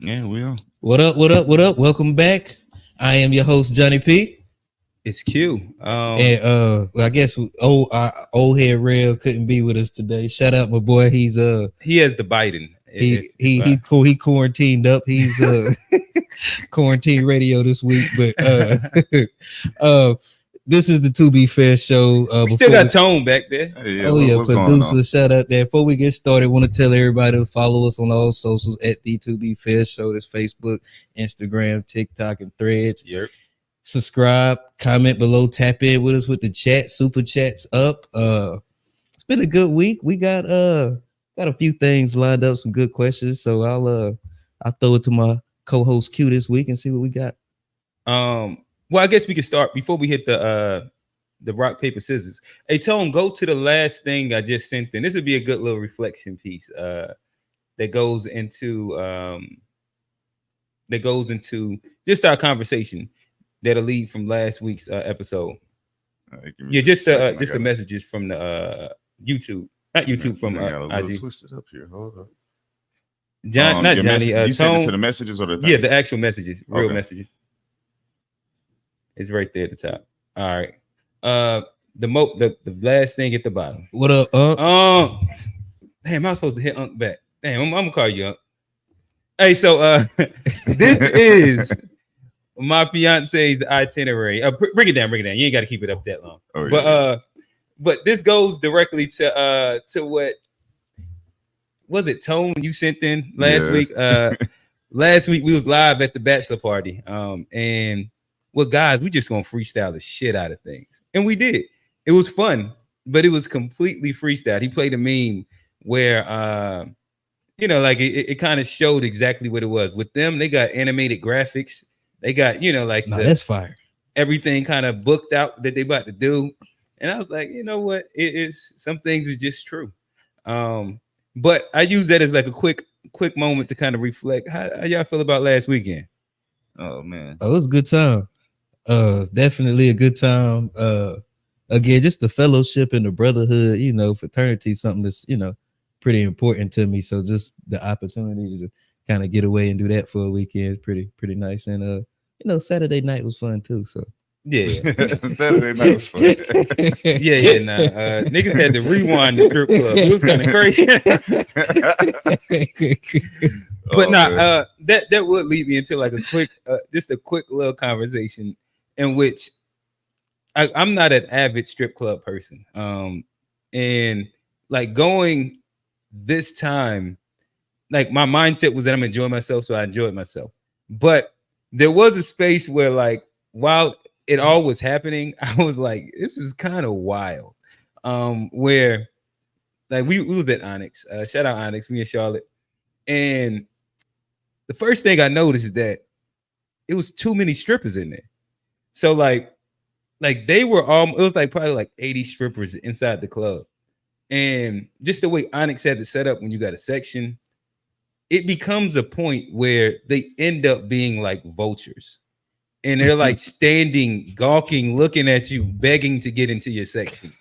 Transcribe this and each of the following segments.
Yeah, we are. What up? What up? What up? Welcome back. I am your host Johnny P. It's Q. And I guess our old head Rev couldn't be with us today. Shout out my boy. He's he has the Biden. He quarantined up. He's quarantine radio this week, but this is the To Be Fair show. We still got Tone back there. Hey, yeah, producer, shout out there. Before we get started, I want to tell everybody to follow us on all socials at the To Be Fair show. That's Facebook, Instagram, TikTok, and Threads. Yep. Subscribe, comment below, tap in with us with the chat, super chats up. It's been a good week. We got a few things lined up, some good questions. So I'll throw it to my co-host Q this week and see what we got. Well, I guess we can start before we hit the rock, paper, scissors. Hey, Tone, go to the last thing I just sent in. This would be a good little reflection piece that goes into just our conversation that'll lead from last week's episode. Yeah, just the messages from the YouTube, not YouTube, from IG. Twist it up here. Hold up. Not Johnny. You sent it to the messages or the yeah, the actual messages, real messages. It's right there at the top. All right. The last thing at the bottom. What up, Damn, I was supposed to hit Unc back. Damn, I'm gonna call you Unc. Hey, so this is my fiance's itinerary. Bring it down. You ain't got to keep it up that long. Oh, yeah. But this goes directly to what was it, Tone, you sent in last week? Last week we was live at the bachelor party. And well, guys, we just gonna freestyle the shit out of things. And we did. It was fun, but it was completely freestyle. He played a meme where like it kind of showed exactly what it was. With them, they got animated graphics. They got, that's fire. Everything kind of booked out that they about to do. And I was like, you know what? It is, some things are just true. But I use that as like a quick moment to kind of reflect. How y'all feel about last weekend? Oh man. Oh, it was a good time. Definitely a good time. Again, just the fellowship and the brotherhood, fraternity, something that's, pretty important to me. So just the opportunity to kind of get away and do that for a weekend, pretty nice. And Saturday night was fun too. So yeah, Saturday night was fun. Niggas had to rewind the strip club. It was kind of crazy. But that would lead me into like a quick little conversation in which I'm not an avid strip club person. And like going this time, like my mindset was that I'm enjoying myself, so I enjoyed myself. But there was a space where, like, while it all was happening, I was like, this is kind of wild. Where like we was at Onyx, shout out Onyx, me and Charlotte. And the first thing I noticed is that it was too many strippers in there. So like they were it was like probably like 80 strippers inside the club. And just the way Onyx has it set up, when you got a section, it becomes a point where they end up being like vultures. And they're like standing, gawking, looking at you, begging to get into your section.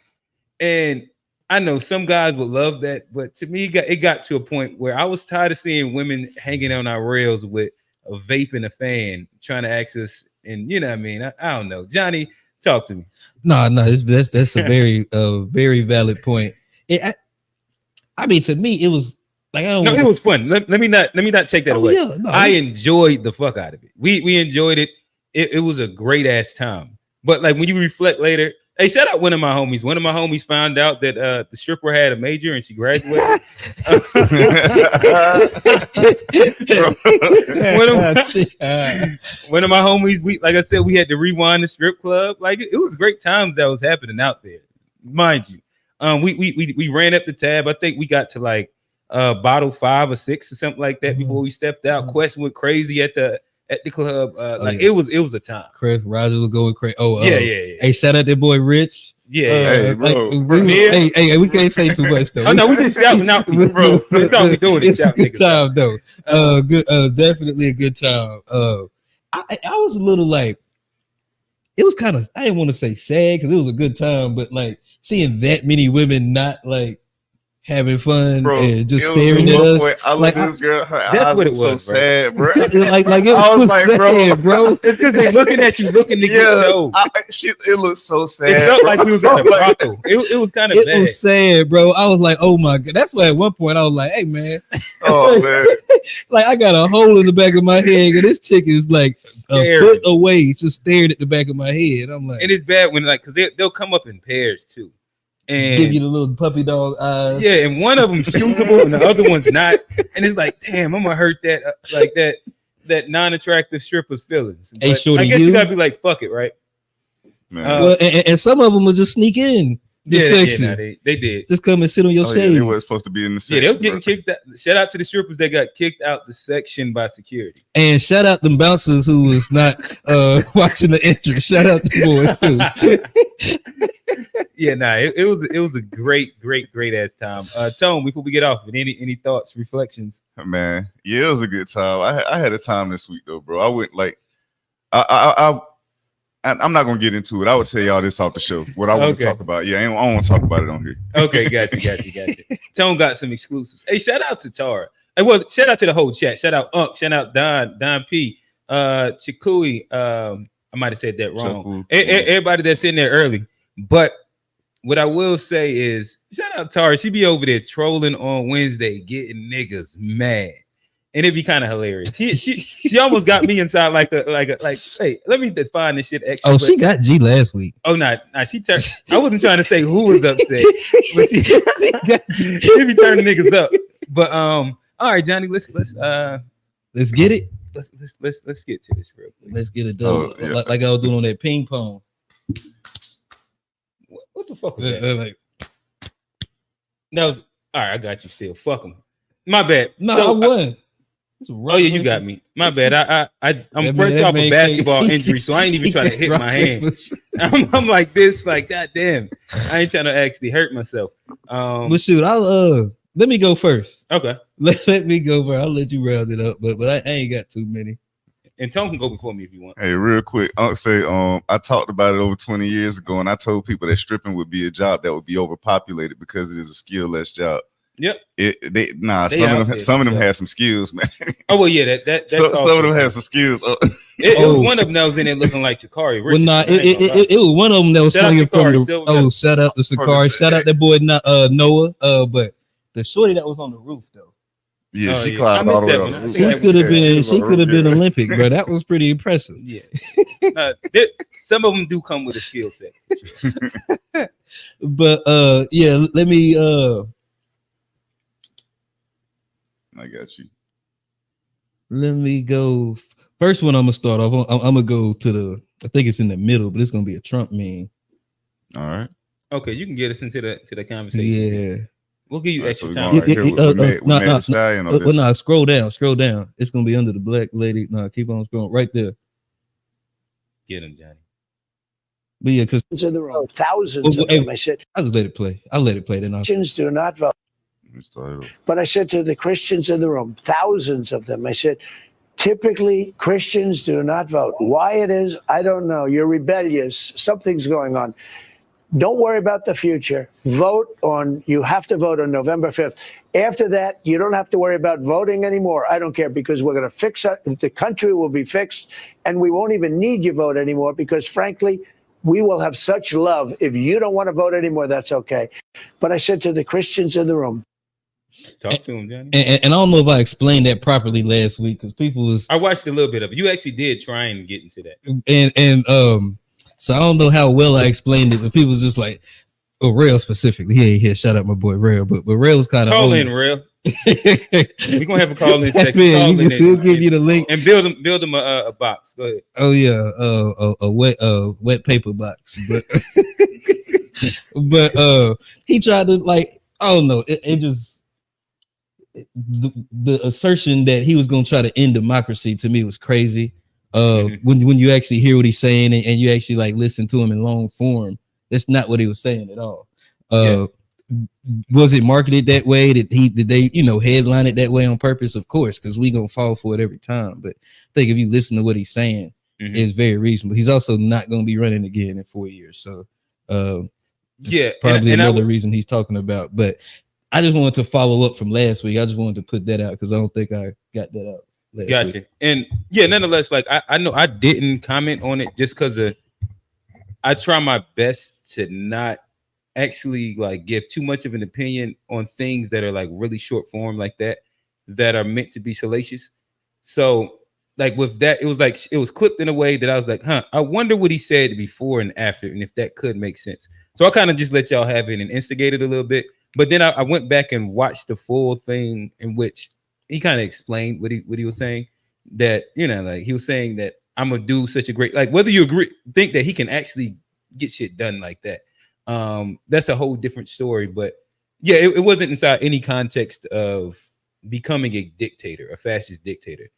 And I know some guys would love that, but to me, it got to a point where I was tired of seeing women hanging on our rails with a vape and a fan, trying to access. And you know what I mean? I don't know. Johnny, talk to me. No, that's a very very valid point. I mean, to me, it was like it was fun. Let me not take that away. Yeah, I enjoyed the fuck out of it. We enjoyed it. It was a great ass time. But like when you reflect later, hey, shout out one of my homies. One of my homies found out that the stripper had a major and she graduated. One of my homies, like I said, we had to rewind the strip club. Like it was great times that was happening out there, mind you. We ran up the tab. I think we got to like bottle 5 or 6 or something like that before we stepped out. Quest went crazy at the club. It was a time. Chris Rogers was going crazy. Yeah. Hey, shout out that boy Rich. Yeah, hey, bro. Hey, we can't say too much though. Oh no, we just shouting out, bro. That's all we doing. It's a good time though. Good, definitely a good time. I was a little like, it was kind of, I didn't want to say sad because it was a good time, but like seeing that many women not like having fun Bro, and just it was staring at at one us. point, I Like, looked at this girl, her that's eyes what it was so was, bro. sad, bro. like it I was was like, bro. sad, bro. It's because they looking at you, looking to get Yeah, know. it looked so sad. It felt bro. like we was at a Like, brothel. It was kind of It bad. was sad, bro. I was like, oh my god. That's why at one point I was like, hey man, oh man, like I got a hole in the back of my head, and this chick is like a Scary. foot away, just staring at the back of my head. I'm like, And it's bad when like because they'll come up in pairs too, and give you the little puppy dog eyes. yeah, and one of them's shootable and the other one's not, and it's like, damn, I'm gonna hurt that like that non-attractive stripper's feelings. Hey, But shorty, I guess you- you gotta be like, fuck it, right? man. Well, and some of them will just sneak in the section. nah, they did. Just come and sit on your Oh, yeah, shades. they were supposed to be in the Yeah, section. they was getting bro. kicked out. Shout out to the strippers that got kicked out the section by security. And shout out them bouncers who was not watching the entrance. Shout out to boys too. Yeah, nah, it was a great ass time. Tone, before we get off, any thoughts, reflections? Man, yeah, it was a good time. I had a time this week though, bro. I went like, I'm not gonna get into it. I would tell y'all this off the show. What I want to Okay. talk about. Yeah, I don't want to talk about it on here. Okay, got you. Tone got some exclusives. Hey, shout out to Tara. Hey, well, shout out to the whole chat. Shout out Unc. Shout out Don P. Chikui. I might have said that wrong. Everybody that's in there early. But what I will say is, shout out Tara. She be over there trolling on Wednesday, getting niggas mad. And it'd be kind of hilarious. She almost got me inside like, hey, let me define this shit extra. Oh, but- she got G last week. Oh, nah, she turned. I wasn't trying to say who was upset, but she be turning niggas up. But all right, Johnny, let's get it. let's get to this real quick. Let's get it done. Oh, yeah. Like I was doing on that ping pong. What the fuck was that? Like, That was all right. I got you still. Fuck them. My bad. no, So, I won. oh yeah, you got me. My bad. I'm That fresh man off a can't- basketball injury, so I ain't even trying to hit my hand. I'm like this, like goddamn. I ain't trying to actually hurt myself. But shoot, I'll let me go first. Okay. Let me go first. I'll let you round it up, but I ain't got too many. And Tone can go before me if you want. Hey, real quick, Unc say, I talked about it over 20 years ago, and I told people that stripping would be a job that would be overpopulated because it is a skill-less job. Yep. They out some of them there. had some skills, man. Oh well, yeah. That's Some of also- them had some skills. It Oh. was one of them that was in it looking like Shakari. Well, nah, Richardson. I ain't gonna lie. it was one of them that was Shout out swinging to Sakari, from the. still with Oh, us. shout out to Sakari. Shout out that boy Noah. But the shorty that was on the roof though, Yeah, Oh, she yeah. climbed I all the way missed up. that one. I she think could have been. was on She the could have roof, been yeah. Olympic, bro. That was pretty impressive. Yeah. Some of them do come with a skill set. for sure. But yeah, let me I got you. let me go. First one, I'm gonna start off. I'm gonna go to the. I think it's in the middle, but it's gonna be a Trump meme. All right. Okay, you can get us into the conversation. Yeah. We'll give you All right, extra so time. we're going right here with Meg no, Thee Stallion on Well, this. no, scroll down. It's gonna be under the black lady. No, keep on scrolling right there. Get him, Johnny. But yeah, because in the room, thousands of Hey, them. I said, I just let it play. Then I'll. Christians do not vote. Let me start it over. But I said to the Christians in the room, thousands of them, I said, typically Christians do not vote. Why it is, I don't know. You're rebellious. Something's going on. Don't worry about the future. You have to vote on November 5th. After that, you don't have to worry about voting anymore. I don't care because we're going to fix it. The country will be fixed and we won't even need your vote anymore because frankly, we will have such love. If you don't want to vote anymore, that's okay. But I said to the Christians in the room, Talk to him, Johnny. And I don't know if I explained that properly last week because people was I watched a little bit of it. You actually did try and get into that. and so I don't know how well I explained it, but people was just like, oh, Rail specifically. He ain't here. Shout out my boy Rail, but Rail was kind of Call in, real. We're gonna have a call in section. Man, Call in he'll give you the link. and build him a box. Go ahead. Oh yeah, a wet paper box, but but he tried to like I don't know. It just the assertion that he was gonna try to end democracy to me was crazy. When you actually hear what he's saying and you actually like listen to him in long form, that's not what he was saying at all. Was it marketed that way? Did they headline it that way on purpose? Of course, because we gonna fall for it every time. But I think if you listen to what he's saying, it's very reasonable. He's also not gonna be running again in 4 years, so probably and another reason he's talking about. But I just wanted to follow up from last week. I just wanted to put that out because I don't think I got that out last Gotcha. week. And yeah, nonetheless, like I know I didn't comment on it just because I try my best to not actually like give too much of an opinion on things that are like really short form like that are meant to be salacious. So like with that, it was clipped in a way that I was like, I wonder what he said before and after, and if that could make sense. So I kind of just let y'all have it and instigated a little bit. But then I went back and watched the full thing in which he kind of explained what he was saying. That, you know, like he was saying that I'm gonna do such a great, like whether you think that he can actually get shit done like that. That's a whole different story. But yeah, it wasn't inside any context of becoming a dictator, a fascist dictator.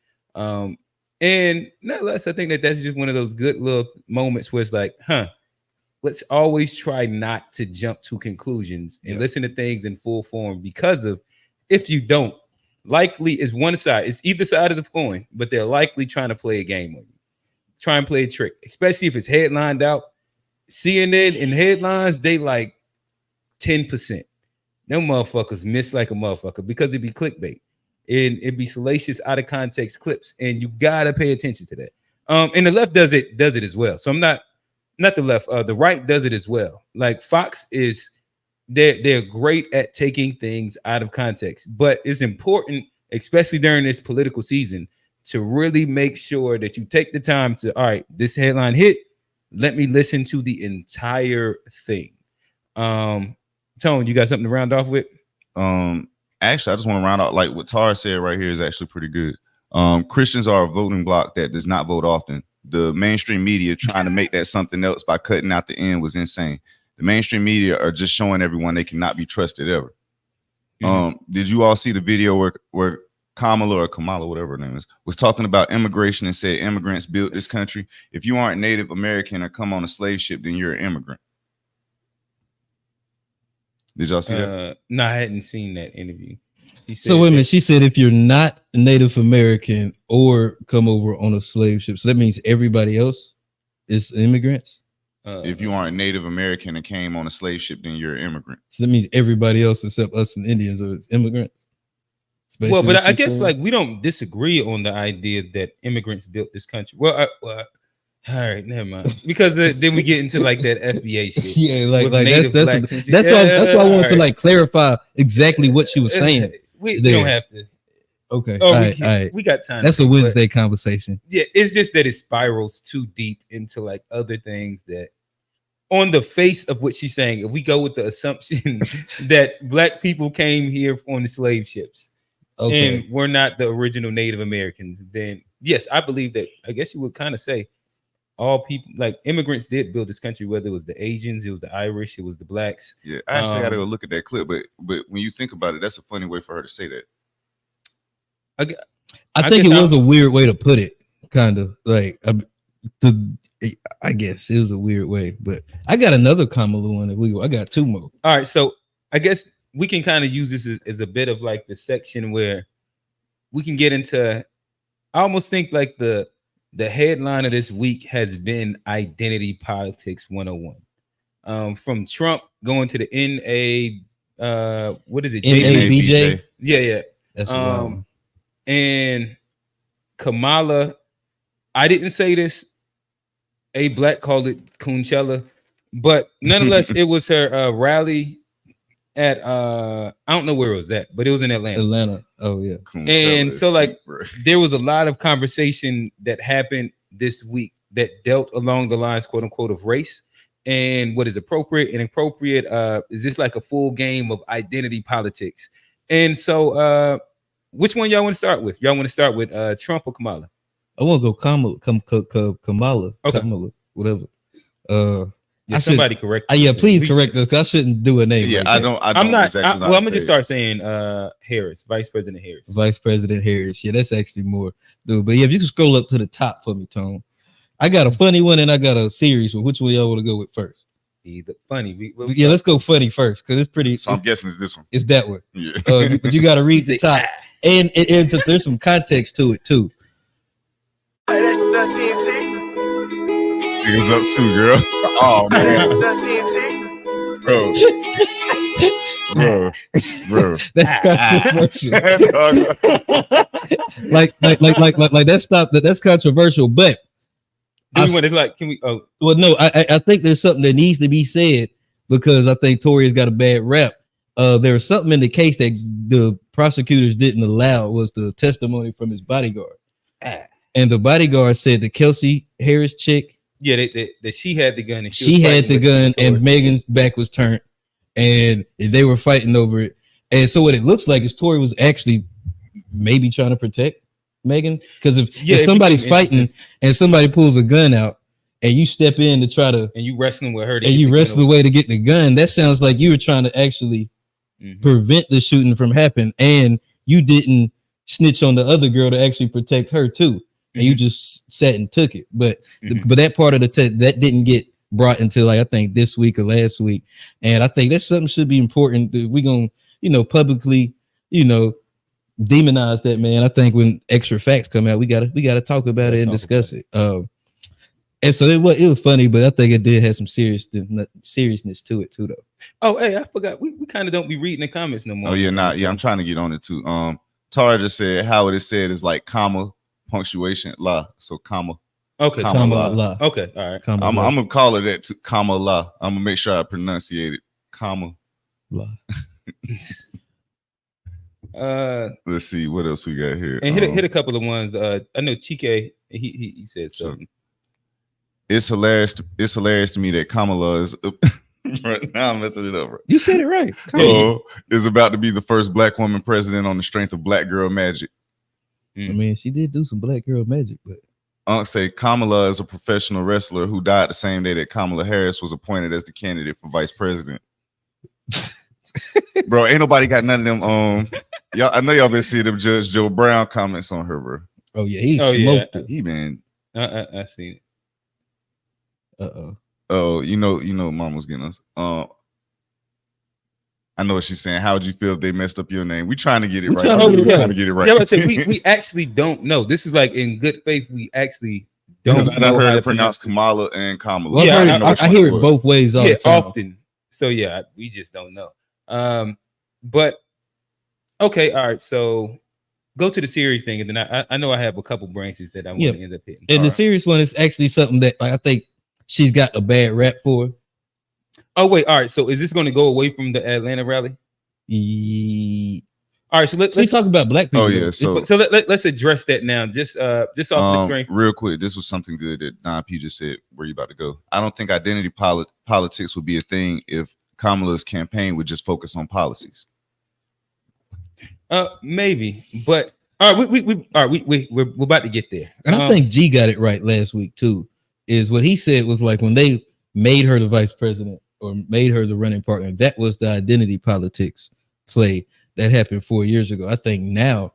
And nonetheless, I think that's just one of those good little moments where it's like, let's always try not to jump to conclusions and listen to things in full form, because of if you don't, likely is one side, it's either side of the coin, but they're likely trying to play a game on you, try and play a trick, especially if it's headlined out. CNN and headlines, they like 10%. Them motherfuckers miss like a motherfucker because it'd be clickbait and it'd be salacious, out of context clips, and you gotta pay attention to that. And the left does it as well. So I'm not the left, the right does it as well. Like Fox is, they're great at taking things out of context, but it's important, especially during this political season, to really make sure that you take the time to, all right, this headline hit, let me listen to the entire thing. Tone, you got something to round off with? Actually, I just want to round out, like what Tara said right here is actually pretty good. Christians are a voting bloc that does not vote often. The mainstream media trying to make that something else by cutting out the end was insane. The mainstream media are just showing everyone they cannot be trusted ever. Did you all see the video where Kamala, or Kamala, whatever her name is, was talking about immigration and said immigrants built this country? If you aren't Native American or come on a slave ship, then you're an immigrant. Did y'all see that? No, I hadn't seen that interview. So wait a minute. She said if you're not Native American or come over on a slave ship, so that means everybody else is immigrants. If you aren't Native American and came on a slave ship, then you're an immigrant. So that means everybody else except us and Indians are immigrants. Well, but I guess like we don't disagree on the idea that immigrants built this country. Well, all right, never mind. Because then we get into like that FBA shit. Yeah, like that's why I wanted to like clarify exactly what she was saying. We don't have to. Okay. Oh, all right. We got time. That's a Wednesday conversation. Yeah, it's just that it spirals too deep into like other things that, on the face of what she's saying, if we go with the assumption that black people came here on the slave ships, and we're not the original Native Americans, then yes, I believe that. I guess you would kind of say all people, like immigrants, did build this country. Whether it was the Asians, it was the Irish, it was the blacks. Yeah, I actually got to go look at that clip. But when you think about it, that's a funny way for her to say that. I think it was a weird way to put it, kind of like I guess it was a weird way, but I got another Kamala one. I got two more. All right, so I guess we can kind of use this as a bit of like the section where we can get into. I almost think like the headline of this week has been identity politics 101. From Trump going to the what is it? NABJ. Yeah. That's wild. And Kamala, I didn't say this. A black called it Coachella, but nonetheless, it was her rally at I don't know where it was at, but it was in Atlanta. Oh yeah. And so like there was a lot of conversation that happened this week that dealt along the lines, quote unquote, of race and what is appropriate and inappropriate. Is this like a full game of identity politics? And so which one y'all want to start with? Y'all want to start with Trump or Kamala? I want to go Kamala. Okay. Kamala, whatever. Somebody correct. Yeah, please correct us. I shouldn't do a name. Yeah, like I'm not. I'm gonna just start saying Harris, Vice President Harris. Vice President Harris. Yeah, that's actually more. Dude, but yeah, if you can scroll up to the top for me, Tone. I got a funny one and I got a serious one. Which one y'all want to go with first? Either funny. Yeah, let's go funny first because it's pretty. So I'm guessing it's this one. It's that one. Yeah. But you got to read the top, and there's some context to it too. Hey, that's TNT. Niggas up too, girl. Oh man. That's TNT. bro. That's controversial. like that's controversial. But Do we want to like? Can we? Oh, well, no, I think there's something that needs to be said because I think Tory has got a bad rap. There was something in the case that the prosecutors didn't allow was the testimony from his bodyguard, and the bodyguard said that Kelsey Harris chick, yeah, that she had the gun and she had the gun, and Megan's back was turned, and they were fighting over it. And so what it looks like is Tory was actually maybe trying to protect Megan, because if somebody's fighting and somebody pulls a gun out and you step in to try to and you wrestling with her and you wrestle away to get the gun, that sounds like you were trying to actually prevent the shooting from happening, and you didn't snitch on the other girl to actually protect her too, and you just sat and took it. But but that part of the test that didn't get brought until like I think this week or last week, and I think that's something should be important. We're gonna publicly demonize that man. I think when extra facts come out, we gotta talk about it and discuss it. And so it was funny, but I think it did have some seriousness to it too, though. Oh, hey, I forgot. We kind of don't be reading the comments no more. Oh yeah, I'm trying to get on it too. Tara just said how it is said is like comma punctuation la. So comma. Okay, comma la. Okay, all right. I'm gonna call it that too. Comma la. I'm gonna make sure I pronunciate it. Comma la. Let's see what else we got here. And hit a couple of ones. I know Chike. He said something. It's hilarious. It's hilarious to me that Kamala is. Now I'm messing it up. Bro. You said it right. Is about to be the first black woman president on the strength of black girl magic. I mean, she did do some black girl magic, but Unc say Kamala is a professional wrestler who died the same day that Kamala Harris was appointed as the candidate for vice president. Bro, ain't nobody got none of them. Y'all, I know y'all been seeing them Judge Joe Brown comments on her, bro. Oh yeah, he smoked it. He been. I seen it. Oh, you know, Mom was getting us. I know what she's saying. How would you feel if they messed up your name? We trying to get it right. We're trying to get it right. Yeah, I say we actually don't know. This is like in good faith. We actually don't know. I heard it pronounced Kamala and Kamala. Well, yeah, I hear it both ways all the time. Often. So yeah, we just don't know. But okay, all right. So go to the serious thing, and then I know I have a couple branches that I want to end up hitting. And the serious one is actually something that I think she's got a bad rap for. Oh wait, all right. So is this going to go away from the Atlanta rally? All right. So let's talk about black people. Oh yeah. So let's address that now. Just off the screen. Real quick, this was something good that Don P just said. Where you about to go? I don't think identity politics would be a thing if Kamala's campaign would just focus on policies. Maybe, but all right. We're about to get there. And I think G got it right last week too. Is what he said was like when they made her the vice president or made her the running partner, that was the identity politics play that happened 4 years ago. I think now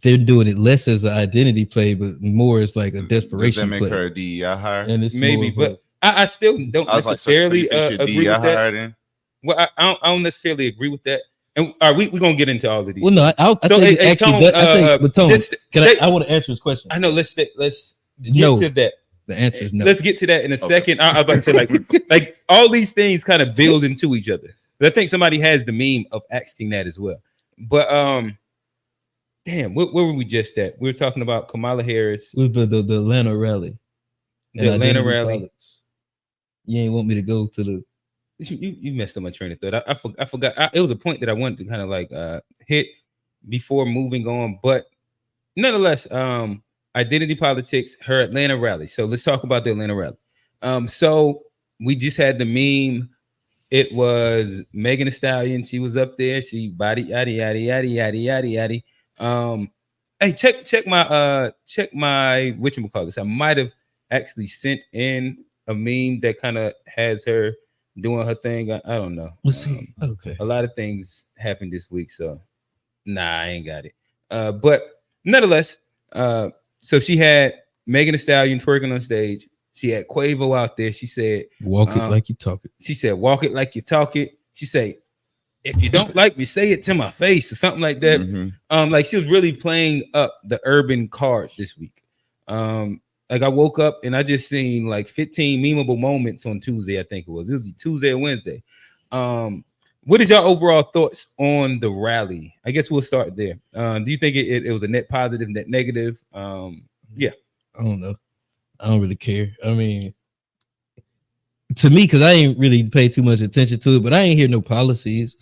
they're doing it less as an identity play, but more as like a desperation play. Does that make her a DEI hire? And it's maybe, but I still don't necessarily agree with that. Well, I don't necessarily agree with that. And are we gonna get into all of these? Well, no, I think actually, I want to answer his question. I know. Let's get to that. The answer is no. Let's get to that in a second. I'm about to like all these things kind of build into each other. But I think somebody has the meme of asking that as well. But damn, where were we just at? We were talking about Kamala Harris. With the Atlanta rally. The Atlanta rally. Politics. You ain't want me to go to the. You messed up my train of thought. I forgot. It was a point that I wanted to kind of like hit before moving on, but nonetheless, identity politics, her Atlanta rally. So let's talk about the Atlanta rally. So we just had the meme. It was Megan Thee Stallion. She was up there. She body yaddy yaddy yaddy yaddy yaddy yaddy. Hey, check my whatchamacallit. I might have actually sent in a meme that kind of has her doing her thing. I don't know. We'll see. Okay. A lot of things happened this week, so I ain't got it. But nonetheless, so she had Megan Thee Stallion twerking on stage. She had Quavo out there. She said, "Walk it like you talk it." She said, "Walk it like you talk it." She said, "If you don't like me, say it to my face," or something like that. Like she was really playing up the urban card this week. Like I woke up and I just seen like 15 memeable moments on Tuesday. I think it was Tuesday or Wednesday. What is your overall thoughts on the rally? I guess we'll start there. Do you think it was a net positive, net negative? Yeah, I don't know. I don't really care. I mean, to me, because I ain't really pay too much attention to it, but I ain't hear no policies.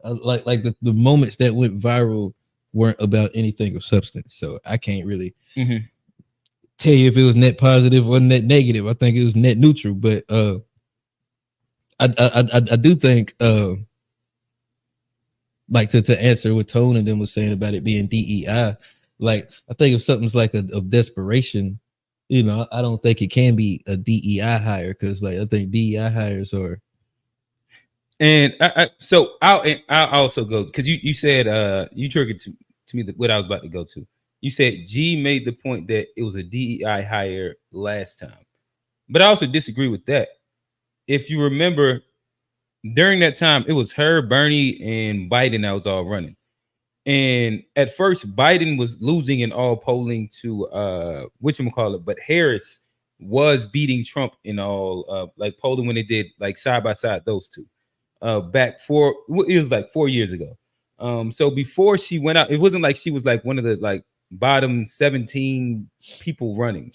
Like the moments that went viral weren't about anything of substance, so I can't really tell you if it was net positive or net negative. I think it was net neutral, but I do think like to answer what Tone and them was saying about it being DEI, like I think if something's like of desperation, you know, I don't think it can be a DEI hire because like I think DEI hires are. And I'll also go because you said you triggered to me what I was about to go to. You said G made the point that it was a DEI hire last time, but I also disagree with that. If you remember, during that time, it was her, Bernie, and Biden that was all running. And at first, Biden was losing in all polling to whatchamacallit, but Harris was beating Trump in all like polling when they did like side by side those two. Back it was like 4 years ago. So before she went out, it wasn't like she was like one of the like bottom 17 people running.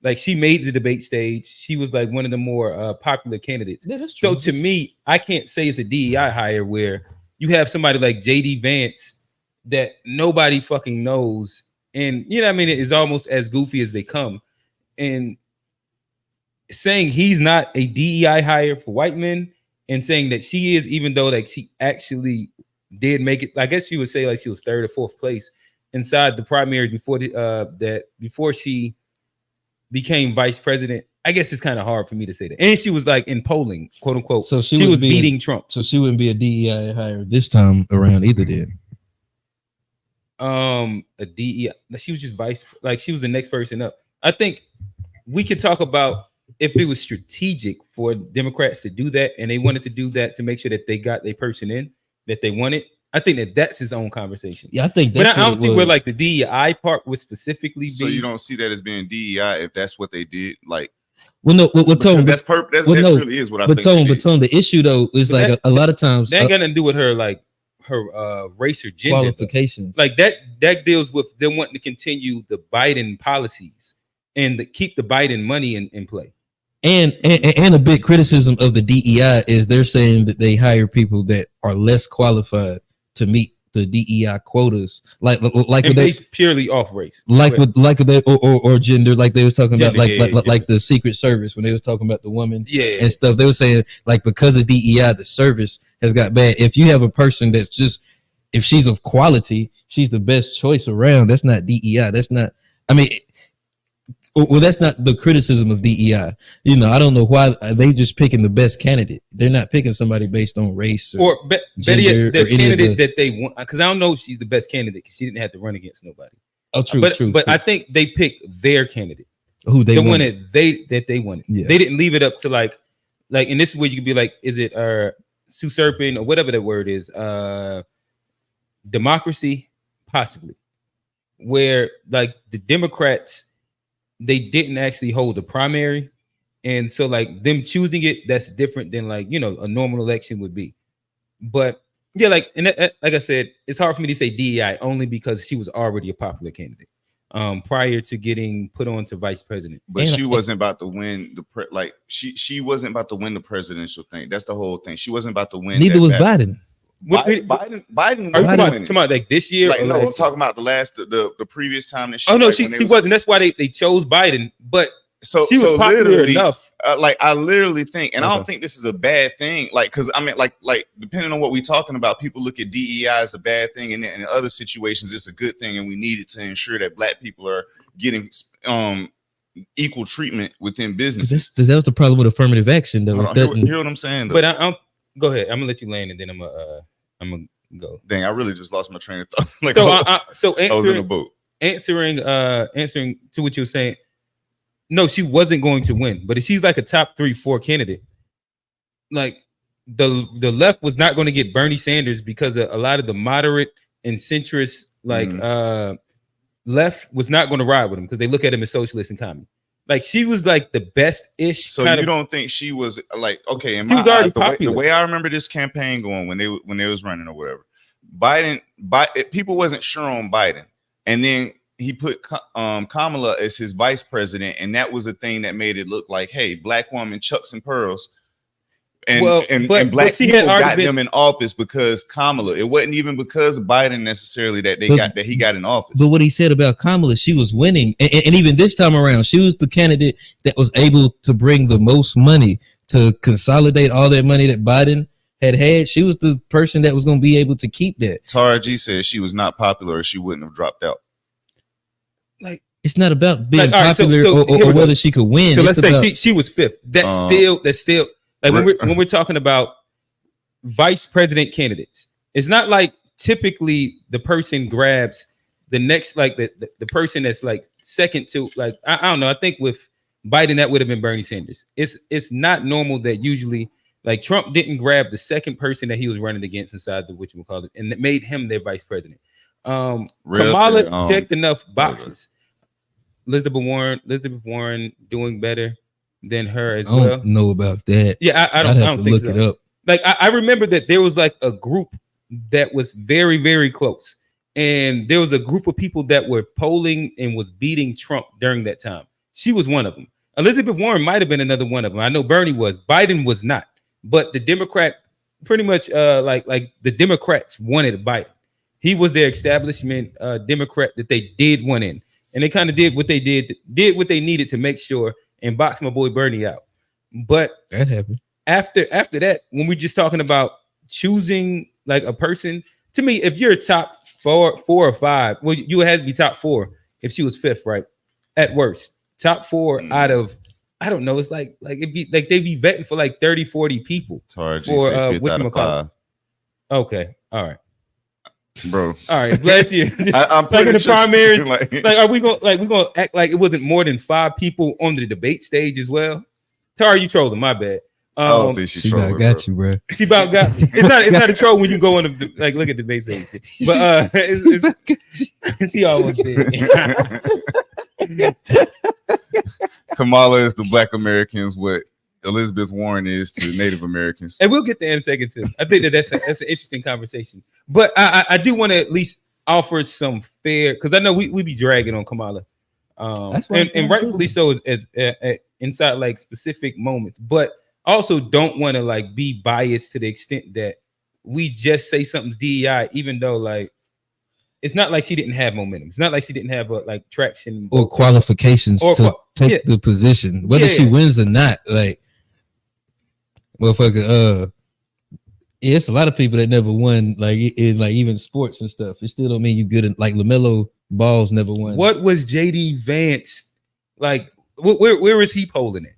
Like she made the debate stage. She was like one of the more popular candidates. Yeah, that's true. So to me, I can't say it's a DEI hire where you have somebody like JD Vance that nobody fucking knows, and you know what I mean, it's almost as goofy as they come. And saying he's not a DEI hire for white men, and saying that she is, even though like she actually did make it, I guess she would say like she was third or fourth place inside the primaries before she became vice president. I guess it's kind of hard for me to say that. And she was like in polling, quote unquote. So she was beating Trump. So she wouldn't be a DEI hire this time around either then. A DEI, she was just like she was the next person up. I think we could talk about if it was strategic for Democrats to do that, and they wanted to do that to make sure that they got their person in that they wanted. I think that's his own conversation. Yeah, I think that's. But I don't see where like the DEI part would specifically. So you don't see that as being DEI if that's what they did, like. Well, no, Tone, that's that really is what I think. But Tone, the issue though is like a lot of times that ain't got nothing to do with her like her race or gender qualifications. Like that deals with them wanting to continue the Biden policies and keep the Biden money in play. And a big criticism of the DEI is they're saying that they hire people that are less qualified to meet the DEI quotas, like based purely off race, or gender, like they was talking gender, about, like the Secret Service when they was talking about the woman, and stuff. They were saying like because of DEI, the service has got bad. If you have a person that's just, if she's of quality, she's the best choice around. That's not DEI. That's not. I mean. Well, that's not the criticism of DEI. You know, I don't know why they just picking the best candidate. They're not picking somebody based on race or better yet, the candidate that they want. Because I don't know if she's the best candidate because she didn't have to run against nobody. Oh, true. But I think they picked their candidate, who they wanted. They wanted. Yeah. They didn't leave it up to like, and this is where you could be like, is it usurping or whatever that word is, democracy, possibly, where like the Democrats. They didn't actually hold the primary, and so like them choosing it, that's different than like, you know, a normal election would be. But yeah, like I said, it's hard for me to say DEI only because she was already a popular candidate prior to getting put on to vice president. But she wasn't about to win she wasn't about to win the presidential thing. That's the whole thing. She wasn't about to win. Neither was Biden. Biden. Are you talking about like this year? Like, no, I'm talking about the previous time that she. Oh no, she wasn't. That's why they chose Biden. But she was popular enough. Like I literally think, and I don't think this is a bad thing. Like, because I mean, like depending on what we're talking about, people look at DEI as a bad thing, and in other situations, it's a good thing, and we needed to ensure that Black people are getting equal treatment within businesses. That was the problem with affirmative action, though. Hear what I'm saying? Though. But I'm go ahead. I'm gonna let you land, and then I'm gonna go. Dang, I really just lost my train of thought. I was in a boat. Answering to what you were saying. No, she wasn't going to win, but if she's like a top 3-4 candidate, like the left was not going to get Bernie Sanders because a lot of the moderate and centrist left was not going to ride with him because they look at him as socialist and commie. Like she was like the best ish. So you don't think she was like, okay, in She my was already eyes, the way popular. I remember this campaign going when they was running or whatever, people wasn't sure on Biden, and then he put Kamala as his vice president, and that was a thing that made it look like, hey, black woman, chucks and pearls. And black people got them in office because Kamala. It wasn't even because of Biden necessarily that he got in office. But what he said about Kamala, she was winning, and even this time around, she was the candidate that was able to bring the most money to consolidate all that money that Biden had. She was the person that was going to be able to keep that. Tara G said she was not popular, or she wouldn't have dropped out. Like, it's not about being popular so or whether she could win. So let's say she was fifth. That's still. Like when we're talking about vice president candidates, it's not like typically the person grabs the next, like the person that's like second to, like I don't know. I think with Biden that would have been Bernie Sanders. It's not normal that usually like Trump didn't grab the second person that he was running against inside the whatchamacallit, and that made him their vice president. Kamala checked enough boxes. Elizabeth Warren doing better than her as well. I don't know about that. Yeah, I don't think look so. It up. Like I remember that there was like a group that was very, very close, and there was a group of people that were polling and was beating Trump during that time. She was one of them. Elizabeth Warren might have been another one of them. I know Bernie was. Biden was not. But the Democrat, pretty much, like the Democrats wanted Biden. He was their establishment Democrat that they did want in, and they kind of did what they what they needed to make sure and box my boy Bernie out. But that happened. After that, when we're just talking about choosing like a person, to me, if you're top four or five, well, you would have to be top four if she was fifth, right? At worst, top four out of, I don't know. It's like it'd be like they'd be vetting for like 30, 40 people for whatchamacallit. Okay, all right. Bro, all right, bless you. I'm like in the primaries, like are we gonna act like it wasn't more than 5 people on the debate stage as well? Tara, you trolling? My bad. I don't think she trolling, got you, bro. She about got. It's not a troll when you go on the like look at the debate stage, but she almost did. Kamala is the Black Americans what Elizabeth Warren is to Native Americans, and we'll get there in a second too. I think that's an interesting conversation, but I do want to at least offer some fair, because I know we be dragging on Kamala, and rightfully so as inside like specific moments, but also don't want to like be biased to the extent that we just say something's DEI, even though like it's not like she didn't have momentum. It's not like she didn't have like traction or qualifications to take the position, whether she wins or not. Like, motherfucker, it's a lot of people that never won, like in like even sports and stuff. It still don't mean you good. Like LaMelo Ball's never won. What was JD Vance like? Where is he polling it?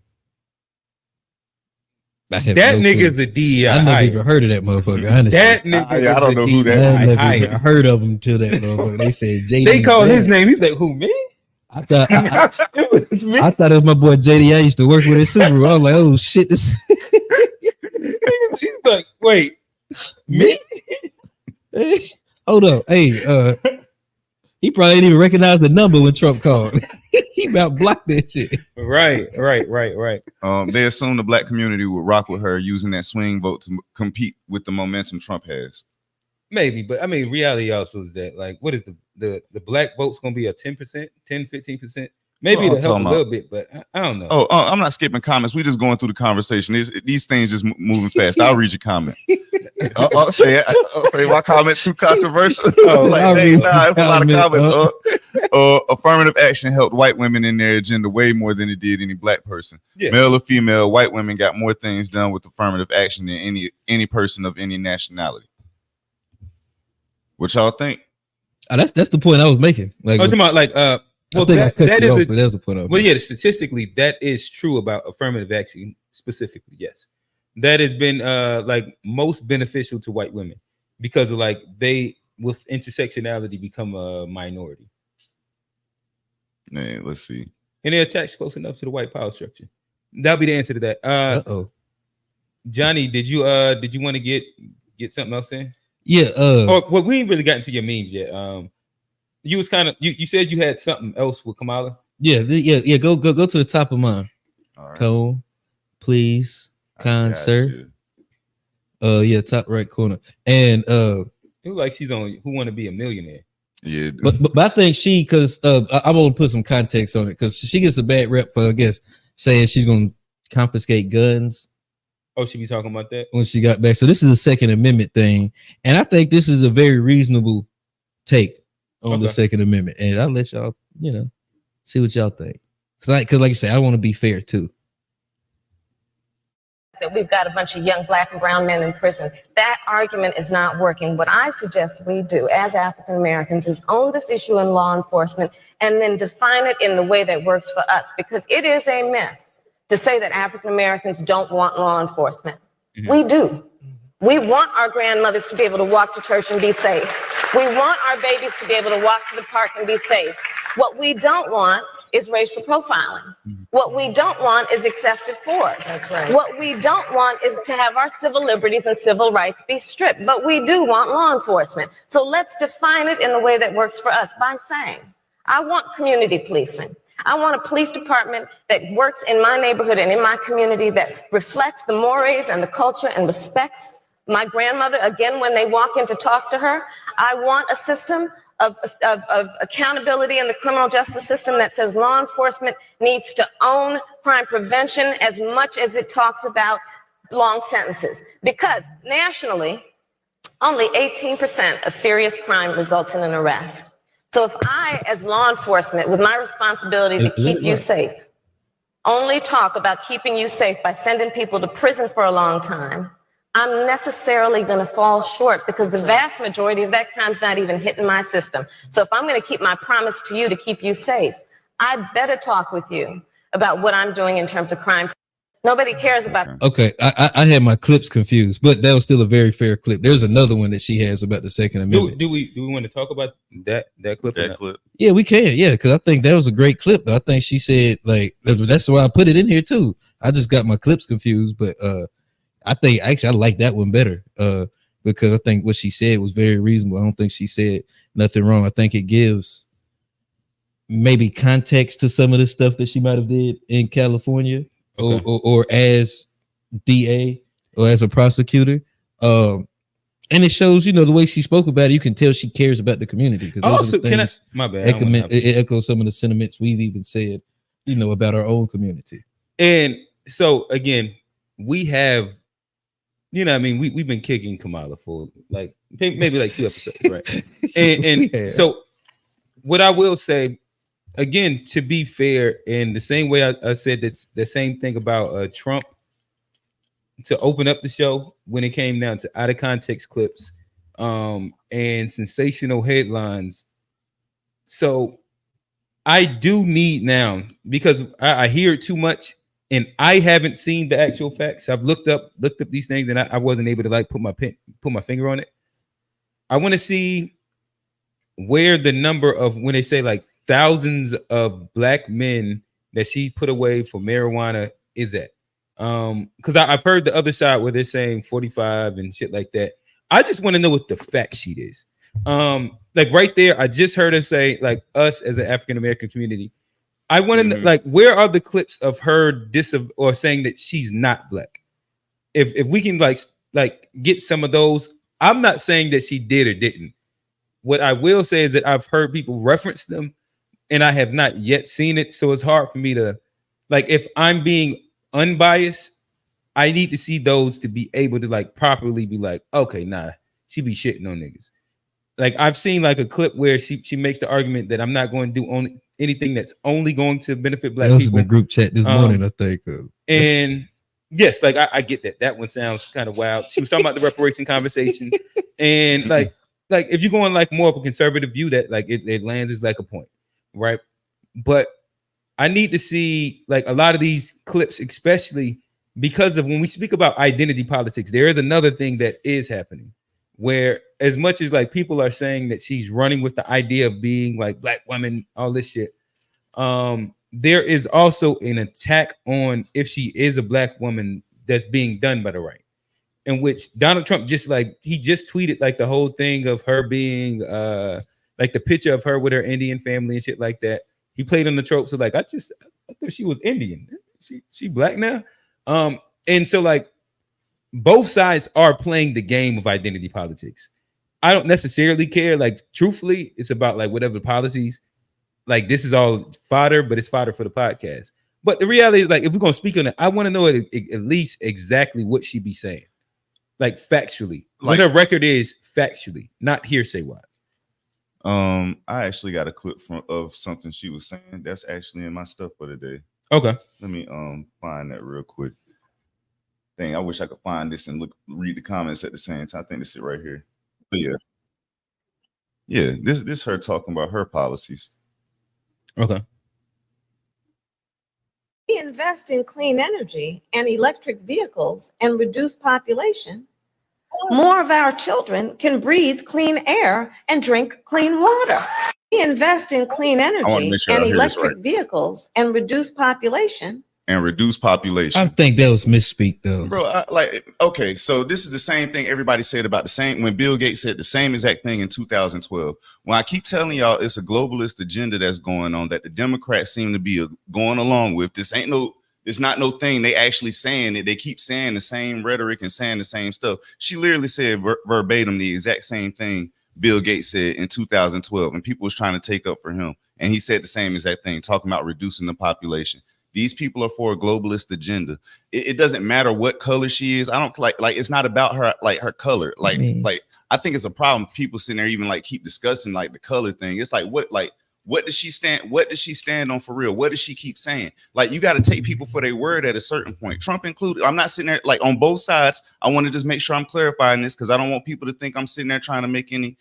That nigga's a DEI. I never even heard of that motherfucker. Honestly, that nigga. I don't know who that. I never even heard of him till that motherfucker. They said JD. They called his name. He's like, who, me? I thought it was my boy JD. I used to work with his Subaru. I was like, oh shit, this. He's like, wait, me? Hey, hold up, hey, he probably didn't even recognize the number when Trump called. He about blocked that shit. Right. They assume the black community would rock with her using that swing vote to compete with the momentum Trump has. Maybe, but I mean, reality also is that like, what is the black vote's gonna be a 10%, 10-15%? Maybe it'll help a little bit, but I don't know. Oh, I'm not skipping comments. We just going through the conversation. These things just moving fast. I'll read your comment. I'll say my comment too controversial. It's a lot of comments. Affirmative action helped white women in their agenda way more than it did any black person. Yeah. Male or female, white women got more things done with affirmative action than any person of any nationality. What y'all think? That's the point I was making. Like, talking about like well, that is a point. Well, yeah, statistically, that is true about affirmative action specifically. Yes, that has been like most beneficial to white women because of like they with intersectionality become a minority. Hey, let's see. And they're attached close enough to the white power structure. That'll be the answer to that. Johnny, did you want to get something else in? Yeah. Well, we ain't really gotten to your memes yet. You was kind of you said you had something else with Kamala. Yeah. Go to the top of mine. All right. Cone, please, kind sir. Yeah, top right corner. And it looks like she's on Who Want to Be a Millionaire. Yeah, but I think because I want to put some context on it because she gets a bad rep for, I guess, saying she's gonna confiscate guns. Oh, she be talking about that when she got back. So this is a Second Amendment thing, and I think this is a very reasonable take on the Second Amendment. And I'll let y'all, see what y'all think. Because like I said, I want to be fair too. That we've got a bunch of young black and brown men in prison. That argument is not working. What I suggest we do as African Americans is own this issue in law enforcement and then define it in the way that works for us, because it is a myth to say that African Americans don't want law enforcement. Mm-hmm. We do. We want our grandmothers to be able to walk to church and be safe. We want our babies to be able to walk to the park and be safe. What we don't want is racial profiling. What we don't want is excessive force. That's right. What we don't want is to have our civil liberties and civil rights be stripped. But we do want law enforcement. So let's define it in the way that works for us by saying, I want community policing. I want a police department that works in my neighborhood and in my community that reflects the mores and the culture and respects my grandmother. Again, when they walk in to talk to her, I want a system of accountability in the criminal justice system that says law enforcement needs to own crime prevention as much as it talks about long sentences. Because nationally, only 18% of serious crime results in an arrest. So if I, as law enforcement, with my responsibility to keep you safe, only talk about keeping you safe by sending people to prison for a long time, I'm necessarily going to fall short because the vast majority of that crime's not even hitting my system. So if I'm going to keep my promise to you to keep you safe, I better talk with you about what I'm doing in terms of crime. Nobody cares about. Okay, I had my clips confused, but that was still a very fair clip. There's another one that she has about the Second Amendment. Do we want to talk about that clip? That clip? Yeah, we can. Yeah, because I think that was a great clip. I think she said, like, that's why I put it in here too. I just got my clips confused, but I think actually I like that one better because I think what she said was very reasonable. I don't think she said nothing wrong. I think it gives maybe context to some of the stuff that she might have did in California. Okay. Or as DA or as a prosecutor, and it shows, the way she spoke about it, you can tell she cares about the community. Also, my bad. It echoes some of the sentiments we've even said, about our own community. And so again, we have, we've been kicking Kamala for like maybe like 2 episodes, right? and so what I will say. Again, to be fair, in the same way I said that's the same thing about Trump, to open up the show when it came down to out of context clips and sensational headlines. So I do need now, because I hear it too much and I haven't seen the actual facts. I've looked up these things and I wasn't able to like put my finger on it. I want to see where the number of, when they say like thousands of black men that she put away for marijuana is at. Because I've heard the other side where they're saying 45 and shit like that. I just want to know what the fact sheet is. Like right there, I just heard her say, like, us as an African American community. I want to know, like, where are the clips of her or saying that she's not black? If we can like get some of those. I'm not saying that she did or didn't. What I will say is that I've heard people reference them, and I have not yet seen it. So it's hard for me to, like, if I'm being unbiased, I need to see those to be able to like properly be like, okay, nah, she be shitting on niggas. Like I've seen like a clip where she makes the argument that I'm not going to do anything that's only going to benefit black people. In the group chat this morning, I think. And yes, like I get that. That one sounds kind of wild. She was talking about the reparation conversation, and like if you're going like more of a conservative view, that like it lands as like a point. Right. But I need to see like a lot of these clips, especially because of when we speak about identity politics, there is another thing that is happening where as much as like people are saying that she's running with the idea of being like black women, all this shit, there is also an attack on if she is a black woman that's being done by the right, in which Donald Trump just tweeted like the whole thing of her being like the picture of her with her Indian family and shit like that. He played on the tropes of like, I thought she was Indian. She black now. And so like both sides are playing the game of identity politics. I don't necessarily care. Like, truthfully, it's about like whatever the policies. Like, this is all fodder, but it's fodder for the podcast. But the reality is, like, if we're gonna speak on it, I want to know at least exactly what she be saying, like factually, what her record is factually, not hearsay wise. I actually got a clip of something she was saying that's actually in my stuff for today. Okay, let me find that real quick. Dang, I wish I could find this and read the comments at the same time. I think this is right here. But yeah, this her talking about her policies. Okay. We invest in clean energy and electric vehicles and reduce population, more of our children can breathe clean air and drink clean water. We invest in clean energy and electric vehicles and reduce population. I think that was misspeak though. Bro, okay, so this is the same thing everybody said about when Bill Gates said the same exact thing in 2012. When I keep telling y'all it's a globalist agenda that's going on that the Democrats seem to be going along with, it's not no thing. They actually saying it. They keep saying the same rhetoric and saying the same stuff. She literally said verbatim the exact same thing Bill Gates said in 2012, and people was trying to take up for him. And he said the same exact thing, talking about reducing the population. These people are for a globalist agenda. It doesn't matter what color she is. I don't like it's not about her, like her color. Like I think it's a problem. People sitting there even like keep discussing like the color thing. It's like what does she stand? What does she stand on for real? What does she keep saying? Like, you got to take people for their word at a certain point. Trump included. I'm not sitting there like on both sides. I want to just make sure I'm clarifying this because I don't want people to think I'm sitting there trying to make any,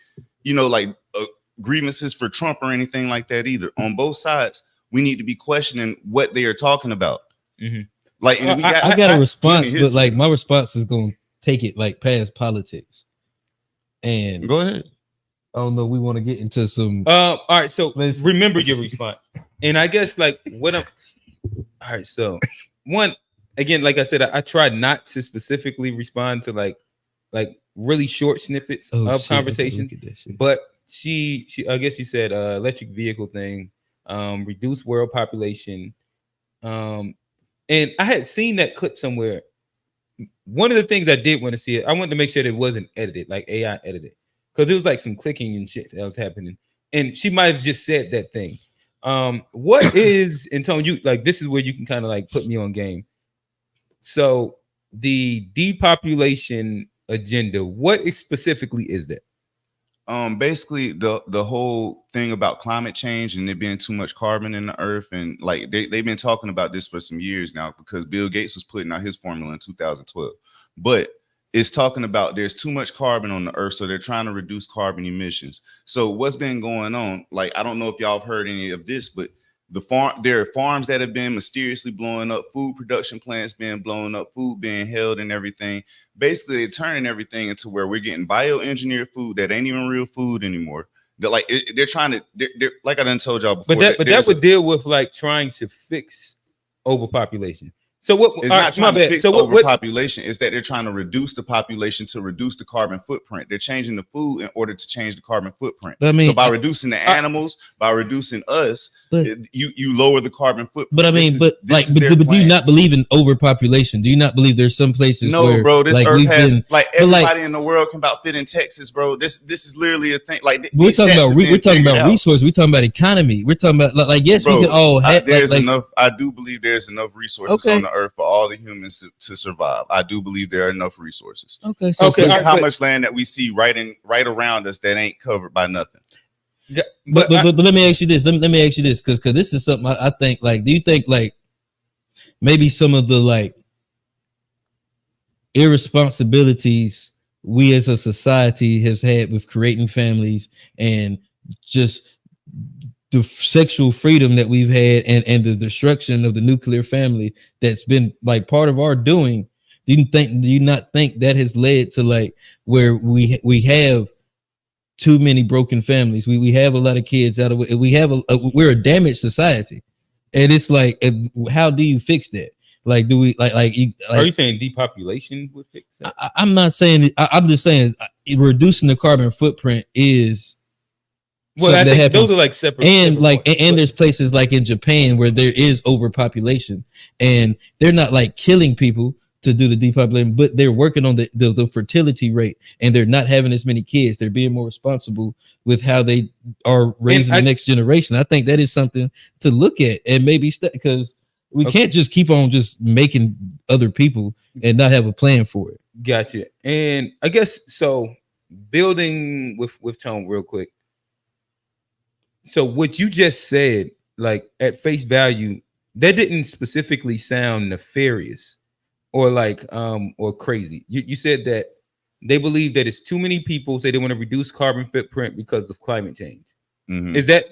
grievances for Trump or anything like that either. On both sides, we need to be questioning what they are talking about. Mm-hmm. Like, and I got a response, but like my response is going to take it like past politics. And go ahead. I don't know. We want to get into some. All right. So remember your response, and I guess like what I'm. All right. So one again, like I said, I tried not to specifically respond to like really short snippets of conversations, but she I guess she said electric vehicle thing, reduce world population, and I had seen that clip somewhere. One of the things I did want to see it, I wanted to make sure that it wasn't edited, like AI edited. Because it was like some clicking and shit that was happening. And she might have just said that thing. What is, and Tone, you like, this is where you can kind of like put me on game. So the depopulation agenda, what specifically is that? Basically the whole thing about climate change and there being too much carbon in the earth. And like they've been talking about this for some years now because Bill Gates was putting out his formula in 2012. But it's talking about there's too much carbon on the earth, so they're trying to reduce carbon emissions. So what's been going on? Like, I don't know if y'all have heard any of this, but there are farms that have been mysteriously blowing up, food production plants being blown up, food being held and everything. Basically, they're turning everything into where we're getting bioengineered food that ain't even real food anymore. They're trying to, they're like I done told y'all before. But that would deal with like trying to fix overpopulation. So what? It's not trying to fix overpopulation. Is that they're trying to reduce the population to reduce the carbon footprint. They're changing the food in order to change the carbon footprint. I mean, so by reducing the animals, by reducing us, you lower the carbon footprint. But I mean, do you not believe in overpopulation? Do you not believe there's some places? No, where, bro. This like, earth has everybody in the world can about fit in Texas, bro. This is literally a thing. Like we're talking about resources. We're talking about economy. We're talking about like yes, bro, we can all have. There's enough. I do believe there's enough resources on the earth for all the humans to survive. I do believe there are enough resources. Okay, so how much land that we see right around us that ain't covered by nothing. Yeah, but let me ask you this. Let me ask you this because this is something I think like. Do you think like maybe some of the like irresponsibilities we as a society has had with creating families and just the sexual freedom that we've had and the destruction of the nuclear family that's been like part of our doing? Do you not think that has led to like where we have too many broken families? We have a lot of kids out of we're a damaged society, and it's like, how do you fix that? Like, do we are you saying depopulation would fix that? I'm not saying I'm just saying reducing the carbon footprint is Well, I something that think happens. those are like separate. And separate like, points, and but- there's places like in Japan where there is overpopulation, and they're not like killing people to do the depopulation, but they're working on the fertility rate, and they're not having as many kids. They're being more responsible with how they are raising the next generation. I think that is something to look at and maybe because we can't just keep on just making other people and not have a plan for it. Gotcha. And I guess so. Building with Tone real quick. So what you just said, like at face value, that didn't specifically sound nefarious or like or crazy. You said that they believe that it's too many people say they want to reduce carbon footprint because of climate change. Mhm. Is there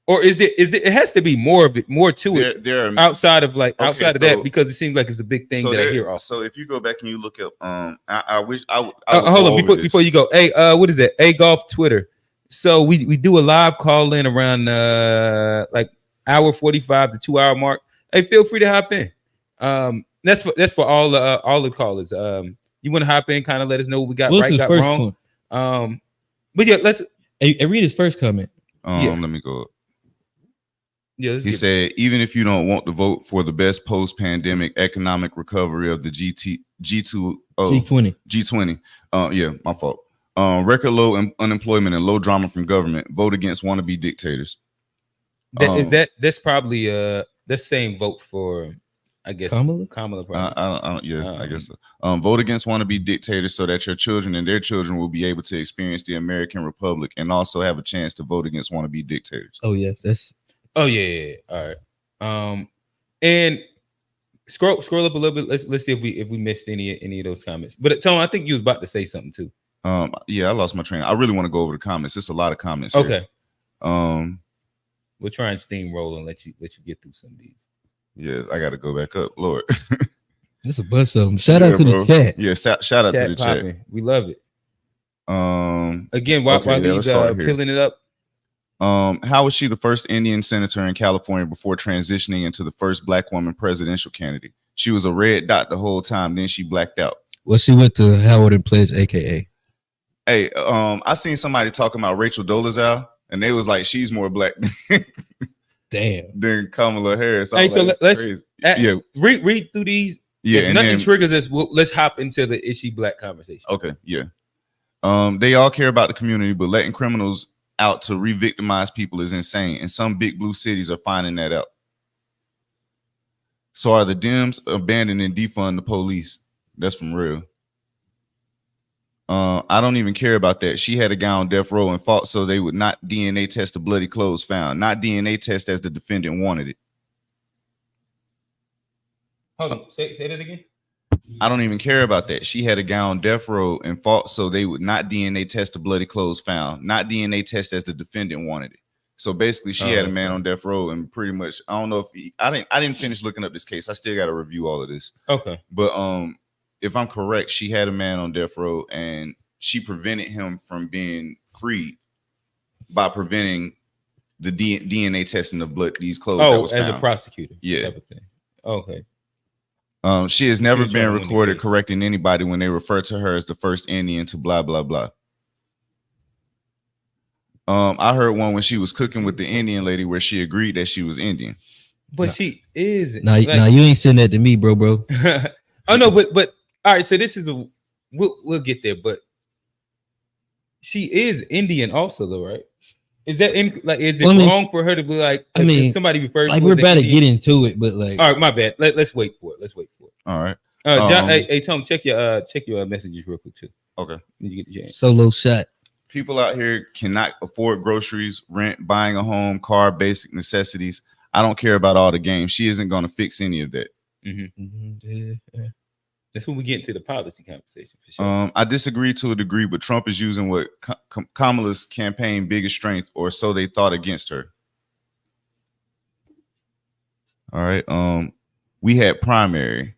it has to be more of it, more to it outside of like outside of that, because it seems like it's a big thing that I hear also. So if you go back and you look up, I wish I would hold on before you go. Hey, what is that? A Golf Twitter. So we do a live call in around like hour 45 to 2 hour mark. Hey, feel free to hop in. That's for all the callers. You want to hop in, kind of let us know what we got right, got wrong. Point? But yeah, let's read his first comment. Let me go up. Yeah, he said, even if you don't want to vote for the best post-pandemic economic recovery of the G20, yeah, my fault. Record low unemployment and low drama from government. Vote against wannabe dictators. That's probably the same vote for, I guess, Kamala. Probably. I guess so. Vote against wannabe dictators so that your children and their children will be able to experience the American Republic and also have a chance to vote against wannabe dictators. Oh yeah, all right. And scroll up a little bit. Let's see if we missed any of those comments. But Tone, I think you was about to say something too. Yeah, I lost my train. I really want to go over the comments. There's a lot of comments. Okay. Here. We'll try and steamroll and let you get through some of these. Yeah, I got to go back up. Lord, there's a bunch of them. Shout out to the chat. Yeah, shout out to the chat. We love it. Again, while he's peeling it up. How was she the first Indian senator in California before transitioning into the first black woman presidential candidate? She was a red dot the whole time. Then she blacked out. Well, she went to Howard and Pledge, aka. Hey, I seen somebody talking about Rachel Dolezal, and they was like, she's more black than Kamala Harris. Hey, so let's read through these. Yeah, if nothing triggers us, let's hop into the is she black conversation. Okay, yeah. They all care about the community, but letting criminals out to re-victimize people is insane, and some big blue cities are finding that out. So are the Dems abandoning and defund the police? That's from real. I don't even care about that. She had a guy on death row and fought so they would not DNA test the bloody clothes found, not DNA test as the defendant wanted it. Hold on, say that again. I don't even care about that. She had a guy on death row and fought so they would not DNA test the bloody clothes found, not DNA test as the defendant wanted it. So basically, she had a man on death row, and pretty much, I don't know if I didn't finish looking up this case. I still got to review all of this. Okay, but if I'm correct, she had a man on death row, and she prevented him from being freed by preventing the DNA testing of blood these clothes. Oh, that was as found. A prosecutor, yeah. Okay. She has never been recorded correcting anybody when they refer to her as the first Indian to blah, blah, blah. I heard one when she was cooking with the Indian lady where she agreed that she was Indian. But she is. Now you ain't saying that to me, bro. Oh, no, but all right. So this is we'll get there, but she is Indian also though, right? Is that is it wrong for her to be like? I mean, if somebody refers like to we're about to get into it, but like, all right, my bad. Let's wait for it. All right. John, hey Tom, check your messages real quick too. Okay. You get the chance. Solo shot. People out here cannot afford groceries, rent, buying a home, car, basic necessities. I don't care about all the games. She isn't going to fix any of that. Yeah. That's when we get into the policy conversation for sure. I disagree to a degree, but Trump is using what Kamala's campaign biggest strength, or so they thought, against her. All right. We had primary.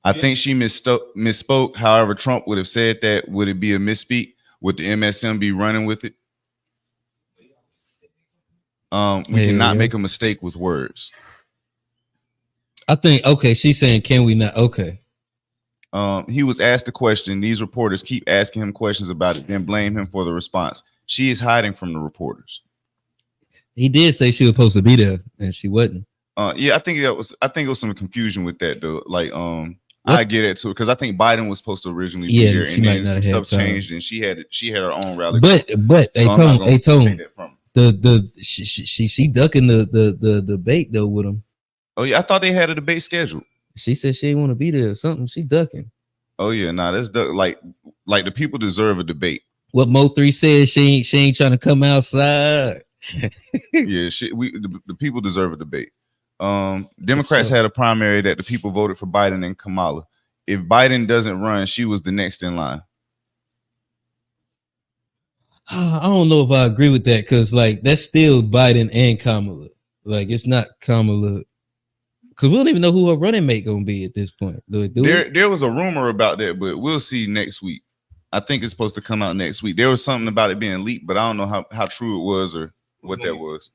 I think she misspoke. However, Trump would have said that. Would it be a misspeak? Would the MSM be running with it? We cannot make a mistake with words. I think, okay, she's saying, can we not? Okay. He was asked a question. These reporters keep asking him questions about it, then blame him for the response. She is hiding from the reporters. He did say she was supposed to be there, and she wasn't. Yeah, I think it was some confusion with that though. Like, I get it too because I think Biden was supposed to originally be there, and then some stuff changed, and she had her own rally. But they told him the she ducking the debate though with him. Oh yeah, I thought they had a debate scheduled. She said she didn't want to be there or something. She ducking. Oh yeah, that's like the people deserve a debate. What Mo3 said, she ain't trying to come outside. Yeah, the people deserve a debate. Democrats had a primary that the people voted for Biden and Kamala. If Biden doesn't run, she was the next in line. I don't know if I agree with that because like that's still Biden and Kamala. Like it's not Kamala because we don't even know who her running mate gonna be at this point. There was a rumor about that, but we'll see next week. I think it's supposed to come out next week. There was something about it being leaked, but I don't know how true it was or what that was.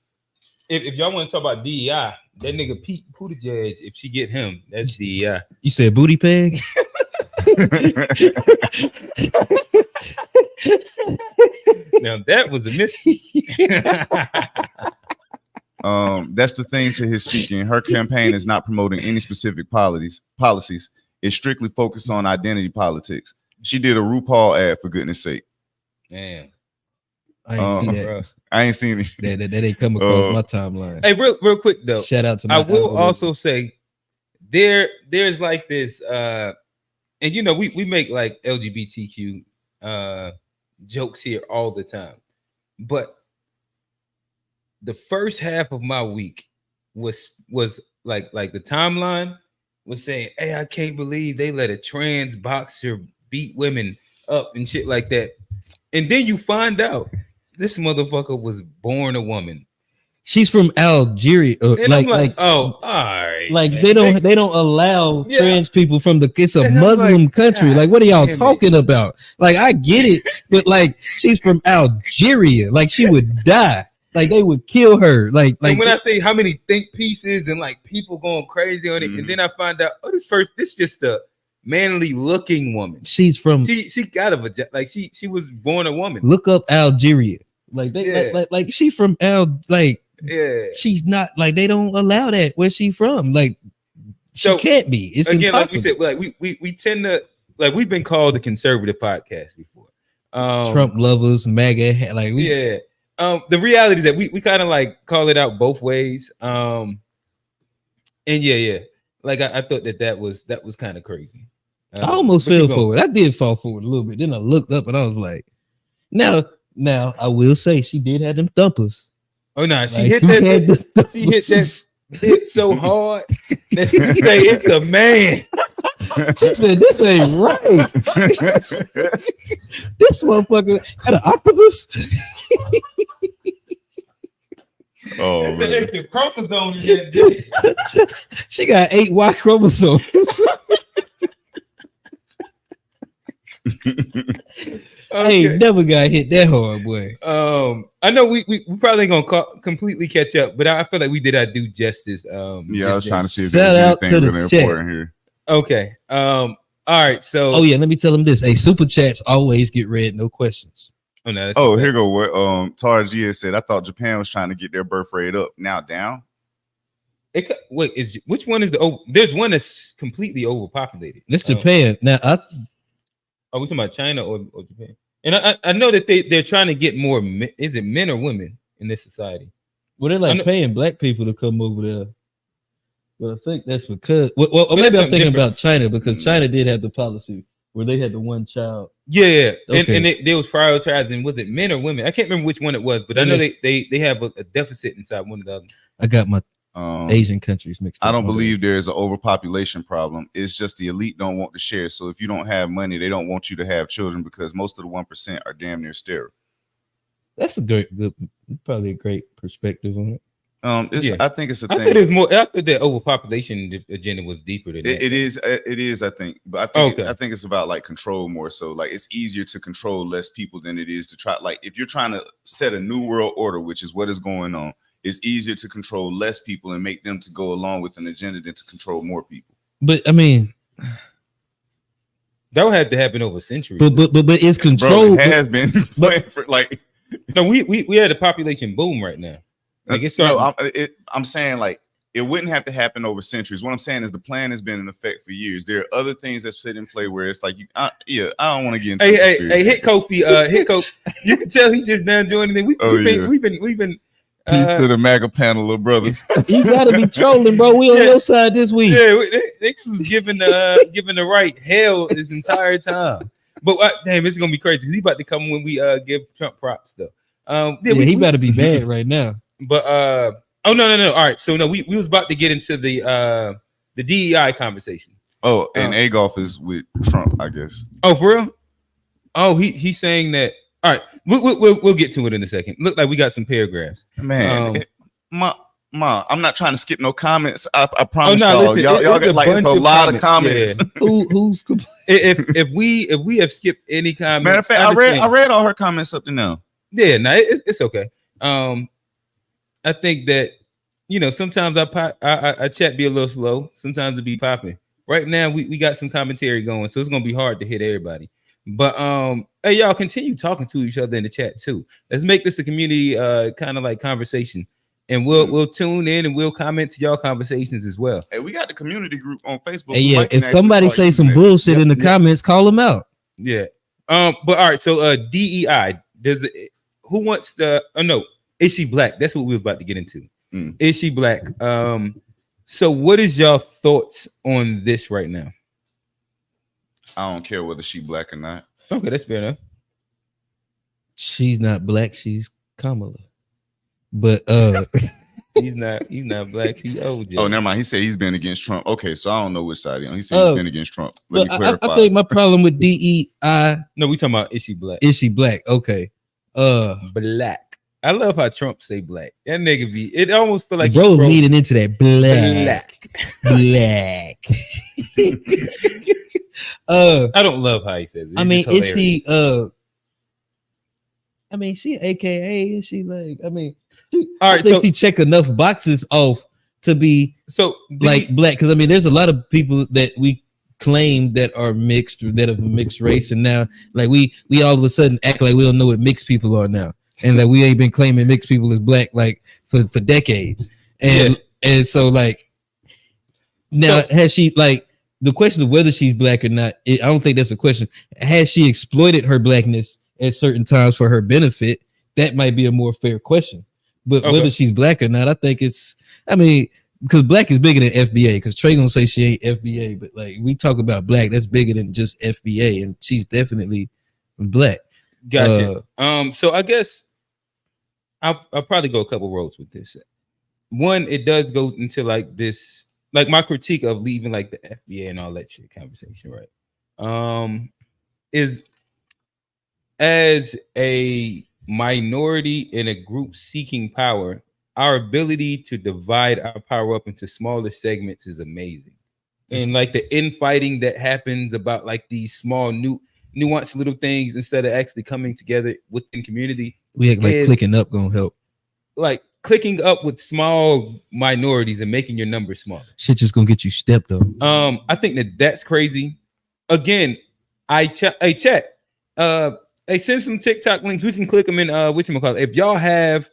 If y'all want to talk about DEI, that nigga Pete Buttigieg, if she get him, that's DEI. You said booty peg? Now that was a miss. That's the thing to his speaking. Her campaign is not promoting any specific policies. It's strictly focused on identity politics. She did a RuPaul ad, for goodness sake. Damn. I ain't seen it. That ain't come across my timeline. Hey, real quick though. Shout out to I will also say there's like this and you know we make like LGBTQ jokes here all the time. But the first half of my week was like the timeline was saying, "Hey, I can't believe they let a trans boxer beat women up and shit like that." And then you find out this motherfucker was born a woman. She's from Algeria. Like, oh, all right. Like man. they don't allow trans people from it's a Muslim country. Like, what are y'all talking about? Like, I get it, but like she's from Algeria. Like she would die. Like they would kill her. Like when I say how many think pieces and like people going crazy on it, and then I find out, oh, this just a manly looking woman. She's from she got a vagina. Like she was born a woman. Look up Algeria. Like they like she from she's not like they don't allow that where she from. Like she can't be. It's again impossible. like we said, like we tend to like we've been called the conservative podcast before. Trump lovers, MAGA, like the reality that we kind of like call it out both ways. And like I thought that was kind of crazy. I almost fell for it. I did fall for it a little bit. Then I looked up and I was like, now I will say she did have them thumpers. Oh no, she hit that hit so hard that she say it's a man. She said this ain't right. This motherfucker had an octopus. Oh man. She got 8 Y chromosomes. Okay. I ain't never got hit that hard, boy. I know we probably ain't gonna completely catch up, but I feel like we did our due justice. I was trying to see if there's anything really important here. Okay. All right. So let me tell them this. Hey, super chats always get read, no questions. Oh no. Here go what Tara G said. I thought Japan was trying to get their birth rate up. Now down. Which one is there's one that's completely overpopulated. It's Japan. Now are we talking about China or Japan? And I know that they're trying to get more. Is it men or women in this society? Well, they're like paying black people to come over there. But I think that's because. Well, maybe I'm thinking about China because China did have the policy where they had the one child. Yeah. Okay. And they was prioritizing. Was it men or women? I can't remember which one it was, but I know they have a deficit inside one of the other. I got my Asian countries mixed up. I don't believe there's an overpopulation problem. It's just the elite don't want to share. So if you don't have money, they don't want you to have children because most of the 1% are damn near sterile. That's probably a great perspective on it. I think it's a thing. I think there's more. I think the overpopulation agenda was deeper than that. It is. I think, but I think it's about like control more. So like it's easier to control less people than it is to try. Like if you're trying to set a new world order, which is what is going on. It's easier to control less people and make them to go along with an agenda than to control more people. But I mean, that would have to happen over centuries. But it's control. Bro, it has been for like No, we had a population boom right now. Like it's starting. No, I'm saying like it wouldn't have to happen over centuries. What I'm saying is the plan has been in effect for years. There are other things that sit in play where it's like, I don't want to get into. Hey, hit Kofi. Hit Kofi. You can tell he's just now joining in. We've been. Peace to the MAGA panel of brothers. You gotta be trolling, bro. We on your side this week. Yeah, they was giving the right hell this entire time. But damn, it's gonna be crazy. He about to come when we give Trump props though. He better be bad right now. But oh no. All right, so no, we was about to get into the DEI conversation. Oh, and Agolf is with Trump, I guess. Oh, for real? Oh, he's saying that. All right, we'll get to it in a second. Look like we got some paragraphs. Man, Ma, I'm not trying to skip no comments. I promise listen, y'all get like a lot of comments. Yeah. Who's if we have skipped any comments? Matter of fact, I read all her comments up to now. Yeah, no, it's okay. I think that sometimes I chat be a little slow. Sometimes it be popping. Right now we got some commentary going, so it's gonna be hard to hit everybody. But hey, y'all continue talking to each other in the chat too. Let's make this a community kind of like conversation, and we'll tune in and we'll comment to y'all conversations as well. Hey, we got the community group on Facebook. Hey, yeah, if somebody say some bullshit in the comments, call them out. Yeah. But all right, so DEI, who wants the no, is she black? That's what we was about to get into. Is she black? So what is y'all thoughts on this right now? I don't care whether she black or not. Okay, that's fair enough. She's not black, she's Kamala. But he's not black, she's OJ. Oh, never mind. He said he's been against Trump. Okay, so I don't know which side he's on. He said he's been against Trump. Let me clarify. I think my problem with DEI. No, we talking about is she black? Is she black? Okay. Black. I love how Trump say black. That nigga be. It almost feel like bro leading into that black. I don't love how he says it. I mean, is she? I mean, she AKA. Is she like? I mean, all right. So she check enough boxes off to be like black. Because I mean, there's a lot of people that we claim that are mixed or that have a mixed race, and now like we all of a sudden act like we don't know what mixed people are now. And that we ain't been claiming mixed people as black like for decades, and so like now has she like the question of whether she's black or not? I don't think that's a question. Has she exploited her blackness at certain times for her benefit? That might be a more fair question. But whether she's black or not, I think it's. I mean, because black is bigger than FBA. Because Trey gonna say she ain't FBA, but like we talk about black, that's bigger than just FBA, and she's definitely black. Gotcha. So I guess. I'll probably go a couple roads with this. One, it does go into like this, like my critique of leaving like the FBA and all that shit conversation, right? Is as a minority in a group seeking power, our ability to divide our power up into smaller segments is amazing. And like the infighting that happens about like these small nuanced little things instead of actually coming together within community. We act like clicking up gonna help. Like clicking up with small minorities and making your numbers smaller. Shit just gonna get you stepped on. I think that's crazy. Again, hey chat. Hey, send some TikTok links. We can click them in whatchamacallit. If y'all have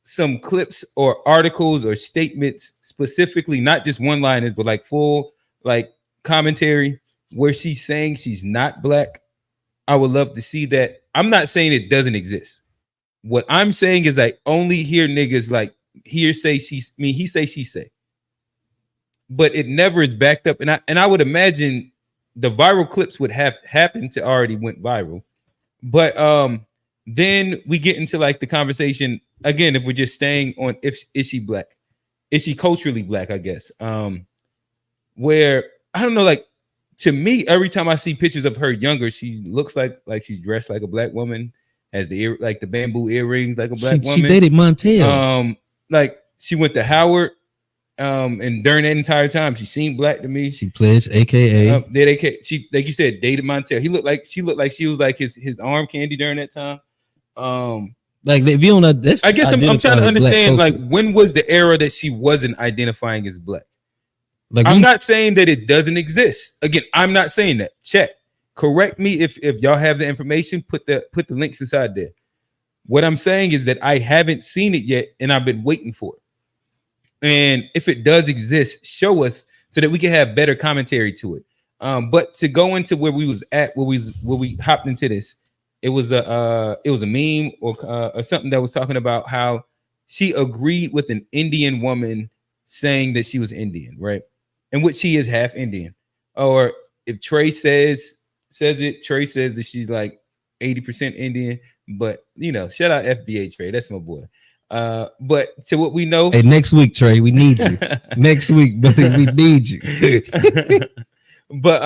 some clips or articles or statements specifically, not just one-liners, but like full like commentary where she's saying she's not black, I would love to see that. I'm not saying it doesn't exist. What I'm saying is I only hear niggas like he say, she say. But it never is backed up. And I would imagine the viral clips would have happened to already went viral. But then we get into like the conversation again, if we're just staying on is she black? Is she culturally black, I guess? Where I don't know, like to me, every time I see pictures of her younger, she looks like she's dressed like a black woman, has the the bamboo earrings like a black woman. She dated Montel. Like she went to Howard, and during that entire time, she seemed black to me. She pledged AKA. She like you said, dated Montel. She looked like she was like his arm candy during that time. Like if you don't, that's I guess I'm trying to understand like when was the era that she wasn't identifying as black? Like I'm not saying that it doesn't exist. Again, I'm not saying that. Check. Correct me if y'all have the information. Put the links inside there. What I'm saying is that I haven't seen it yet, and I've been waiting for it. And if it does exist, show us so that we can have better commentary to it. But to go into where we was at, where we hopped into this, it was a meme or something that was talking about how she agreed with an Indian woman saying that she was Indian, right? And which she is half Indian. Or if Trey says it, Trey says that she's like 80% Indian. But you know, shout out FBA Trey, that's my boy. But to what we know, hey, next week, Trey, we need you. Next week, buddy, we need you. but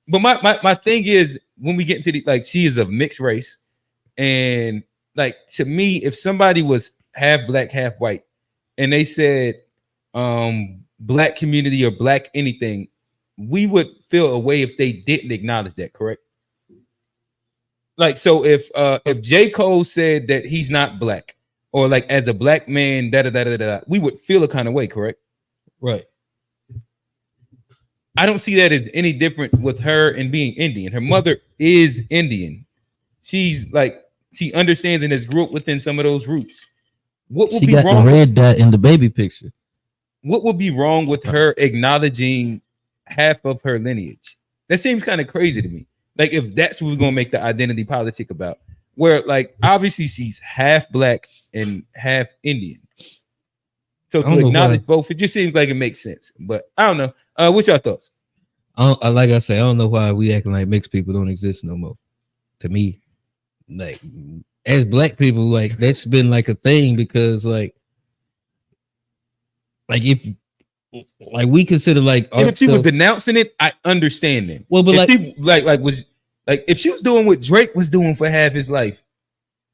my thing is when we get into the like, she is of mixed race, and like to me, if somebody was half black, half white, and they said black community or black anything, we would feel a way if they didn't acknowledge that, correct? Like, so if J. Cole said that he's not black, or like as a black man, we would feel a kind of way, correct? Right. I don't see that as any different with her and being Indian. Her mother is Indian. She's like, she understands and has grew up within some of those roots. What would She be got wrong? the red dot in the baby picture. What would be wrong with her acknowledging half of her lineage? That seems kind of crazy to me. Like, if that's what we're gonna make the identity politic about, where like obviously she's half black and half Indian. So to acknowledge both, it just seems like it makes sense. But I don't know. What's your thoughts? Like I say, I don't know why we acting like mixed people don't exist no more. To me, like as black people, like that's been like a thing because like if like we consider like if she was denouncing it, I understand them. Well, but if like if she was doing what Drake was doing for half his life,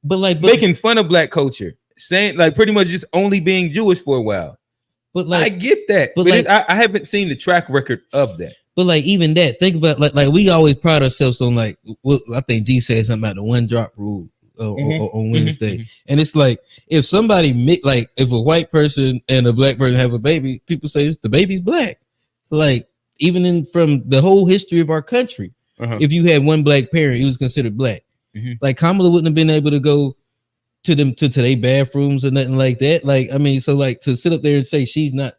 but making fun of black culture, saying like pretty much just only being Jewish for a while. But like I get that, but like, I haven't seen the track record of that. But like even that, think about like we always pride ourselves on like I think G said something about the one drop rule on Wednesday, and it's like if somebody like if a white person and a black person have a baby, people say the baby's black. So like even from the whole history of our country, if you had one black parent, he was considered black. Like Kamala wouldn't have been able to go to their bathrooms or nothing like that. Like I mean, so like to sit up there and say she's not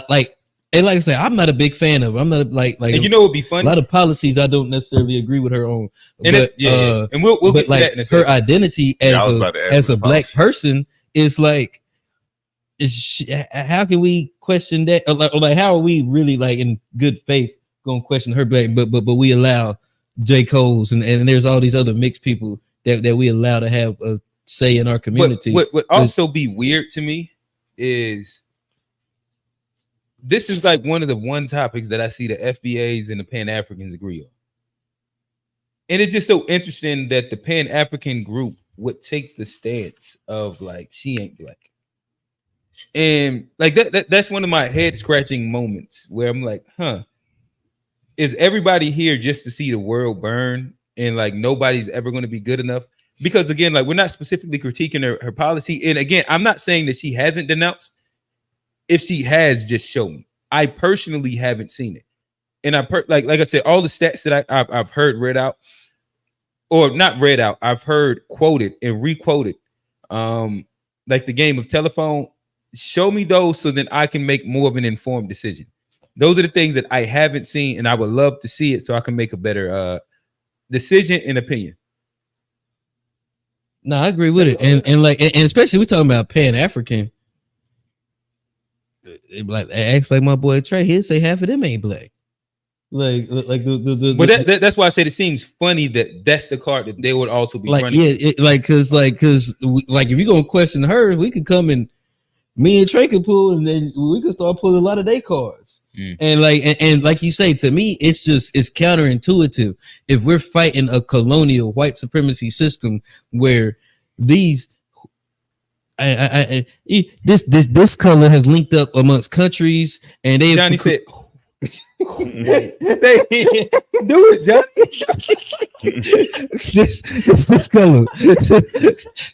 like. And like I said, I'm not a big fan of her. I'm not like and you know it'd be funny. A lot of policies I don't necessarily agree with her on. And but and we'll get to like that in a second. her identity as a black person is like, how can we question that? Or like how are we really like in good faith gonna question her black? But we allow J. Cole's and there's all these other mixed people that we allow to have a say in our community. What would also be weird to me is. This is like one of the topics that I see the FBAs and the Pan-Africans agree on. And it's just so interesting that the Pan-African group would take the stance of like, she ain't black. And like that's one of my head scratching moments where I'm like, is everybody here just to see the world burn and like nobody's ever going to be good enough? Because again, like we're not specifically critiquing her policy. And again, I'm not saying that she hasn't denounced. If she has, just show me. I personally haven't seen it, and like I said, all the stats that I've heard read out, or not read out, I've heard quoted and requoted, like the game of telephone. Show me those so that I can make more of an informed decision. Those are the things that I haven't seen, and I would love to see it so I can make a better decision and opinion. No, I agree with it, and especially we talking about Pan-African. Like act like my boy Trey, he'd say half of them ain't black. Like but that's why I said it seems funny that that's the card that they would also be like running. Because if you're gonna question her, we could come and me and Trey could pull, and then we could start pulling a lot of their cards. And like you say, to me, it's counterintuitive if we're fighting a colonial white supremacy system where these. This color has linked up amongst countries, and they Johnny said, "Do it, Johnny." this color,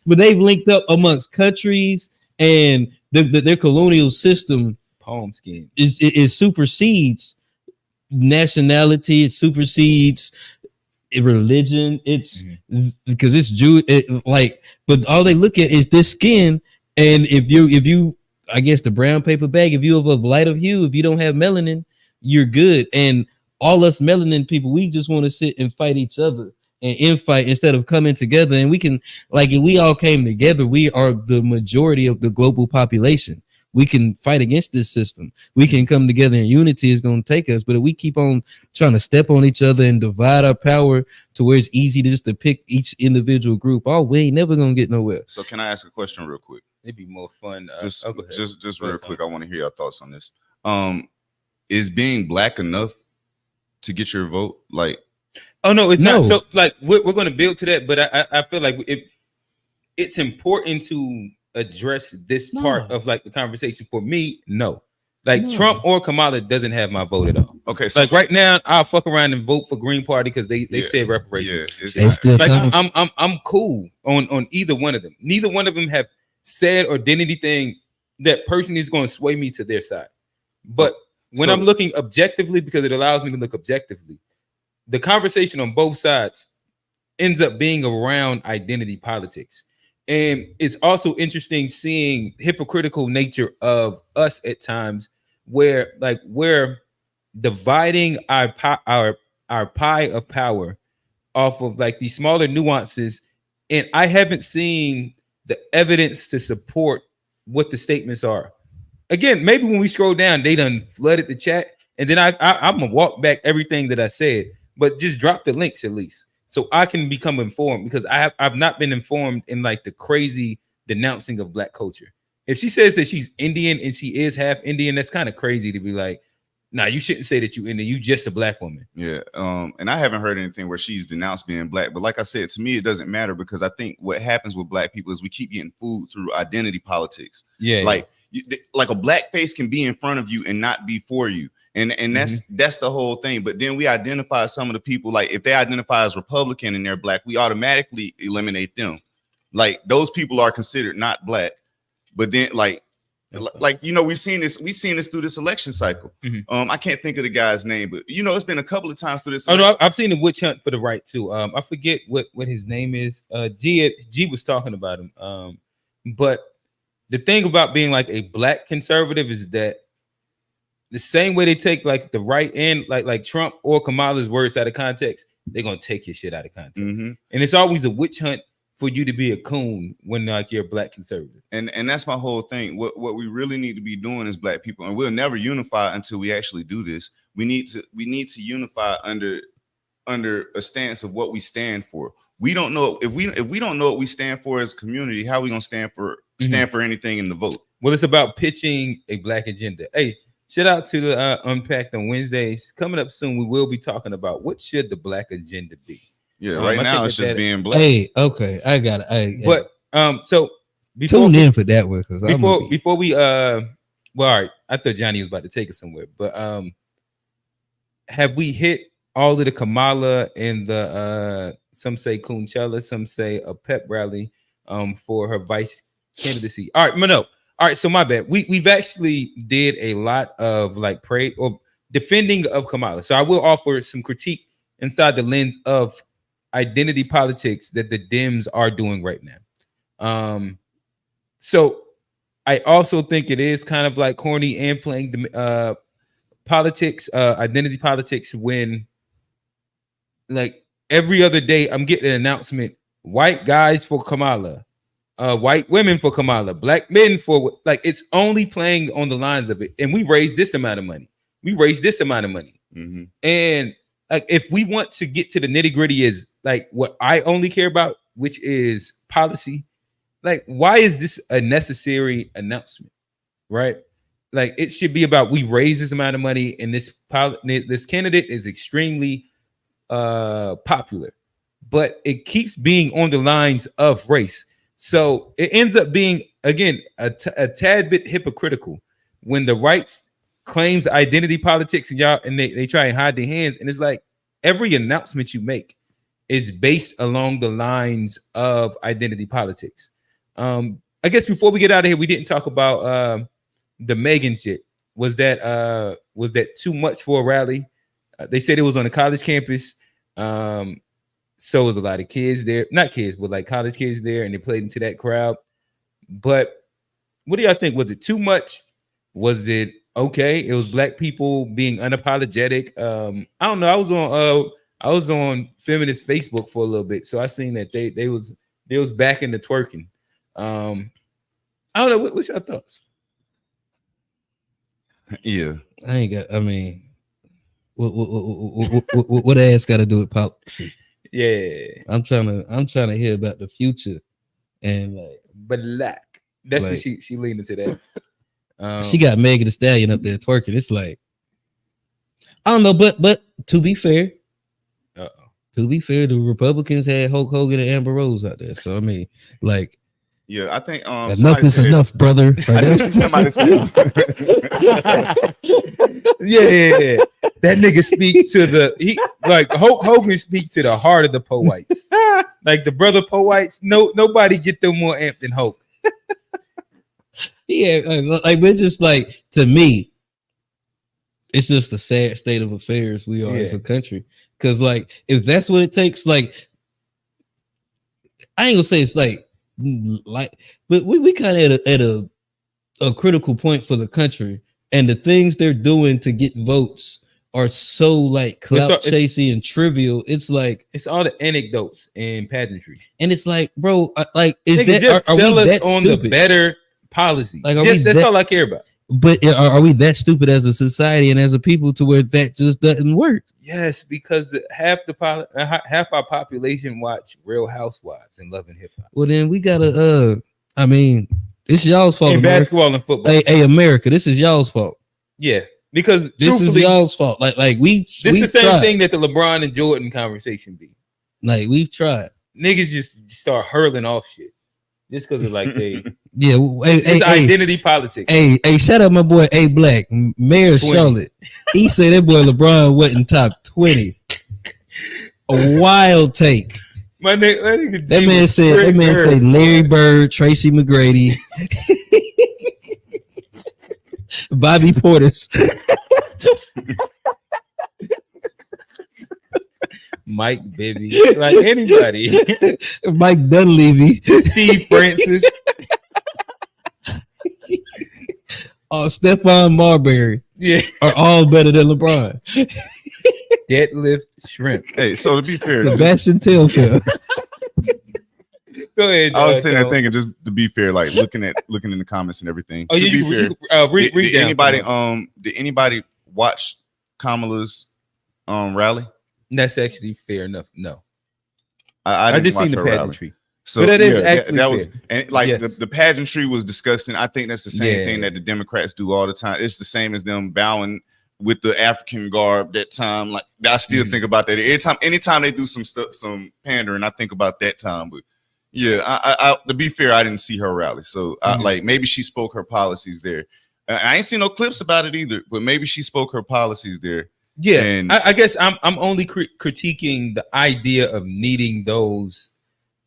but they've linked up amongst countries, and their colonial system, palm skin, it supersedes nationality. It supersedes religion. It's because it's Jew. But all they look at is this skin. And if you, I guess the brown paper bag. If you have a lighter hue, if you don't have melanin, you're good. And all us melanin people, we just want to sit and fight each other and infight instead of coming together. And we can, like, if we all came together, we are the majority of the global population. We can fight against this system. We can come together in unity is going to take us. But if we keep on trying to step on each other and divide our power to where it's easy to just to pick each individual group, we ain't never going to get nowhere. So can I ask a question real quick? It'd be more fun. Just real quick. I want to hear your thoughts on this. Is being black enough to get your vote? Like, oh no, it's not. So like we're going to build to that, but I feel like it's important to address this part of like the conversation. For me, no. Like Trump or Kamala doesn't have my vote at all. Okay, so like right now, I'll fuck around and vote for Green Party because they said reparations. Yeah, still like I'm cool on either one of them. Neither one of them have said or did anything that personally is going to sway me to their side. But when I'm looking objectively, because it allows me to look objectively, the conversation on both sides ends up being around identity politics. And it's also interesting seeing hypocritical nature of us at times where like we're dividing our pie of power off of like these smaller nuances. And I haven't seen the evidence to support what the statements are. Again, maybe when we scroll down, they done flooded the chat. And then I'm gonna walk back everything that I said, but just drop the links at least, so I can become informed, because I've not been informed in like the crazy denouncing of black culture. If she says that she's Indian and she is half Indian, that's kind of crazy to be like, nah, you shouldn't say that you Indian, you just a black woman. Yeah. And I haven't heard anything where she's denounced being black. But like I said, to me, it doesn't matter, because I think what happens with black people is we keep getting fooled through identity politics. Yeah. Like a black face can be in front of you and not be for you. And that's the whole thing. But then we identify some of the people, like if they identify as Republican and they're black, we automatically eliminate them. Like those people are considered not black. But then like you know, we've seen this through this election cycle. I can't think of the guy's name, but you know, it's been a couple of times through this. Oh no, I've seen the witch hunt for the right too. I forget what his name is. G was talking about him. But the thing about being like a black conservative is that the same way they take like the right end, like Trump or Kamala's words out of context, they're gonna take your shit out of context. And it's always a witch hunt for you to be a coon when like you're a black conservative. And that's my whole thing. What we really need to be doing as black people, and we'll never unify until we actually do this. We need to unify under a stance of what we stand for. We don't know if we don't know what we stand for as a community, how are we gonna stand for anything in the vote? Well, it's about pitching a black agenda. Hey, shout out to the Unpacked on Wednesdays. Coming up soon, we will be talking about what should the black agenda be. Yeah, right now it's just being black. Hey, okay, I got it. But so tune in for that one, because before we well, all right, I thought Johnny was about to take us somewhere, but have we hit all of the Kamala and the some say Coachella, some say a pep rally for her vice candidacy? All right, no. All right, so my bad. We've actually did a lot of like praise or defending of Kamala. So I will offer some critique inside the lens of identity politics that the Dems are doing right now. So I also think it is kind of like corny and playing the politics, identity politics, when like every other day I'm getting an announcement: white guys for Kamala, white women for Kamala, black men for, like, it's only playing on the lines of it. And we raised this amount of money. And like, if we want to get to the nitty gritty, is like what I only care about, which is policy. Like, why is this a necessary announcement? Right? Like, it should be about, we raise this amount of money and this candidate is extremely popular, but it keeps being on the lines of race. So it ends up being, again, a tad bit hypocritical when the right claims identity politics and they try and hide their hands. And it's like every announcement you make is based along the lines of identity politics. I guess before we get out of here, we didn't talk about the Megan shit. Was that too much for a rally? They said it was on a college campus. so was a lot of kids there, not kids, but like college kids there, and they played into that crowd. But what do y'all think? Was it too much? Was it okay? It was black people being unapologetic. I don't know. I was on feminist Facebook for a little bit, so I seen that they was back in the twerking. I don't know. What's your thoughts? Yeah, I ain't got. I mean, what ass got to do with policy? Yeah, I'm trying to hear about the future, and like black. That's like, what she leaned into that. She got Megan Thee Stallion up there twerking. It's like I don't know, but to be fair, the Republicans had Hulk Hogan and Amber Rose out there. So I mean, like, yeah, I think enough is enough, brother. Right? Somebody said, yeah. That nigga speak to Hulk Hogan speaks to the heart of the Poites. Like the brother Poites, nobody get them more amped than Hulk. Yeah, like we're just like, to me, it's just a sad state of affairs we are as a country. Because like, if that's what it takes, like, I ain't gonna say it's like, but we kind of at a critical point for the country, and the things they're doing to get votes are so like clout chasing and trivial. It's like it's all the anecdotes and pageantry, are we that on stupid? The better policy? Like, that's all I care about. But are we that stupid as a society and as a people to where that just doesn't work? Yes, because half our population watch Real Housewives and Love and Hip Hop. Well, then we gotta. I mean, it's y'all's fault. In America. basketball and football. Hey, America, this is y'all's fault. Yeah, because this is y'all's fault. Like we. This is the same tried. thing that the LeBron and Jordan conversation be. Like we've tried. Niggas just start hurling off shit just because of like they. Yeah, it's identity politics. Hey, shout out my boy A Black, Mayor of Charlotte. He said that boy LeBron wasn't top 20. A wild take. That man said Larry Bird, Tracy McGrady, Bobby Portis, Mike Bibby, like anybody, Mike Dunleavy, Steve Francis. Stephon Marbury, are all better than LeBron. Deadlift shrimp. Hey, so to be fair, Sebastian Telfair. Go ahead. I was sitting there thinking, just to be fair, like looking in the comments and everything. Oh, to be fair, did anybody watch Kamala's rally? That's actually fair enough. No, I just seen the Rally. pageantry. So that is actually that was fair. and like the pageantry was disgusting. I think that's the same thing that the Democrats do all the time. It's the same as them bowing with the African garb that time. Like I still think about that anytime they do some pandering, I think about that time. But yeah, I to be fair, I didn't see her rally, so like maybe she spoke her policies there. I ain't seen no clips about it either, but maybe she spoke her policies there. Yeah, and I guess I'm only critiquing the idea of needing those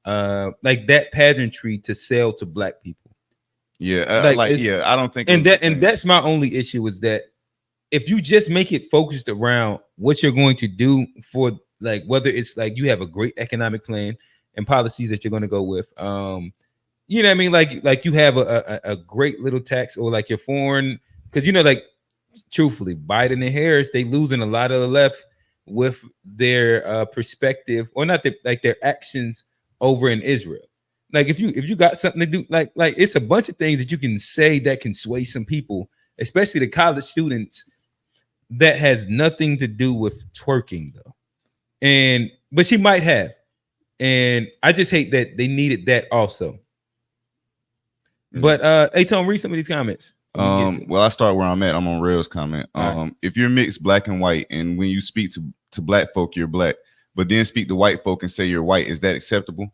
like that pageantry to sell to black people. Yeah, I don't think. And that's my only issue is that if you just make it focused around what you're going to do for, like, whether it's like you have a great economic plan and policies that you're going to go with, you know what I mean? Like you have a great little tax, or like your foreign, because like truthfully, Biden and Harris, they losing a lot of the left with their perspective, or not their actions over in Israel. Like if you got something to do, like it's a bunch of things that you can say that can sway some people, especially the college students, that has nothing to do with twerking though. But she might have. And I just hate that they needed that also. But hey Tom, read some of these comments. Well, I start where I'm at. I'm on Rail's comment. If you're mixed black and white, and when you speak to black folk, you're black, but then speak to white folk and say you're white, is that acceptable?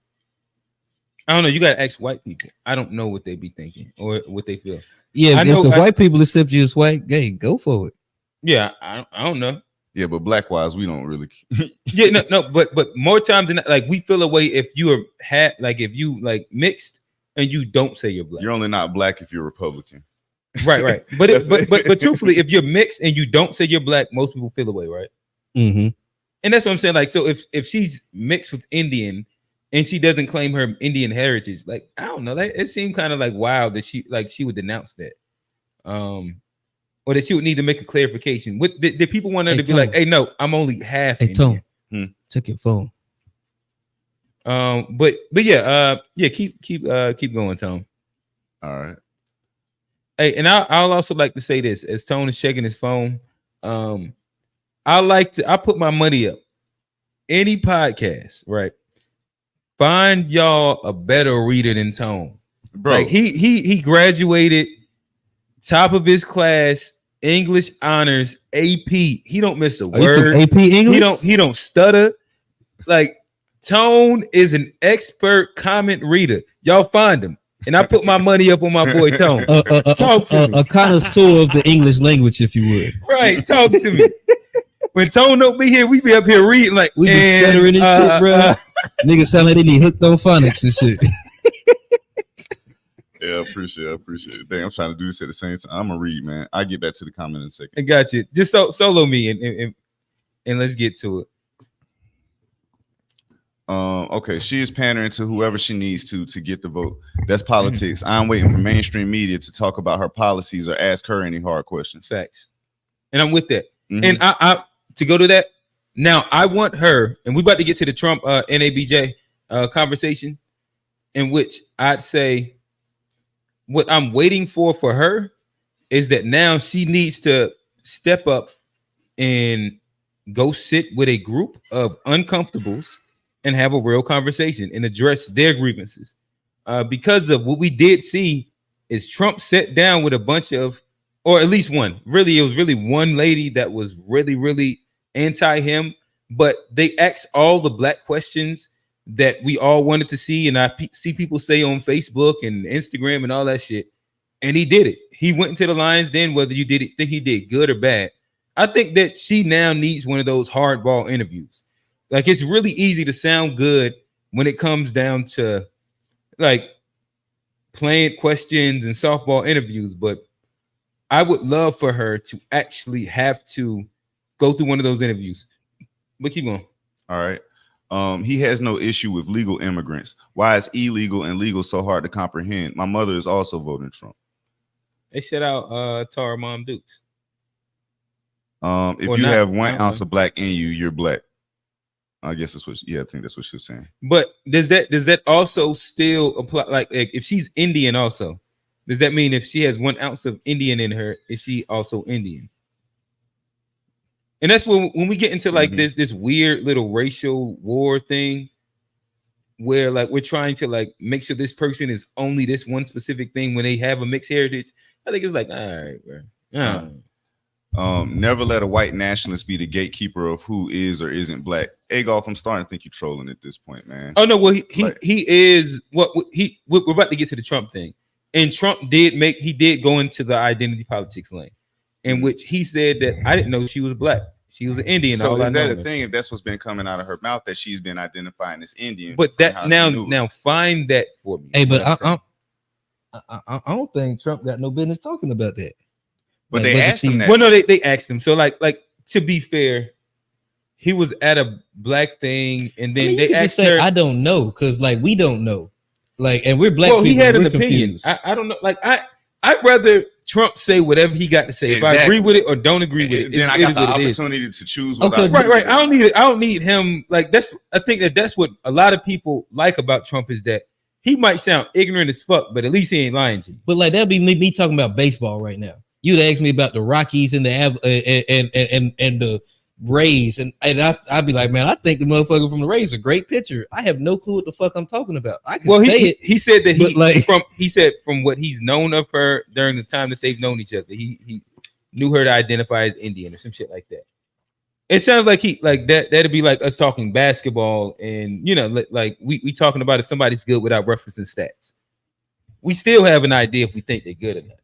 I don't know. You gotta ask white people. I don't know what they be thinking or what they feel. Yeah, if the white people accept you as white, hey, go for it. Yeah, I don't know. Yeah, but black wise, we don't really. Yeah, no, but more times than that, like we feel a way if you are if you like mixed and you don't say you're black. You're only not black if you're Republican. Right. But truthfully, if you're mixed and you don't say you're black, most people feel away, right? Mm-hmm. And that's what I'm saying. Like, so if she's mixed with Indian and she doesn't claim her Indian heritage, like, I don't know, that it seemed kind of like wild that she would denounce that. Or that she would need to make a clarification. What did people want her to be like, hey, no, I'm only half Indian. Tone. Check your phone. But yeah, keep going, Tone. All right. Hey, and I'll also like to say this as Tone is checking his phone. I put my money up. Any podcast, right? Find y'all a better reader than Tone. Bro. Like he graduated top of his class, English honors, AP. He don't miss a word. AP English? He don't stutter. Like Tone is an expert comment reader. Y'all find him. And I put my money up on my boy Tone. Talk to me. A connoisseur of the English language, if you would. Right, talk to me. When Tone don't be here, we be up here reading like We be stuttering and shit, bro. Niggas sound like they need hooked on phonics and shit. Yeah, I appreciate it. Dang, I'm trying to do this at the same time. I'm gonna read, man. I'll get back to the comment in a second. I got you. Just solo me and let's get to it. Okay, she is pandering to whoever she needs to get the vote. That's politics. I'm waiting for mainstream media to talk about her policies or ask her any hard questions. Facts. And I'm with that. Mhm. And I to go to that, now I want her, and we're about to get to the Trump NABJ conversation, in which I'd say what I'm waiting for her is that now she needs to step up and go sit with a group of uncomfortables and have a real conversation and address their grievances. Because of what we did see is Trump sat down with a bunch of, or at least one, really, it was really one lady that was really, really anti him, but they asked all the black questions that we all wanted to see. And I see people say on Facebook and Instagram and all that shit. And he did it. He went into the lines then, whether you think he did good or bad. I think that she now needs one of those hardball interviews. Like, it's really easy to sound good when it comes down to like playing questions and softball interviews, but I would love for her to actually have to go through one of those interviews. But keep going. All right. He has no issue with legal immigrants. Why is illegal and legal so hard to comprehend? My mother is also voting Trump. They shout out Tara Mom Dukes. If Or you not, have 1 I don't ounce know. of black in you, you're black. I guess that's what. I think that's what she was saying. But does that also still apply? Like if she's Indian, also, does that mean if she has 1 ounce of Indian in her, is she also Indian? And that's when we get into like this weird little racial war thing, where like we're trying to like make sure this person is only this one specific thing when they have a mixed heritage. I think it's like, all right, bro. Never let a white nationalist be the gatekeeper of who is or isn't black. Agolf, I'm starting to think you're trolling at this point, man. Oh no, well he is we're about to get to the Trump thing. And Trump did go into the identity politics lane, in which he said that I didn't know she was black. She was an Indian. So is that a thing? If that's what's been coming out of her mouth, that she's been identifying as Indian. But that now find that for me. Hey, but I don't think Trump got no business talking about that. But Like, they asked him that. Well, no, they asked him. So like to be fair, he was at a black thing, and then they asked her. I don't know, because like we don't know, like, and we're black. Well, he people, had an we're opinion. confused. I don't know. Like I'd rather Trump say whatever he got to say. If I agree with it or don't agree with it, then I got the opportunity to choose. Okay, right. I don't need him. Like I think that's what a lot of people like about Trump, is that he might sound ignorant as fuck, but at least he ain't lying to you. But like that'd be me talking about baseball right now. You'd ask me about the Rockies and the and the Rays, and I'd be like, man, I think the motherfucker from the Rays is a great pitcher. I have no clue what the fuck I'm talking about. I can say it. He said that he said from what he's known of her during the time that they've known each other, he knew her to identify as Indian or some shit like that. It sounds like that'd be like us talking basketball, and like we talking about if somebody's good without referencing stats. We still have an idea if we think they're good or not.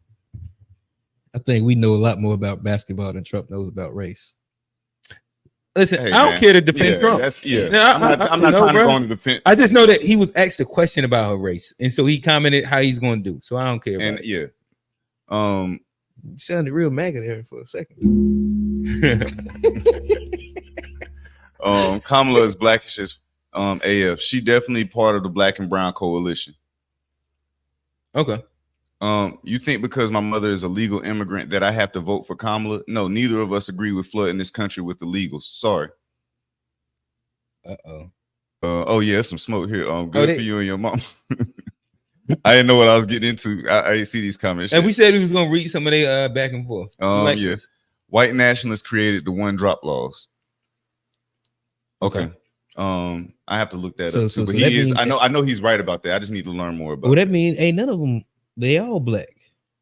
I think we know a lot more about basketball than Trump knows about race. Listen, hey, I don't care to defend Trump. I'm not trying to go on the defense. I just know that he was asked a question about her race, and so he commented how he's going to do. So I don't care. And it. You sounded real MAGA there for a second. Kamala is blackish as AF. She definitely part of the black and brown coalition. Okay. You think because my mother is a legal immigrant that I have to vote for Kamala? No, neither of us agree with flooding this country with illegals. Sorry. Oh yeah, some smoke here. Good for you and your mom. I didn't know what I was getting into. I didn't see these comments. And we said we was gonna read some of their back and forth. Yes. Yeah. White nationalists created the one drop laws. Okay. I have to look that up. So but that he is. means I know he's right about that. I just need to learn more about. Well, that means ain't none of them. They all black.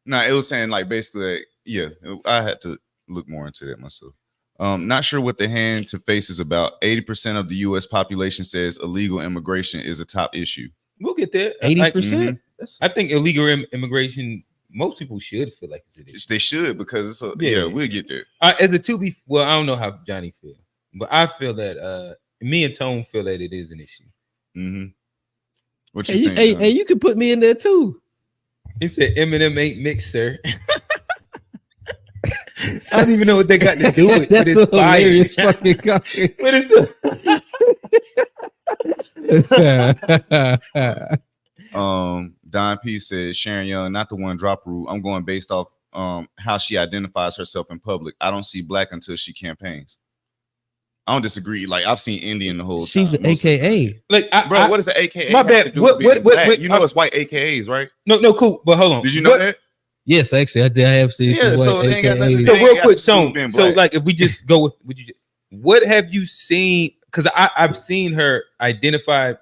Nah, it was saying like basically, like, yeah. I had to look more into that myself. Not sure what the hand to face is about. 80% of the U.S. population says illegal immigration is a top issue. We'll get there. 80%. I think illegal immigration. Most people should feel like it's an issue. They should because it's a, yeah. We'll get there. As a well, I don't know how Johnny feel, but I feel that me and Tone feel that it is an issue. What you think? Hey, you can put me in there too. He said Eminem ain't mixed, sir. I don't even know what they got to do with it. That's a hilarious fucking comment. But it's Don P says Sharon Young, not the one drop rule. I'm going based off how she identifies herself in public. I don't see black until she campaigns. I don't disagree. Like I've seen Indian the whole She's time. She's an AKA. Like, bro, what is an AKA? My bad. What, you know it's white AKAs, right? No, cool. But hold on. Did you know that? Yes, actually, I have seen. Yeah, so they ain't got nothing. So real quick, so like if we just go with what have you seen? Because I've seen her identify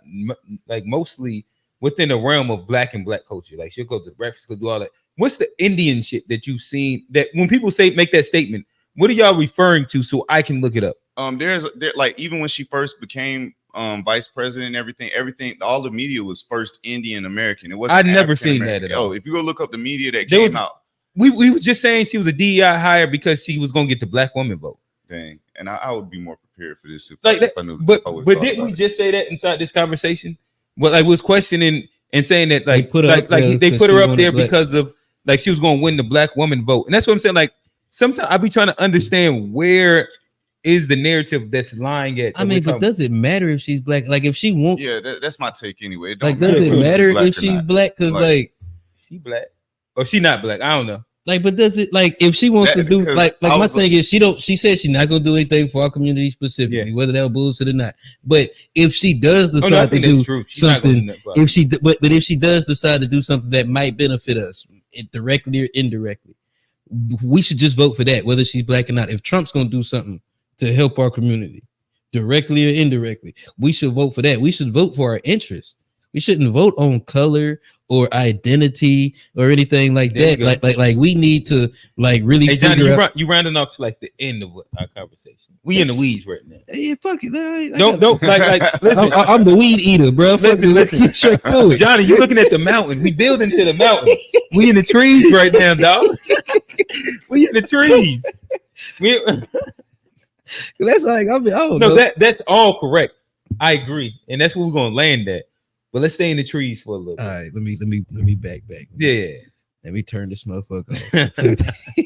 like mostly within the realm of black and black culture. Like she'll go to the breakfast, she'll do all that. What's the Indian shit that you've seen that when people say make that statement? What are y'all referring to so I can look it up? There like even when she first became vice president and everything, all the media was first Indian American. It wasn't. I'd never seen that at all. If you go look up the media that came out, we was just saying she was a DEI hire because she was gonna get the black woman vote. Dang, and I would be more prepared for this if I knew. But didn't we just say that inside this conversation? Well, like was questioning and saying that like they put her up there because of like she was gonna win the black woman vote, and that's what I'm saying. Like sometimes I be trying to understand where is the narrative that's lying at. I mean, but does it matter if she's black? Like if she won't, yeah, that's my take anyway. Like, does it matter if she's black? Because like she black or she not black? I don't know. Like, but does it like if she wants to do like my thing is she said she's not gonna do anything for our community specifically, whether that was bullshit or not. But if she does decide to do something, if she does decide to do something that might benefit us directly or indirectly, we should just vote for that, whether she's black or not. If Trump's gonna do something to help our community directly or indirectly, we should vote for that. We should vote for our interests. We shouldn't vote on color or identity or anything like that. Like we need to like really. Hey Johnny, you rounding off to like the end of our conversation. We in the weeds right now. Yeah, fuck it. Don't like. Listen, I'm the weed eater, bro. Let's get straight to it. Johnny, you looking at the mountain? We building to the mountain. We in the trees right now, dog. We in the trees. That's like I don't know. That's all correct. I agree, and that's where we're gonna land at. But let's stay in the trees for a little bit. All right, let me back. Yeah. Let me turn this motherfucker off.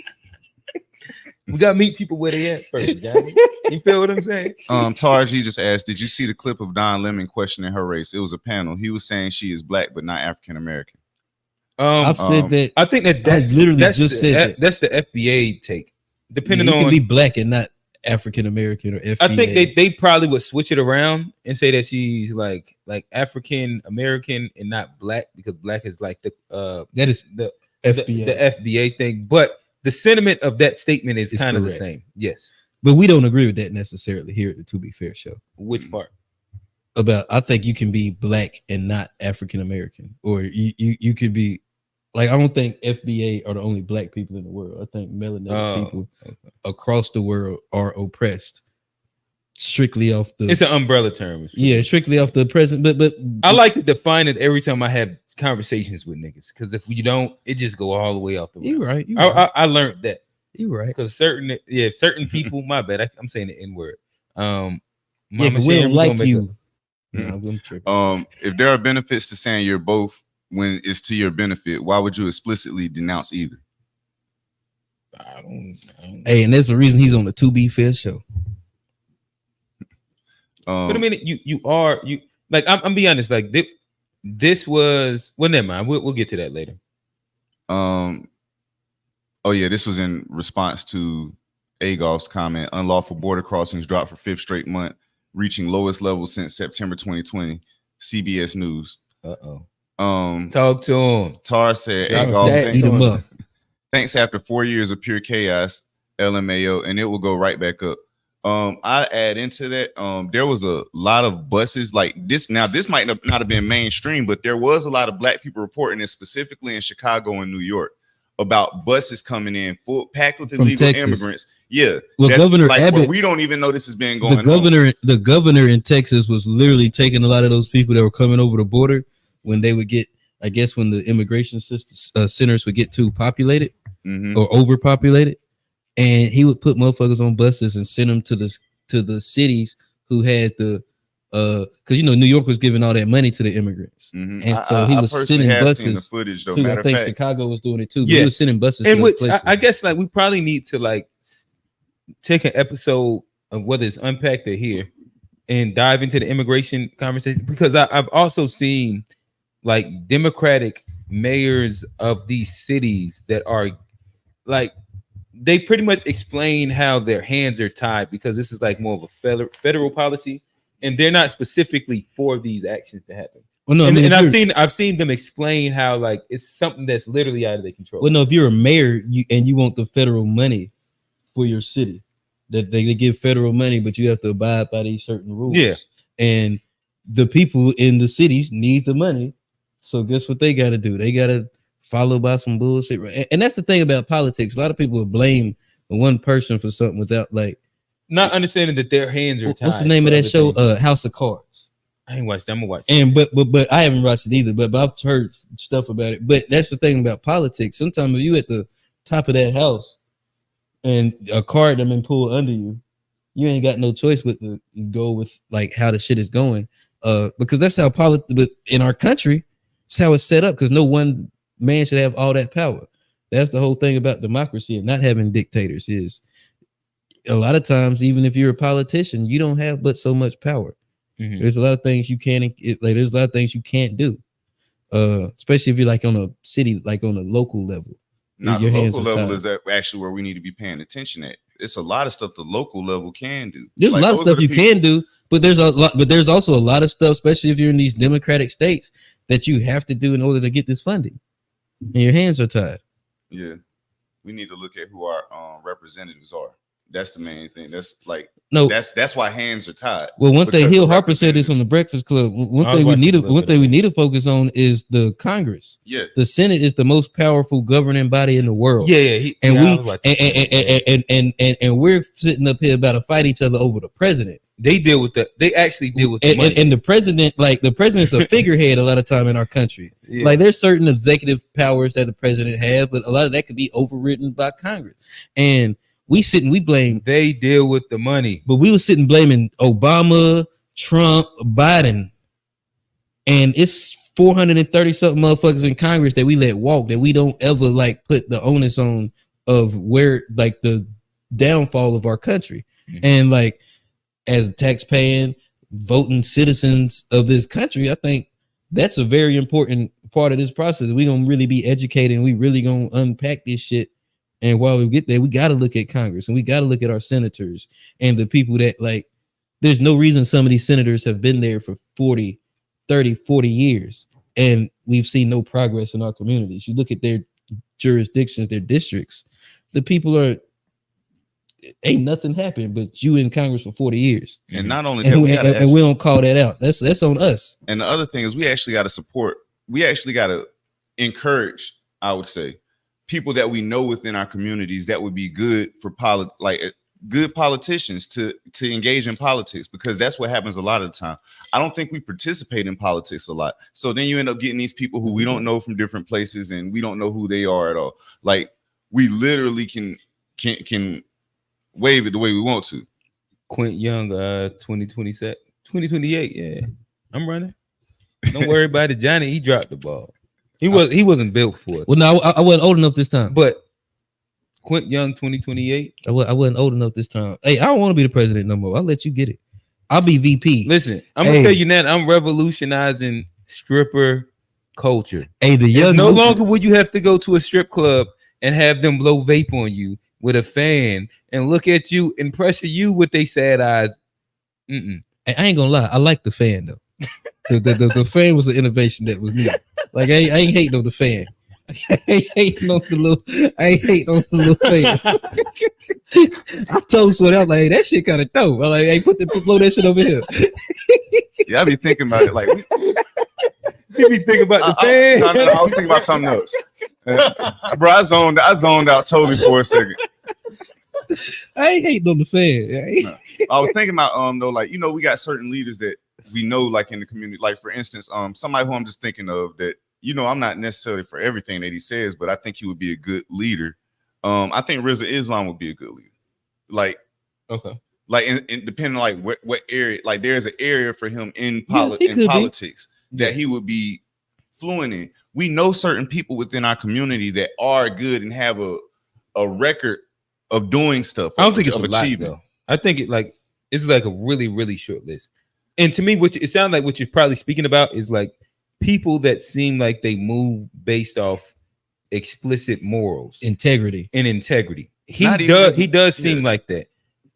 We gotta meet people where they at first, Johnny. You feel what I'm saying? Tara G just asked, did you see the clip of Don Lemon questioning her race? It was a panel. He was saying she is black but not African American. I've said that. I think that's said that's the FBA take. Depending on, you can be black and not African American or FBA. I think they probably would switch it around and say that she's like African American and not black because black is like the that is the FBA. the FBA thing. But the sentiment of that statement is kind of the same. Yes, but we don't agree with that necessarily here at the To Be Fair show. Which part? About I think you can be black and not African American, or you could be. Like, I don't think FBA are the only black people in the world. I think melanated people across the world are oppressed strictly off the. It's an umbrella term. Yeah, strictly off the present. But I like to define it every time I have conversations with niggas because if you don't, it just go all the way off the. You're right. I learned that. You're right. Because certain people. My bad. I'm saying the N word. Yeah, we don't like you. No, if there are benefits to saying you're both. When it's to your benefit, why would you explicitly denounce either? Hey, and that's the reason he's on the To Be Fair show. But I mean, you like I'm be honest, like this was well. Never mind. We'll get to that later. Oh yeah, this was in response to Agolf's comment. Unlawful border crossings dropped for 5th straight month, reaching lowest levels since September 2020. CBS News. Talk to him. Tar said, Agolf, thanks after 4 years of pure chaos, LMAO, and it will go right back up. I add into that. There was a lot of buses like this. Now, this might not have been mainstream, but there was a lot of black people reporting it, specifically in Chicago and New York, about buses coming in full packed with illegal immigrants. Yeah. Well, Governor Abbott, we don't even know this has been going on. The governor in Texas was literally taking a lot of those people that were coming over the border when they would get, I guess, when the immigration centers would get too populated or overpopulated. And he would put motherfuckers on buses and send them to the cities who had the because New York was giving all that money to the immigrants, and so he was sending buses. The footage, though. I think Chicago was doing it too. Yeah, he was sending buses. In which I guess like we probably need to like take an episode of whether it's unpacked or here and dive into the immigration conversation, because I've also seen like Democratic mayors of these cities that are like. They pretty much explain how their hands are tied because this is like more of a federal policy, and they're not specifically for these actions to happen. Well, no, I've seen them explain how like it's something that's literally out of their control. Well, no, if you're a mayor and you want the federal money for your city, that they give federal money, but you have to abide by these certain rules. Yeah, and the people in the cities need the money, so guess what they got to do? They got to followed by some bullshit. And that's the thing about politics. A lot of people will blame one person for something without like not understanding that their hands are tied. What's the name of that show? House of Cards. I ain't watched that. I'm gonna watch it. And but I haven't watched it either, but I've heard stuff about it. But that's the thing about politics. Sometimes if you at the top of that house and a card that been pulled under you, you ain't got no choice but to go with like how the shit is going. Because that's how politics in our country, it's how it's set up, because no one man should have all that power. That's the whole thing about democracy and not having dictators, is a lot of times, even if you're a politician, you don't have but so much power. There's a lot of things you can't there's a lot of things you can't do, especially if you're like on a city, like on a local level. Now, the local level is actually where we need to be paying attention at. It's a lot of stuff the local level can do. There's like, a lot of stuff you can do, but there's also a lot of stuff, especially if you're in these democratic states, that you have to do in order to get this funding. And your hands are tied. Yeah, we need to look at who our representatives are. That's the main thing. That's like that's why hands are tied. Well, one thing Hill Harper said this on the Breakfast Club. One thing we need to focus on is the Congress. Yeah, the Senate is the most powerful governing body in the world. Yeah, and we're sitting up here about to fight each other over the president. They actually deal with the money. And the president's a figurehead a lot of time in our country. Yeah. Like there's certain executive powers that the president has, but a lot of that could be overridden by Congress. And we blame. They deal with the money, but we were sitting blaming Obama, Trump, Biden, and it's 430 something motherfuckers in Congress that we let walk, that we don't ever like put the onus on of where like the downfall of our country. And like, as taxpaying, voting citizens of this country, I think that's a very important part of this process. We're gonna really be educated, and we really gonna unpack this shit. And while we get there, we got to look at Congress, and we got to look at our senators and the people that like, there's no reason some of these senators have been there for 40 years, and we've seen no progress in our communities. You look at their jurisdictions, their districts, the people ain't nothing happened, but you in Congress for 40 years. And not only that, and we don't call that out. That's on us. And the other thing is we actually got to encourage, I would say, people that we know within our communities that would be good for good politicians to engage in politics, because that's what happens a lot of the time. I don't think we participate in politics a lot. So then you end up getting these people who we don't know from different places, and we don't know who they are at all. Like, we literally can wave it the way we want to. Quint Young, 2028. Yeah, I'm running. Don't worry about it, Johnny. He dropped the ball. He wasn't built for it. Well, no, I wasn't old enough this time. But Quint Young, 2028. I wasn't old enough this time. Hey, I don't want to be the president no more. I'll let you get it. I'll be VP. Listen, I'm gonna tell you now, I'm revolutionizing stripper culture. Hey, the It's young no movement- longer will you have to go to a strip club and have them blow vape on you with a fan and look at you and pressure you with their sad eyes. I ain't gonna lie, I like the fan though. The fan was an innovation that was needed. Like I ain't hating on the fan. I ain't hating on the little fan. I told Sweat, I was like, hey, that shit kind of dope. I like, hey, blow that shit over here. Yeah, I be thinking about it. Like, You be thinking about the fan. No, I was thinking about something else. Bro, I zoned out totally for a second. I ain't hating on the fan. I was thinking about though, like, you know, we got certain leaders that we know, like in the community. Like, for instance, somebody who I'm just thinking of that, you know, I'm not necessarily for everything that he says, but I think he would be a good leader. I think Rizza Islam would be a good leader. Like, Okay. Like, in depending on like what area, like there's an area for him in Yeah, politics that he would be fluent in. We know certain people within our community that are good and have a record of doing stuff. I don't think it's of a lot, though. I think it's like a really, really short list. And to me, what it sounds like what you're probably speaking about is like people that seem like they move based off explicit morals, Integrity. He does seem like that.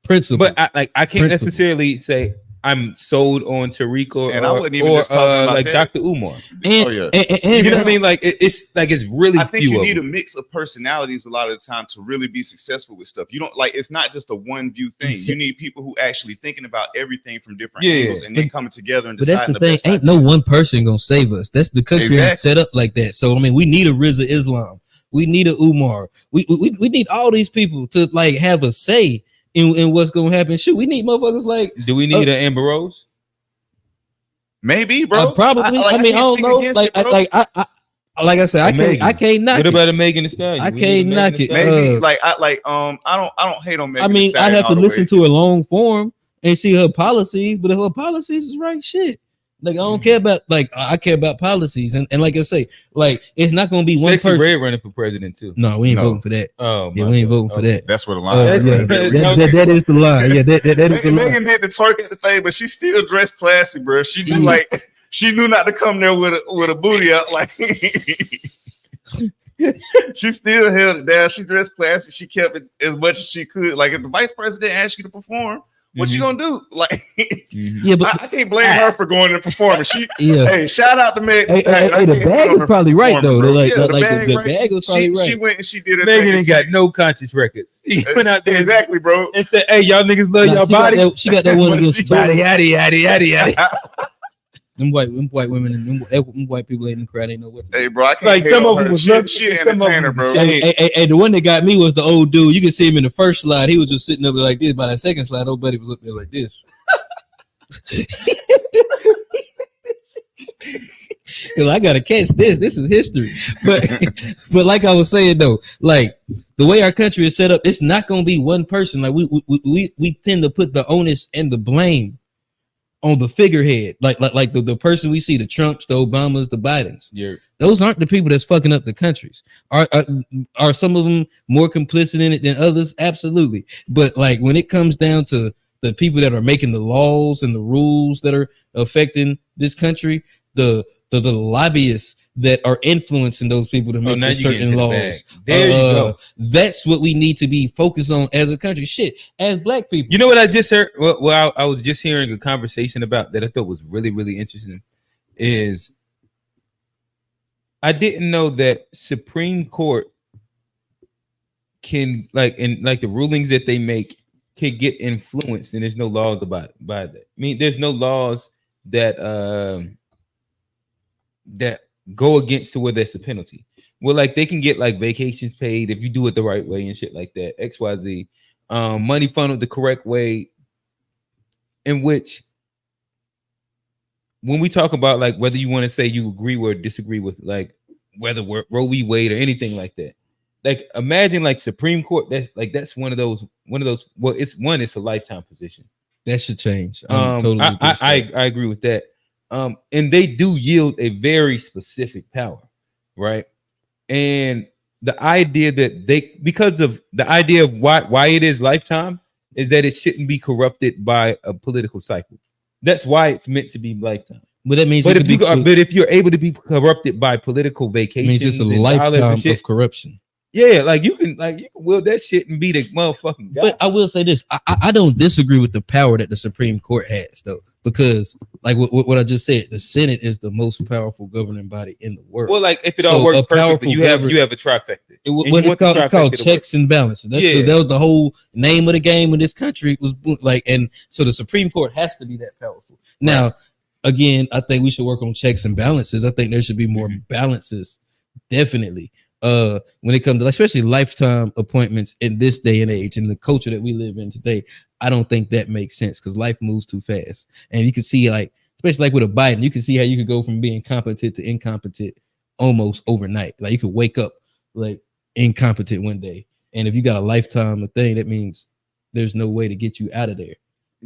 Principle. But I can't necessarily say I'm sold on Tariq or I wouldn't even just talking about like that. Dr. Umar. And you know what I mean? Like it's really. I think few you of need a them. mix of personalities a lot of the time to really be successful with stuff. You don't like it's not just a one view thing. You need people who actually thinking about everything from different angles and then coming together and But that's deciding the thing. best Ain't idea. no one person gonna save us. That's the country ain't set up like that. So I mean, we need a Rizza Islam. We need a Umar. We need all these people to like have a say in what's gonna happen. Shoot, we need motherfuckers like. Do we need an Amber Rose? Maybe, bro. Probably. I mean, I don't know. Like I said, I can't knock it. What about a Megan Thee Stallion? I can't knock it. Maybe I don't hate on Megan. I mean, Thee I Stallion have to all the listen way. to her long form and see her policies. But if her policies is right, shit. Like I don't care about I care about policies and like I say, like it's not gonna be one Sexy person. Red running for president too. No, we ain't voting for that. Oh, yeah, we ain't voting for that. That's where the line. That is the line. Yeah, that is the line. Megan did the twerk at the thing, but she still dressed classy, bro. She knew she knew not to come there with a booty out like. She still held it down. She dressed classy. She kept it as much as she could. Like if the vice president asked you to perform, what you gonna do? Like, yeah, but I can't blame her for going and performing. She, hey, shout out to Meg. Hey, the bag was probably right though. The bag was probably right. She went and she did it. Megan ain't got no conscience records. She went out there exactly, bro, and said, "Hey, y'all niggas love y'all body." She got that one against yada yada. Them white women and them white people ain't in the crowd. Ain't know what. Hey, bro, I can't like some of them was she an entertainer, bro. Hey, the one that got me was the old dude. You can see him in the first slide. He was just sitting up there like this. By that second slide, nobody was up there like this. I gotta catch this. This is history. But like I was saying though, like the way our country is set up, it's not gonna be one person. Like we tend to put the onus and the blame on the figurehead, like the person we see, the Trumps, the Obamas, the Bidens. Yeah. Those aren't the people that's fucking up the countries. Are some of them more complicit in it than others? Absolutely. But like when it comes down to the people that are making the laws and the rules that are affecting this country, the lobbyists that are influencing those people to make certain laws. There you go. That's what we need to be focused on as a country. Shit, as black people. You know what I just heard? Well, I was just hearing a conversation about that I thought was really, really interesting. Is I didn't know that Supreme Court can the rulings that they make can get influenced, and there's no laws by that. I mean, there's no laws that that go against to where there's a penalty. Well, like they can get like vacations paid if you do it the right way and shit like that. XYZ, money funneled the correct way. In which, when we talk about like whether you want to say you agree or disagree with like whether Roe v. Wade or anything like that, like imagine like Supreme Court. That's one of those. Well, it's a lifetime position. That should change. I agree with that. And they do yield a very specific power, right? And the idea that because of the idea of why it is lifetime is that it shouldn't be corrupted by a political cycle. That's why it's meant to be lifetime. But that means, but if you're able to be corrupted by political vacations, means it's a lifetime of corruption. Yeah, like you can will that shit and be the motherfucking guy. But I will say this: I don't disagree with the power that the Supreme Court has, though, because like what I just said, the Senate is the most powerful governing body in the world. Well, like if it all works perfectly, you have a trifecta. It's called checks and balances. That was the whole name of the game in this country. Was like, and so the Supreme Court has to be that powerful. Now, again, I think we should work on checks and balances. I think there should be more balances, definitely. When it comes to especially lifetime appointments in this day and age, in the culture that we live in today, I don't think that makes sense because life moves too fast. And you can see, like, especially like with a Biden, you can see how you could go from being competent to incompetent almost overnight. Like you could wake up like incompetent one day, and if you got a lifetime thing, that means there's no way to get you out of there.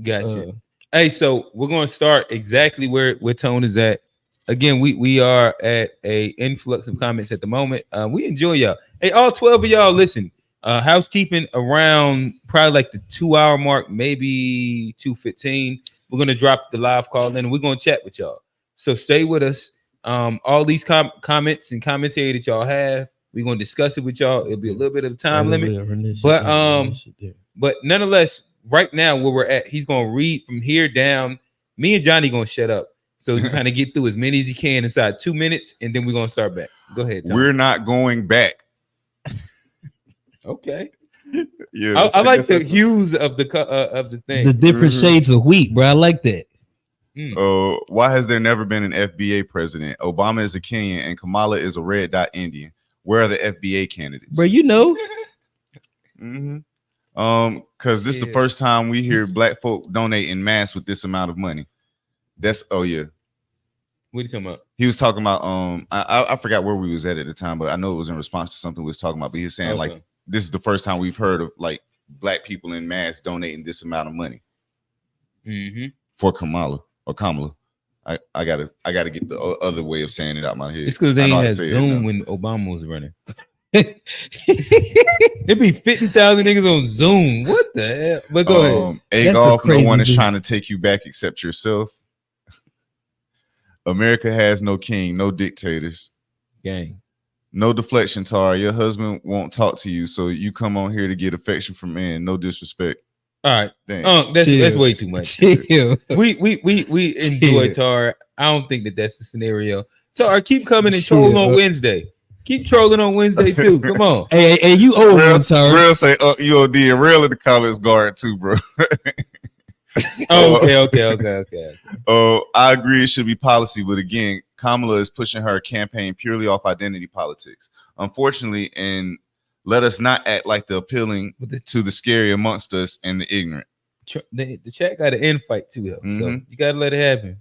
Gotcha. Hey, so we're gonna start exactly where Tone is at. Again, we are at a influx of comments at the moment. We enjoy y'all. Hey, all 12 of y'all, listen. Housekeeping around probably like the 2-hour mark, maybe 2:15. We're gonna drop the live call in, and we're gonna chat with y'all. So stay with us. All these comments and commentary that y'all have, we're gonna discuss it with y'all. It'll be a little bit of a time limit, but nonetheless, right now where we're at, he's gonna read from here down. Me and Johnny gonna shut up. So you kind of get through as many as you can inside 2 minutes, and then we're gonna start back. Go ahead, Tom. We're not going back. Okay. Yeah, I like the hues of the thing. The different shades of wheat, bro. I like that. Why has there never been an FBA president? Obama is a Kenyan and Kamala is a red dot Indian. Where are the FBA candidates? Bro, you know. Because this is the first time we hear black folk donate in mass with this amount of money. That's What are you talking about? He was talking about I forgot where we was at the time, but I know it was in response to something we was talking about. But he was saying like this is the first time we've heard of like black people in mass donating this amount of money for Kamala. I gotta get the other way of saying it out my head. It's because they ain't had Zoom when Obama was running. It'd be 50,000 niggas on Zoom. What the hell? But go ahead. Adolf, no one is trying to take you back except yourself. America has no king, no dictators. Gang. No deflection, Tara. Your husband won't talk to you, so you come on here to get affection from men. No disrespect. All right. That's way too much. We enjoy Tar. I don't think that's the scenario. Tar, keep coming and trolling on Wednesday. Keep trolling on Wednesday too. Come on. Hey, you old one, Tar. Real say UOD and real in the comments guard too, bro. Okay. I agree it should be policy, but again, Kamala is pushing her campaign purely off identity politics. Unfortunately, and let us not act like the appealing to the scary amongst us and the ignorant. The chat got an infight too, though. So you gotta let it happen.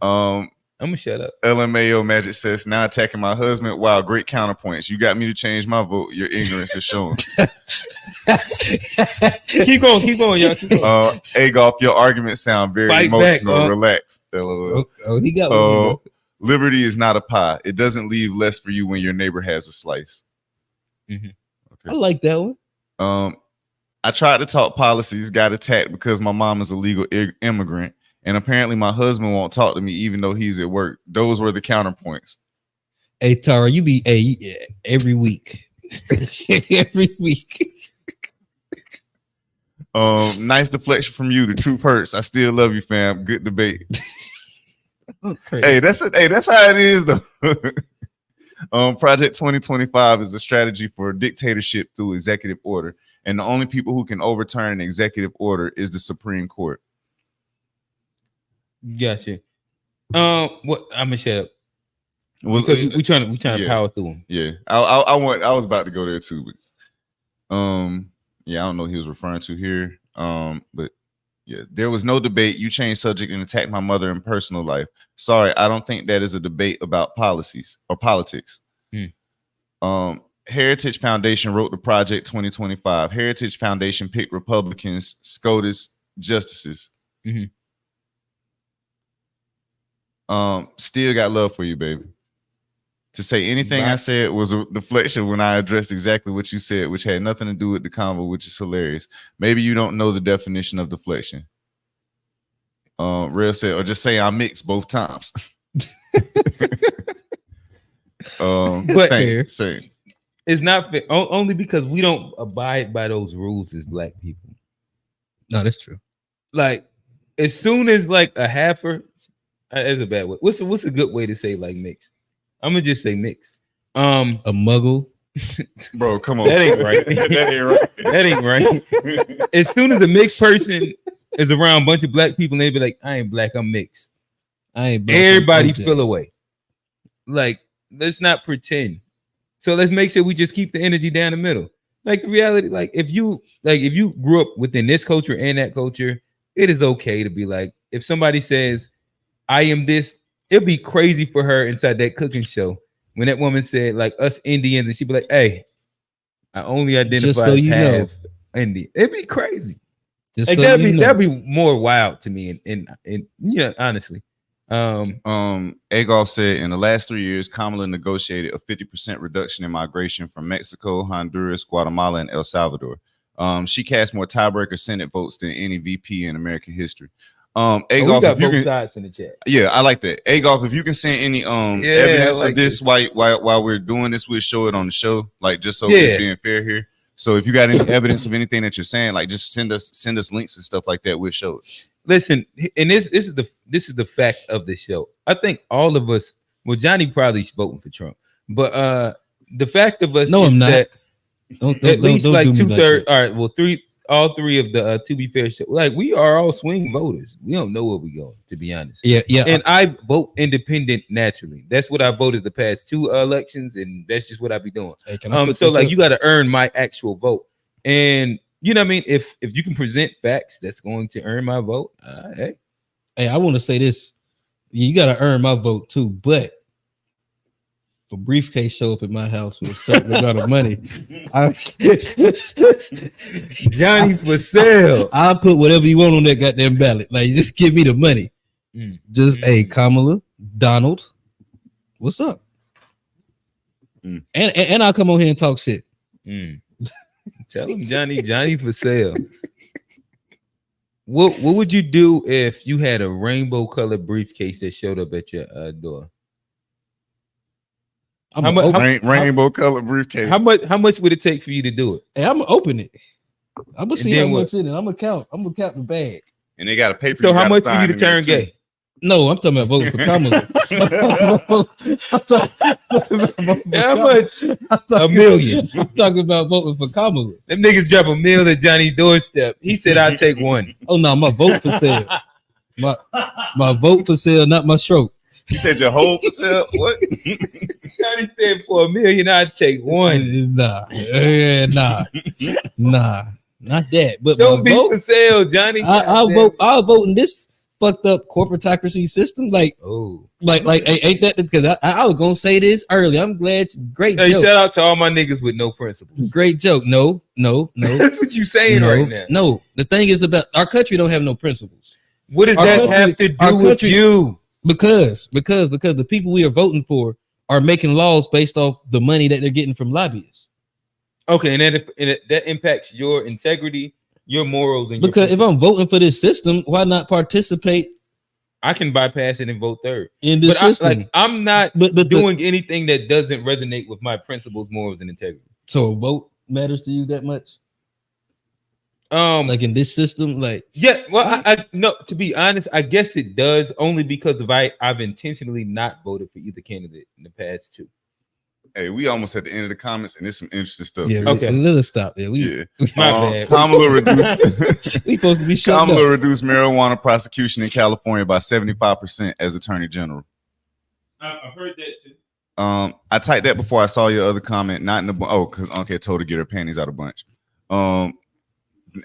I'm gonna shut up. LMAO Magic says, now attacking my husband. Wow, great counterpoints. You got me to change my vote. Your ignorance is showing. keep going, y'all. Keep going. Agolf, your arguments sound very emotional. Relax. LOL. He got one. Liberty is not a pie. It doesn't leave less for you when your neighbor has a slice. Okay. I like that one. I tried to talk policies, got attacked because my mom is a legal immigrant. And apparently my husband won't talk to me even though he's at work. Those were the counterpoints. Hey, Tara, you be every week. Every week. Nice deflection from you. The truth hurts. I still love you, fam. Good debate. Hey, that's how it is though. Project 2025 is a strategy for dictatorship through executive order. And the only people who can overturn an executive order is the Supreme Court. Gotcha. What I'm gonna shut up. We trying to power through them. Yeah, I was about to go there too, but yeah, I don't know what he was referring to here. But yeah, there was no debate. You changed subject and attacked my mother in personal life. Sorry, I don't think that is a debate about policies or politics. Heritage Foundation wrote the Project 2025. Heritage Foundation picked Republicans, SCOTUS justices. Still got love for you, baby. To say anything I said was a deflection when I addressed exactly what you said, which had nothing to do with the convo, which is hilarious. Maybe you don't know the definition of deflection. Real said, or just say I'm mixed both times. But thanks, same. It's not fair, only because we don't abide by those rules as black people. No, that's true. Like, as soon as like a halfer, that's a bad way. What's a good way to say like mixed? I'm gonna just say mixed. A muggle, bro. Come on, that ain't right. That ain't right. That ain't right. As soon as the mixed person is around a bunch of black people, and they be like, "I ain't black, I'm mixed." I ain't black. Everybody feel away. Like, let's not pretend. So let's make sure we just keep the energy down the middle. Like the reality, like if you grew up within this culture and that culture, it is okay to be like, if somebody says, I am this, it'd be crazy for her inside that cooking show when that woman said, like, us Indians, and she'd be like, hey, I only identify so as you half Indian. It'd be crazy. Just Like, so that'd be more wild to me. And honestly. Agolf said in the last 3 years, Kamala negotiated a 50% reduction in migration from Mexico, Honduras, Guatemala, and El Salvador. She cast more tiebreaker Senate votes than any VP in American history. Agolf, we got if you both can, sides in the chat. yeah, I like that. Agolf, if you can send any evidence like of this while we're doing this, we'll show it on the show, like just so we're being fair here. So if you got any evidence of anything that you're saying, like just send us links and stuff like that, we'll show it. Listen, and this is the fact of the show. I think all of us, well, Johnny probably's voting for Trump, but the fact of us, no, I'm not. That at least don't like 2/3. All right, well, all three of the To Be Fair show, like we are all swing voters. We don't know where we go, to be honest. Yeah. And I vote independent naturally. That's what I voted the past 2 elections, and that's just what I be doing. Hey, So like, you got to earn my actual vote, and you know what I mean? If you can present facts that's going to earn my vote, hey, I want to say this. You got to earn my vote too. But if a briefcase show up at my house with a certain amount of money, Johnny for sale. I'll put whatever you want on that goddamn ballot. Like, just give me the money. Hey, Kamala, Donald, what's up? And I'll come on here and talk shit. Tell him Johnny for sale. What would you do if you had a rainbow colored briefcase that showed up at your door? Rainbow colored briefcase. How much would it take for you to do it? Hey, I'm gonna open it. I'm gonna see how then much in it. I'm gonna count the bag. And they got a paper. So how much for you to turn gay? No, I'm talking about voting for Kamala. How much? $1 million. I'm talking about voting for Kamala. Them niggas drop $1 million at Johnny's doorstep. He said, I'll take one. Oh no, my vote for sale. My vote for sale, not my stroke. You said your whole for sale? What? Johnny said for $1 million, I'd take one. Nah, not that. But don't be for sale, Johnny. I'll vote in this fucked up corporatocracy system. Like ain't that because I was gonna say this early. I'm glad. Great joke. Shout out to all my niggas with no principles. Great joke. No. That's what you saying right now. No, the thing is about our country don't have no principles. What does that have to do with you? Because the people we are voting for are making laws based off the money that they're getting from lobbyists. Okay, and that impacts your integrity, your morals, and because if I'm voting for this system, why not participate? I can bypass it and vote third in this system. I'm not doing anything that doesn't resonate with my principles, morals, and integrity. So a vote matters to you that much? Like in this system, like yeah. Well, I no. To be honest, I guess it does only because I've intentionally not voted for either candidate in the past 2. Hey, we almost at the end of the comments, and there's some interesting stuff. Yeah, okay. Let's stop there. Kamala reduced. We supposed to be Kamala reduced marijuana prosecution in California by 75% as Attorney General. I've heard that too. I typed that before I saw your other comment. Not in the because Uncle told her to get her panties out a bunch.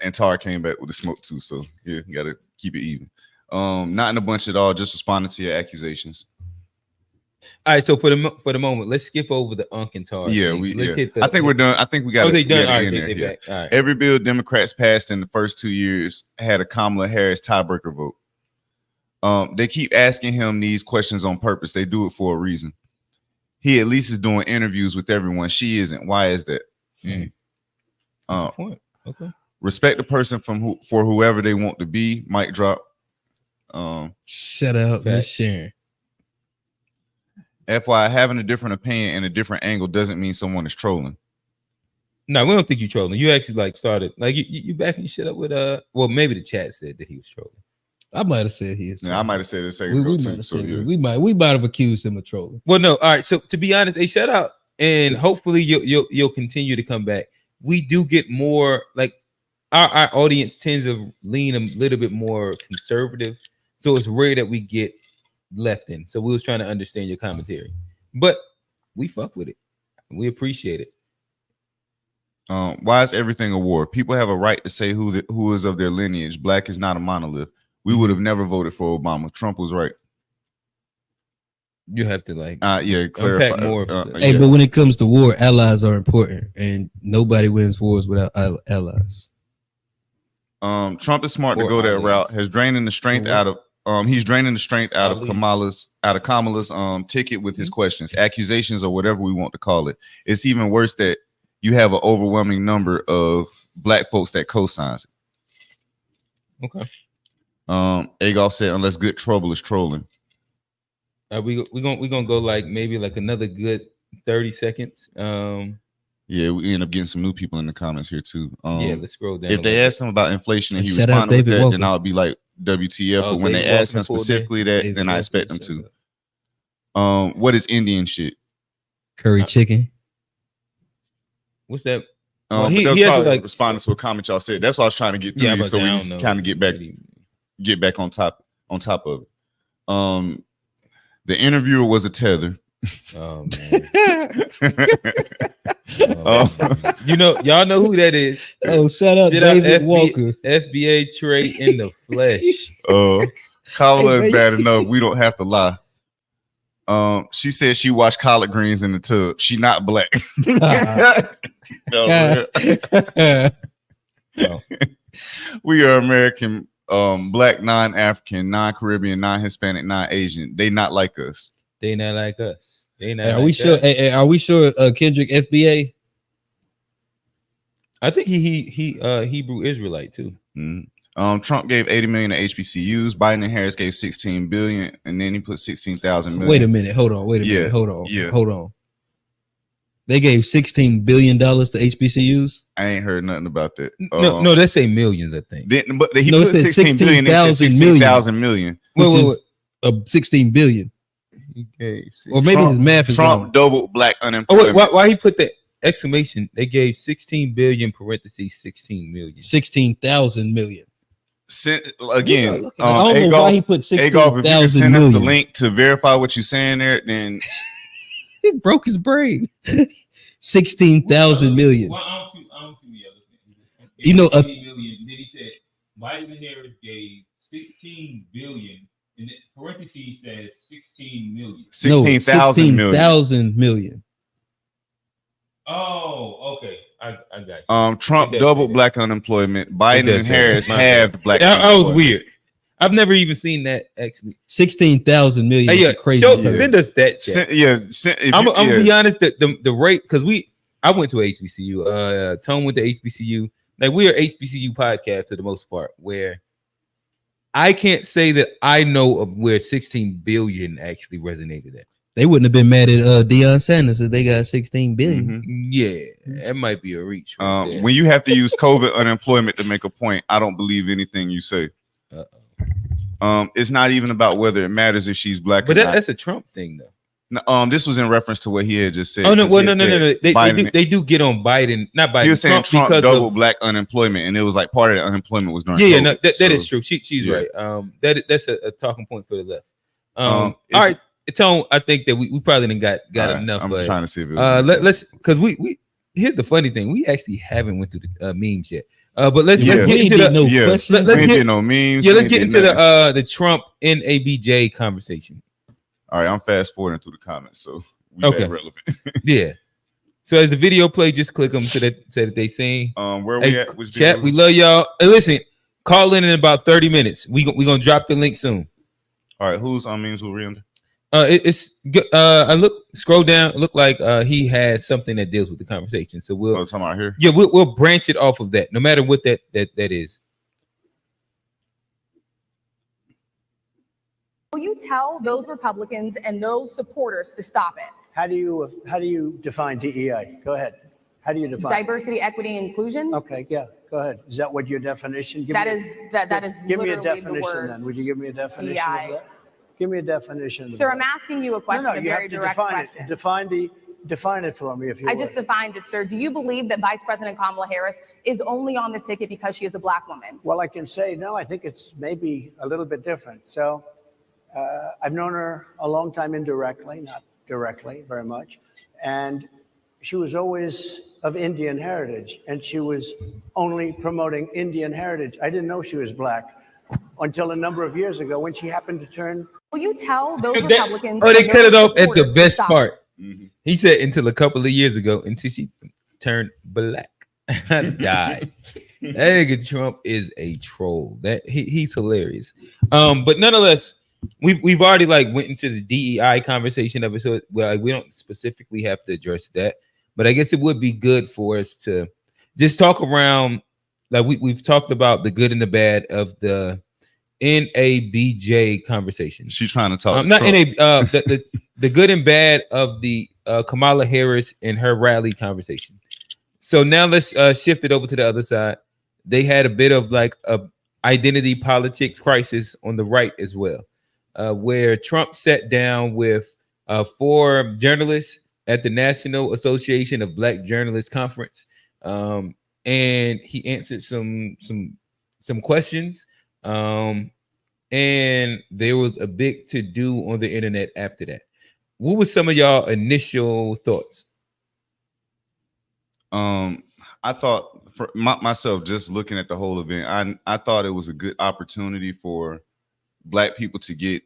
And Tara came back with the smoke too. So yeah, you gotta keep it even. Not in a bunch at all. Just responding to your accusations. All right, so for the moment, let's skip over the Unc and Tar. Yeah, I think we're done. I think we got. Oh, they done. All right. Every bill Democrats passed in the first 2 years had a Kamala Harris tiebreaker vote. They keep asking him these questions on purpose. They do it for a reason. He at least is doing interviews with everyone. She isn't. Why is that? That's the point. Okay. Respect the person for whoever they want to be. Mic drop. Shout out Miss Sharon. FYI, having a different opinion and a different angle doesn't mean someone is trolling. No, we don't think you trolling. You actually like started like you backing your shit up with well, maybe the chat said that he was trolling. I might have said he is. Yeah, I might have said it a second ago too. So yeah. we might have accused him of trolling. Well, no, all right. So to be honest, a shout out, and hopefully you'll continue to come back. We do get more like our audience tends to lean a little bit more conservative, so it's rare that we get left in. So we was trying to understand your commentary, but we fuck with it. We appreciate it. Why is everything a war? People have a right to say who is of their lineage. Black is not a monolith. We would have never voted for Obama. Trump was right. You have to like clarify more. Hey, but when it comes to war, allies are important, and nobody wins wars without allies. Trump is smart to go that route. Has draining the strength out of he's draining the strength out of Kamala's ticket with his questions, accusations, or whatever we want to call it. It's even worse that you have an overwhelming number of black folks that co-signs it. Okay. Agolf said, unless good trouble is trolling. We gonna go like maybe like another good 30 seconds. Yeah, we end up getting some new people in the comments here too. Let's scroll down. If they asked him about inflation and he Shout responded with that, Walker. then I would be like WTF. But when they asked him specifically that, then I expect them to. What is Indian shit? Curry chicken. What's that? He has like responding to a comment y'all said. That's what I was trying to get through, so we can kind of get back on top of it. The interviewer was a tether. Oh man. Y'all know who that is. Oh, shout out David Walker. FBA Trey in the flesh. Kamala is bad enough. We don't have to lie. She said she washed collard greens in the tub. She not black. We are American, black, non-African, non-Caribbean, non-Hispanic, non-Asian. They not like us. They not like us. Are we sure? Are we sure Kendrick FBA? I think he Hebrew Israelite too. Mm-hmm. Trump gave 80 million to HBCUs. Biden and Harris gave 16 billion, and then he put 16,000 million. Wait a minute. Hold on. Hold on. They gave $16 billion to HBCUs. I ain't heard nothing about that. No, they say millions, I think. But he put 16 billion into 16,000 million. Which is 16 billion. Or maybe his math is Trump wrong. doubled black unemployment. Why he put that exclamation? They gave 16 billion parentheses 16 million. 16,000 million. Again, I don't know why he put 16,000 if you can send million. us the link to verify what you're saying there, then he broke his brain. 16,000 million. Well, I don't see the other thing. You know, 80 million. Then he said Biden and Harris gave 16 billion. And parentheses says 16 million. 16,000 million. Oh, okay. I got you. Trump doubled black unemployment. Biden and Harris halved black unemployment. That was weird. I've never even seen that actually. 16,000 million. Hey, crazy. Send us that chat. I'm gonna be honest. The rate, because I went to HBCU. Tone went to HBCU. Like, we are HBCU podcast for the most part, where I can't say that I know of where 16 billion actually resonated at. They wouldn't have been mad at Deion Sanders if they got 16 billion. Mm-hmm. Yeah, that might be a reach. Right when you have to use COVID unemployment to make a point, I don't believe anything you say. It's not even about whether it matters if she's black. But that's a Trump thing, though. No, this was in reference to what he had just said. Oh no, no. They do get on Biden, not Biden. He was saying Trump doubled black unemployment, and it was like part of the unemployment was during. Yeah, no, that is true. She's right. That's a talking point for the left. All right, Tone. I think that we probably didn't got right, enough. I'm trying to see if let's because we here's the funny thing, we actually haven't went through the memes yet. But let's get into no memes. Yeah, let's get into the Trump NABJ conversation. All right, I'm fast forwarding through the comments, so we relevant. Yeah. So as the video play, just click them so that they sing. Where we at? Which chat, we love y'all. Hey, listen, call in about 30 minutes. We gonna drop the link soon. All right, who's on memes will we under? It's good. I scroll down. Look like he has something that deals with the conversation. So we'll talking about here. Yeah, we'll branch it off of that, no matter what that is. Will you tell those Republicans and those supporters to stop it? How do you define DEI? Go ahead. How do you define Diversity, equity, inclusion. Okay, yeah, go ahead. Is that what your definition? That is Give me a literally definition the words then. Would you give me a definition DEI. of that? Give me a definition. Sir, I'm asking you a question, a you very have to direct define question. it. Define it for me, if you I would. just defined it, sir. Do you believe that Vice President Kamala Harris is only on the ticket because she is a black woman? Well, I can say, no, I think it's maybe a little bit different. So I've known her a long time indirectly, not directly very much. And she was always of Indian heritage, and she was only promoting Indian heritage. I didn't know she was black until a number of years ago when she happened to turn. Will you tell those Republicans? Oh, they cut it off at the supporters to best stop? part. He said until a couple of years ago, until she turned black. Died. That nigga Trump is a troll. That he's hilarious. But nonetheless, we've already like went into the DEI conversation of it, so we don't specifically have to address that. But I guess it would be good for us to just talk around, like we've talked about the good and the bad of the NABJ conversation. She's trying to talk. Not the good and bad of the Kamala Harris and her rally conversation. So now let's shift it over to the other side. They had a bit of like a identity politics crisis on the right as well, where Trump sat down with 4 journalists at the National Association of Black Journalists Conference, and he answered some questions. And there was a big to-do on the internet after that. What was some of y'all initial thoughts? I thought for myself, just looking at the whole event, I thought it was a good opportunity for Black people to get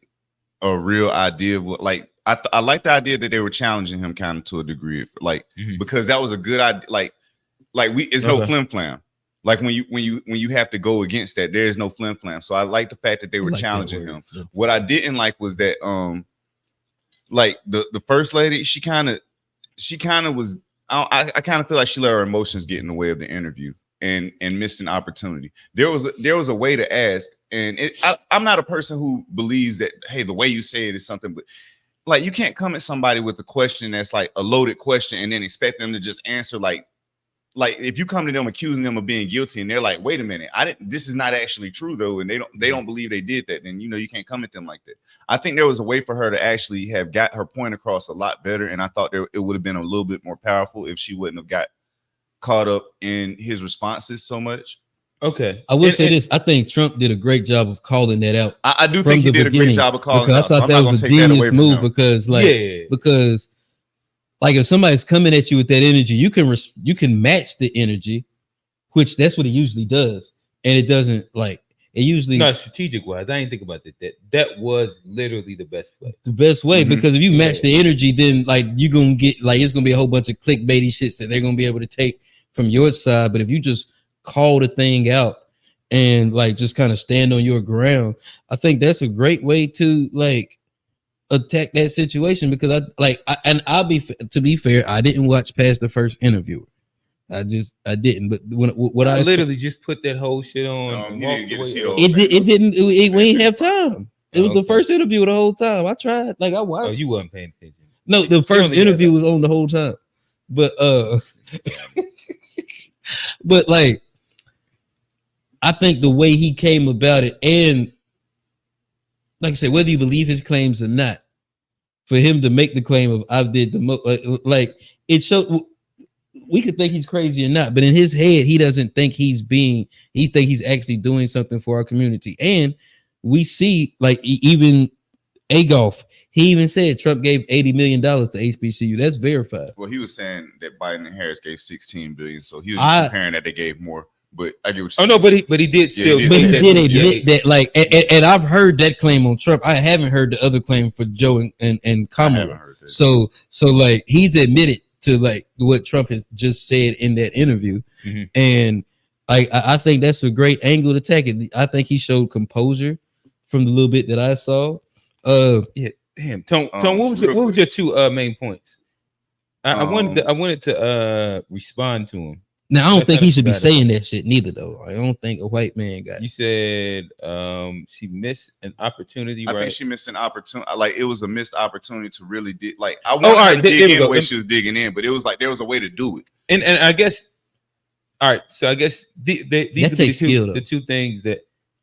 a real idea of what, like, I like the idea that they were challenging him kind of to a degree, like, because that was a good idea. Like it's no flim flam. Like when you have to go against that, there is no flim flam. So I like the fact that they were challenging him. What I didn't like was that like the first lady, she kind of was. I kind of feel like she let her emotions get in the way of the interview and missed an opportunity. There was a way to ask, and I'm not a person who believes that, hey, the way you say it is something, but like you can't come at somebody with a question that's like a loaded question and then expect them to just answer like if you come to them accusing them of being guilty and they're like, wait a minute, this is not actually true though, and they don't believe they did that, then you can't come at them like that. I think there was a way for her to actually have got her point across a lot better, and I thought it would have been a little bit more powerful if she wouldn't have got caught up in his responses so much. Okay, I will say this: I think Trump did a great job of calling that out. I do think he did a great job of calling it out. I thought that was a genius move because like if somebody's coming at you with that energy, you can match the energy, which that's what it usually does, and it doesn't like it usually. Not strategic wise, I didn't think about that was literally the best play, the best way, because if you match the energy, then like you're gonna get like it's gonna be a whole bunch of clickbaity shits that they're gonna be able to take from your side. But if you just call the thing out and like just kind of stand on your ground, I think that's a great way to like attack that situation, because I'll be to be fair, I didn't watch past the first interview. I didn't. But what I literally just put that whole shit on. You didn't get to see we ain't have time. It was the first interview the whole time. I tried, like I watched. Oh, you wasn't paying attention. No, the first interview was on the whole time. But but like I think the way he came about it, and like I said, whether you believe his claims or not, for him to make the claim of I did the most, like it showed. We could think he's crazy or not, but in his head, he doesn't think he think he's actually doing something for our community. And we see, like, even Agolf, he even said Trump gave $80 million to HBCU. That's verified. Well, he was saying that Biden and Harris gave $16 billion, so he was just comparing that they gave more. But I get what you're saying. But he did still. But he did admit that, like, and I've heard that claim on Trump. I haven't heard the other claim for Joe and Kamala. So like he's admitted to like what Trump has just said in that interview, and I think that's a great angle to attack it. I think he showed composure from the little bit that I saw. Yeah, damn. Tone, what was your two main points? I wanted to respond to him. Now I don't think That's he should be not saying that shit neither though. I don't think a white man got You said she missed an opportunity, I right? think she missed an opportunity. Like it was a missed opportunity to really like. I Oh, wanted all her right, to there dig we in go. the way she was digging in, but it was like there was a way to do it. And I guess, all right. So I guess these would be the two things that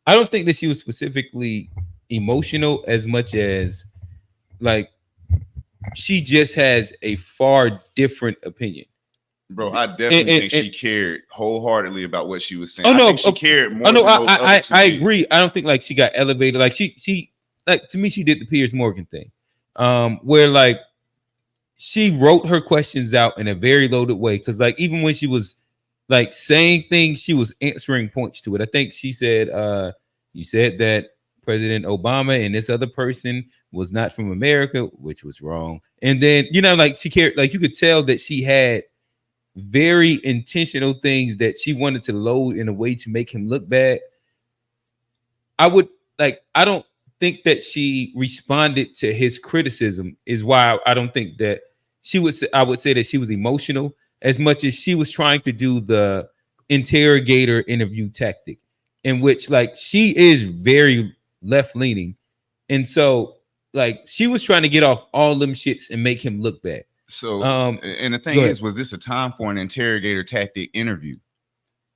I don't think that she was specifically emotional as much as like she just has a far different opinion. Bro, I definitely think she cared wholeheartly about what she was saying. Oh no, I think she cared more. I agree. I don't think like she got elevated. Like she like to me, she did the Piers Morgan thing, where like she wrote her questions out in a very loaded way. Because like even when she was like saying things, she was answering points to it. I think she said, "You said that President Obama and this other person was not from America," which was wrong. And then like she cared. Like you could tell that she had very intentional things that she wanted to load in a way to make him look bad. I don't think that she responded to his criticism is why I don't think that I would say that she was emotional as much as she was trying to do the interrogator interview tactic in which like she is very left leaning. And so like she was trying to get off all them shits and make him look bad. So, and the thing is, was this a time for an interrogator tactic interview?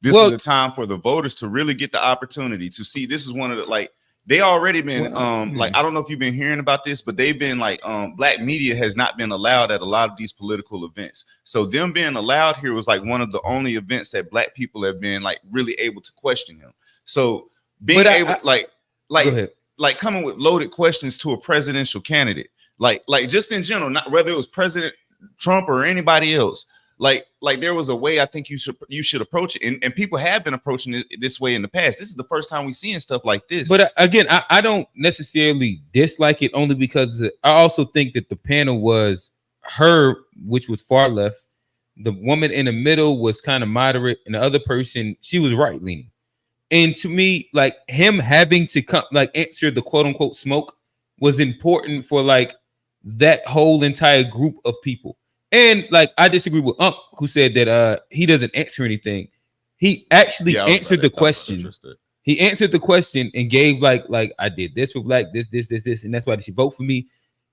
This was a time for the voters to really get the opportunity to see. This is one of the like they already been like I don't know if you've been hearing about this, but they've been like black media has not been allowed at a lot of these political events. So them being allowed here was like one of the only events that black people have been like really able to question him. So being able like coming with loaded questions to a presidential candidate, like just in general, not whether it was President Trump or anybody else, like there was a way I think you should approach it, and people have been approaching it this way in the past. This is the first time we're seeing stuff like this. But again, I don't necessarily dislike it only because I also think that the panel was her, which was far left. The woman in the middle was kind of moderate, and the other person, she was right leaning. And to me, like him having to come like answer the quote unquote smoke was important for like that whole entire group of people. And like I disagree with Unc, who said that he doesn't answer anything. He actually answered the question. He answered the question and gave like I did this for black, this, and that's why they should vote for me.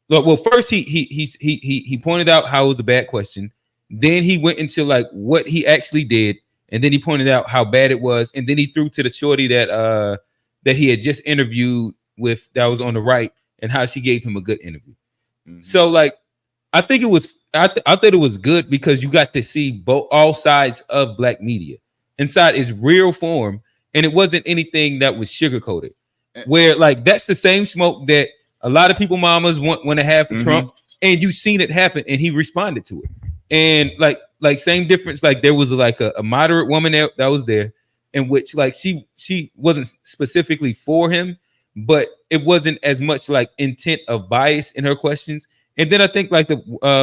Look, well, first he pointed out how it was a bad question. Then he went into like what he actually did, and then he pointed out how bad it was, and then he threw to the shorty that he had just interviewed with that was on the right and how she gave him a good interview. So like I think it was I thought it was good because you got to see all sides of black media inside its real form, and it wasn't anything that was sugarcoated. Where like that's the same smoke that a lot of people mamas want to have for Trump, and you seen it happen, and he responded to it. And like same difference, like there was like a moderate woman that was there, in which like she wasn't specifically for him, but it wasn't as much like intent of bias in her questions. And then I think like the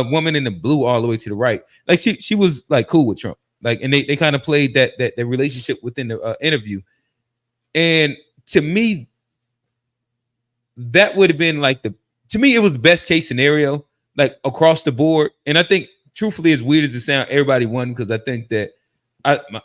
woman in the blue all the way to the right, like she was like cool with Trump, like, and they kind of played that relationship within the interview. And to me, that would have been like to me it was best case scenario, like across the board. And I think truthfully, as weird as it sounds, everybody won because I think that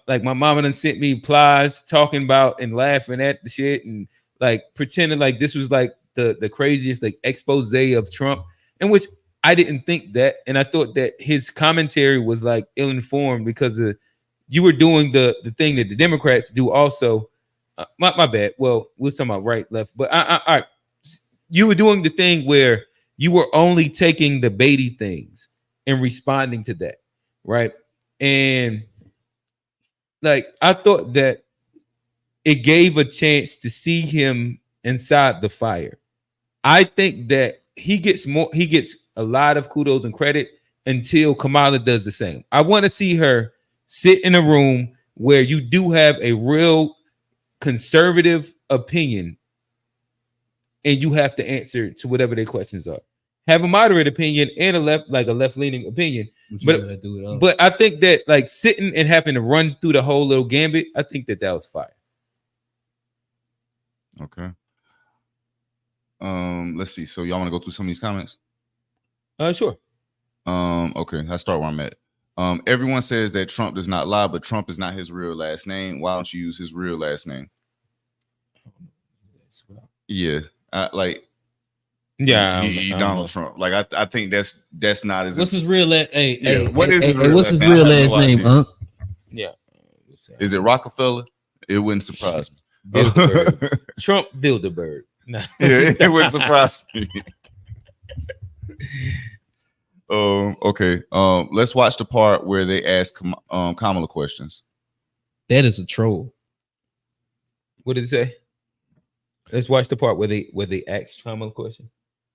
my mama done sent me plies talking about and laughing at the shit and like pretending like this was like the craziest like expose of Trump. In which I didn't think that, and I thought that his commentary was like ill-informed because you were doing the thing that the Democrats do also. My bad. Well, we're talking about right, left, but you were doing the thing where you were only taking the baity things and responding to that, right? And like I thought that it gave a chance to see him inside the fire. I think that he gets a lot of kudos and credit until Kamala does the same. I want to see her sit in a room where you do have a real conservative opinion and you have to answer to whatever their questions are. Have a moderate opinion and a left-leaning opinion. But I think that like sitting and having to run through the whole little gambit, I think that was fire. Okay. Let's see. So y'all want to go through some of these comments? Sure. Okay. Let's start where I'm at. Everyone says that Trump does not lie, but Trump is not his real last name. Why don't you use his real last name? Yeah, Donald Trump. Like I think that's not as. What's his real last? What is his real what's his last real name? last name? idea. Yeah. Is it Rockefeller? It wouldn't surprise me. Bilderberg. Trump Bilderberg. No. Yeah, it wouldn't surprise me. Okay. Let's watch the part where they ask Kamala questions. That is a troll. What did it say? Let's watch the part where they asked Kamala a question.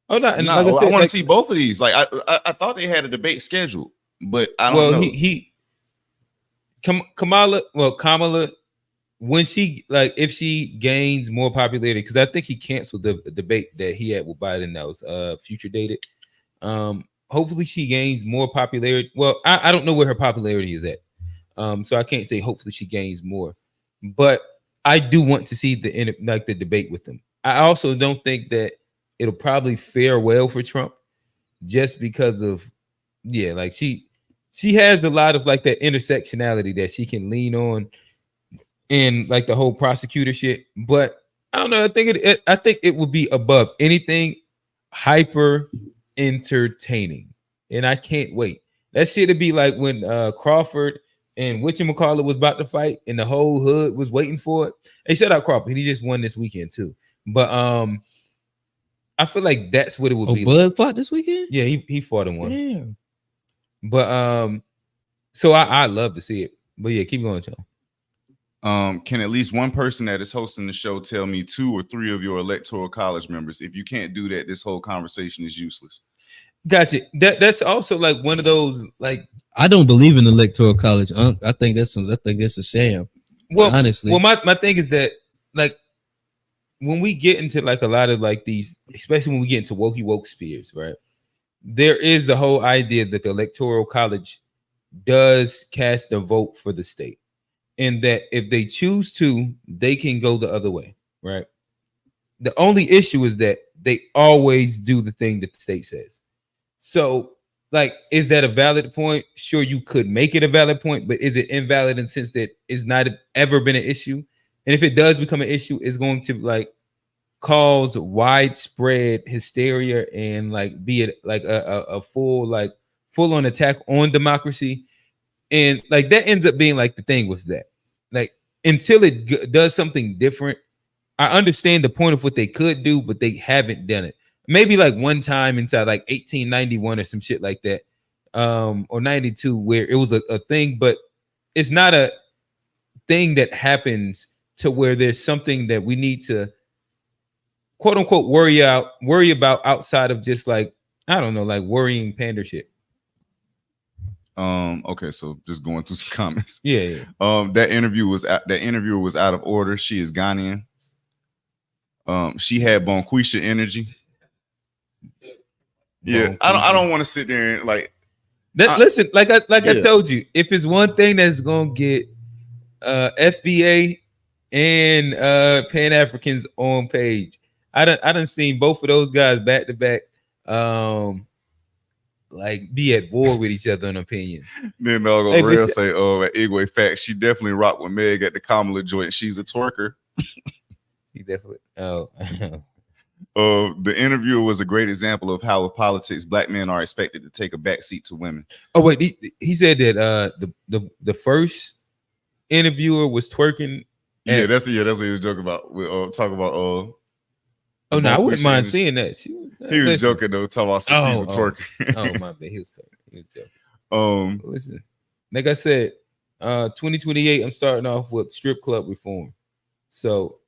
Oh no, I want to see both of these. Like I thought they had a debate scheduled, but I don't know. Kamala, when she if she gains more popularity, because I think he canceled the debate that he had with Biden that was future dated. Hopefully she gains more popularity. Well, I don't know where her popularity is at. So I can't say hopefully she gains more. But I do want to see the debate with them. I also don't think that it'll probably fare well for Trump just because of she has a lot of like that intersectionality that she can lean on in like the whole prosecutor shit. But I don't know. I think it would be above anything hyper entertaining, and I can't wait. That shit would be like when Crawford and whatchamacallit was about to fight, and the whole hood was waiting for it. Hey, shout out Crawford. He just won this weekend too. But I feel like that's what it would be. Bud fought this weekend? Yeah, he fought and won. Damn. But so I love to see it. But yeah, keep going, Joe. Can at least one person that is hosting the show tell me 2 or 3 of your electoral college members? If you can't do that, this whole conversation is useless. Gotcha. That's also like one of those like I don't believe in electoral college. I think that's a sham. Well, honestly. Well, my thing is that like when we get into like a lot of like these, especially when we get into woke spheres, right? There is the whole idea that the electoral college does cast a vote for the state, and that if they choose to, they can go the other way, right? The only issue is that they always do the thing that the state says. So, like, is that a valid point? Sure, you could make it a valid point, but is it invalid in the sense that it's not ever been an issue? And if it does become an issue, it's going to like cause widespread hysteria and like be it like a full on attack on democracy. And like that ends up being like the thing with that. Like until it does something different, I understand the point of what they could do, but they haven't done it. Maybe like one time inside like 1891 or some shit like that, or 92, where it was a thing, but it's not a thing that happens to where there's something that we need to quote unquote worry about outside of just like, I don't know, like worrying panda shit. Okay, so just going through some comments. Yeah. That interviewer was out of order. She is Ghanaian. She had Bonquisha energy. Yeah, I don't want to sit there and like that. Listen, like I told you, if it's one thing that's gonna get FBA and Pan Africans on page, I done seen both of those guys back to back, like be at war with each other on opinions. Then they'll go real say, "Oh, at Igwe Fact, she definitely rocked with Meg at the Kamala joint. She's a twerker." He definitely. The interviewer was a great example of how with politics, black men are expected to take a backseat to women. Oh wait, he said that the first interviewer was twerking. Yeah, that's what he was joking about. We talk about oh no, I wouldn't mind seeing that. He was joking though, talking about she's a twerker. Oh my bad, he was joking. Listen, like I said, 2028, I'm starting off with strip club reform. So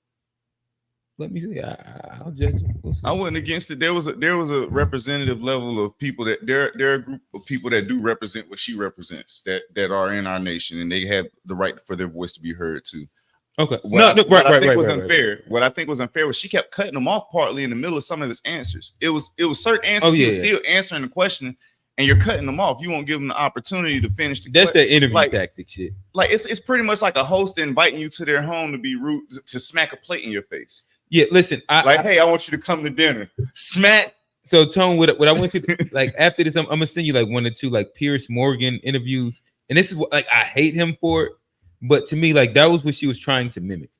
let me see. I'll judge it. We'll see. I wasn't against it. There was a representative level of people that there are a group of people that do represent what she represents that are in our nation, and they have the right for their voice to be heard too. Okay. What I think was unfair was she kept cutting them off partly in the middle of some of his answers. It was certain answers he was still answering the question, and you're cutting them off. You won't give them the opportunity to finish the That's the interview tactic shit. Like it's pretty much like a host inviting you to their home to be rude, to smack a plate in your face. Yeah, listen. Hey, I want you to come to dinner. Smack So Tone, what I went to like after this, I'm gonna send you like 1 or 2 like Pierce Morgan interviews, and this is what like I hate him for it, but to me like that was what she was trying to mimic,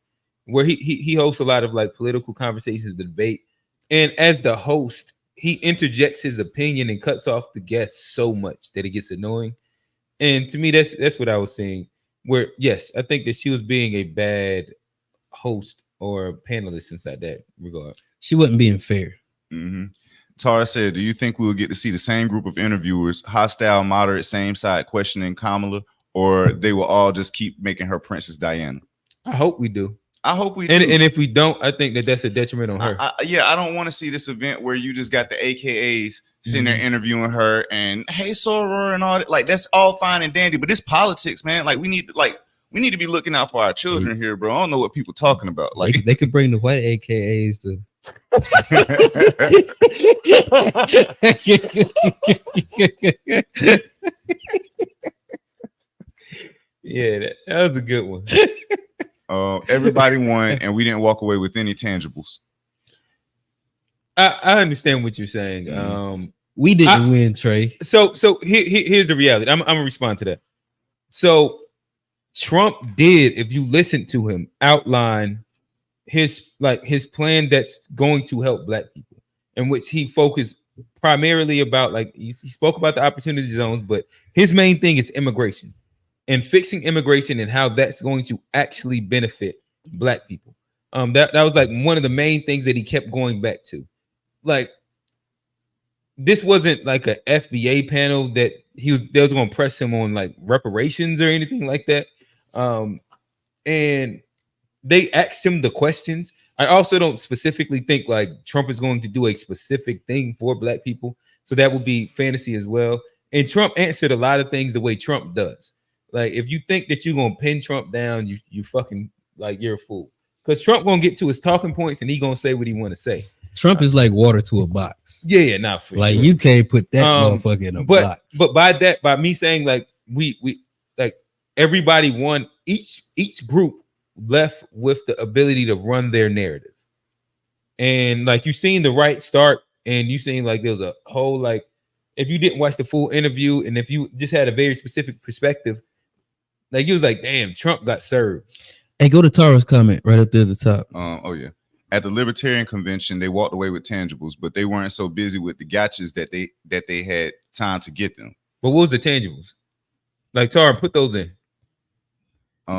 where he hosts a lot of like political conversations, the debate, and as the host, he interjects his opinion and cuts off the guests so much that it gets annoying. And to me, that's what I was saying. Where yes, I think that she was being a bad host or panelist inside that regard. She wasn't being fair. Mm-hmm. Tara said, do you think we will get to see the same group of interviewers, hostile, moderate, same side, questioning Kamala, or they will all just keep making her Princess Diana? I hope we do. I hope we do. And if we don't, I think that that's a detriment on her. I don't want to see this event where you just got the AKAs sitting there interviewing her and hey, Soror and all that. Like, that's all fine and dandy, but it's politics, man. Like, we need to be looking out for our children here, bro. I don't know what people talking about. Like, they could bring the white AKAs to. Yeah, that was a good one. Everybody won, and we didn't walk away with any tangibles. I understand what you're saying. We didn't win, Trey. So here's the reality. I'm gonna respond to that. So Trump did, if you listen to him, outline his plan that's going to help Black people, in which he focused primarily about like he spoke about the opportunity zones, but his main thing is immigration and fixing immigration and how that's going to actually benefit Black people. That was like one of the main things that he kept going back to. Like, this wasn't like a FBA panel that they was going to press him on like reparations or anything like that. And they asked him the questions. I also don't specifically think like Trump is going to do a specific thing for Black people. So that would be fantasy as well. And Trump answered a lot of things the way Trump does. Like, if you think that you're going to pin Trump down, you fucking like, you're a fool. Because Trump going to get to his talking points and he going to say what he want to say. Trump is like water to a box. Yeah, not for like sure. You can't put that motherfucker in a box. But by me saying like we like everybody won, each group left with the ability to run their narrative. And like you seen the right start, and you seen like there was a whole like, if you didn't watch the full interview and if you just had a very specific perspective, like you was like, damn, Trump got served. Hey, go to Tara's comment right up there at the top. Oh yeah. At the Libertarian Convention, they walked away with tangibles, but they weren't so busy with the gotchas that they had time to get them. But what was the tangibles? Like, Tara, put those in.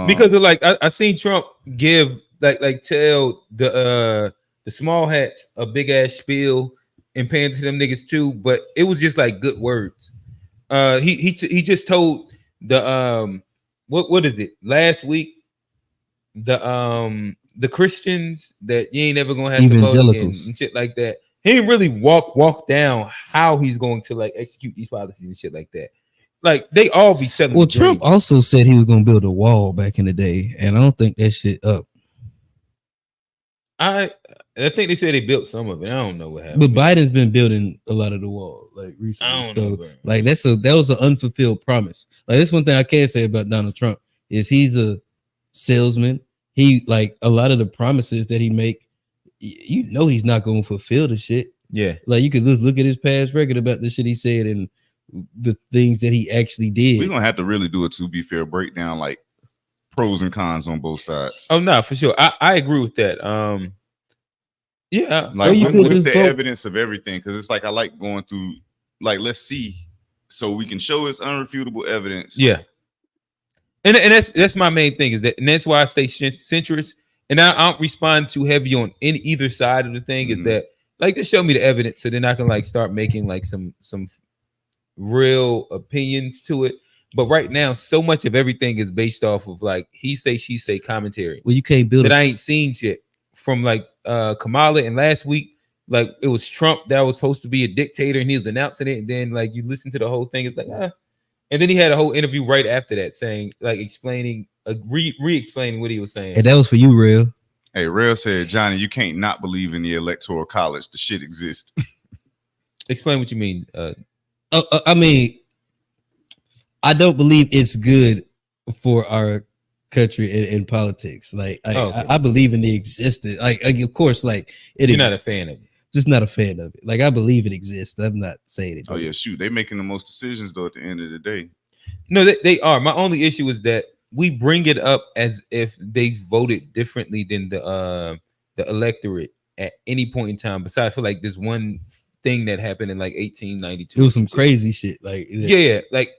Because like I seen Trump give like tell the small hats a big ass spiel and paying to them niggas too, but it was just like good words. He just told the what is it last week, the Christians that you ain't ever gonna have to vote again and shit like that. He didn't really walk down how he's going to like execute these policies and shit like that. Like, they all be selling. Well, Trump also said he was gonna build a wall back in the day, and I don't think that shit up. I think they said they built some of it. I don't know what happened. But Biden's been building a lot of the wall like recently. I don't know, bro. Like that was an unfulfilled promise. Like, that's one thing I can say about Donald Trump is he's a salesman. He like a lot of the promises that he make, you know, he's not going to fulfill the shit. Yeah, like you could just look at his past record about the shit he said and the things that he actually did. We're gonna have to really do a To Be Fair breakdown, like pros and cons on both sides. Oh no, for sure. I agree with that. Yeah, like with the evidence of everything, because it's like I like going through, like, let's see, so we can show it's unrefutable evidence. Yeah. And that's my main thing is that, and that's why I stay centrist, and I don't respond too heavy on either side of the thing. Is that like, just show me the evidence, so then I can like start making like some real opinions to it. But right now, so much of everything is based off of like he say she say commentary. Well, you can't build that I ain't seen shit from like Kamala, and last week like it was Trump that was supposed to be a dictator and he was announcing it, and then like you listen to the whole thing, it's like and then he had a whole interview right after that saying, like, explaining, re-explaining what he was saying. And that was for you, Real. Hey, Real said, Johnny, you can't not believe in the Electoral College. The shit exists. Explain what you mean. I mean, I don't believe it's good for our country in politics. Like, I believe in the existence. Like, of course, like you're not a fan of it. Just not a fan of it. Like I believe it exists. I'm not saying it. Oh yeah, shoot, they making the most decisions though at the end of the day. No, they are. My only issue is that we bring it up as if they voted differently than the electorate at any point in time. Besides for like this one thing that happened in like 1892. It was some crazy shit. Like yeah, like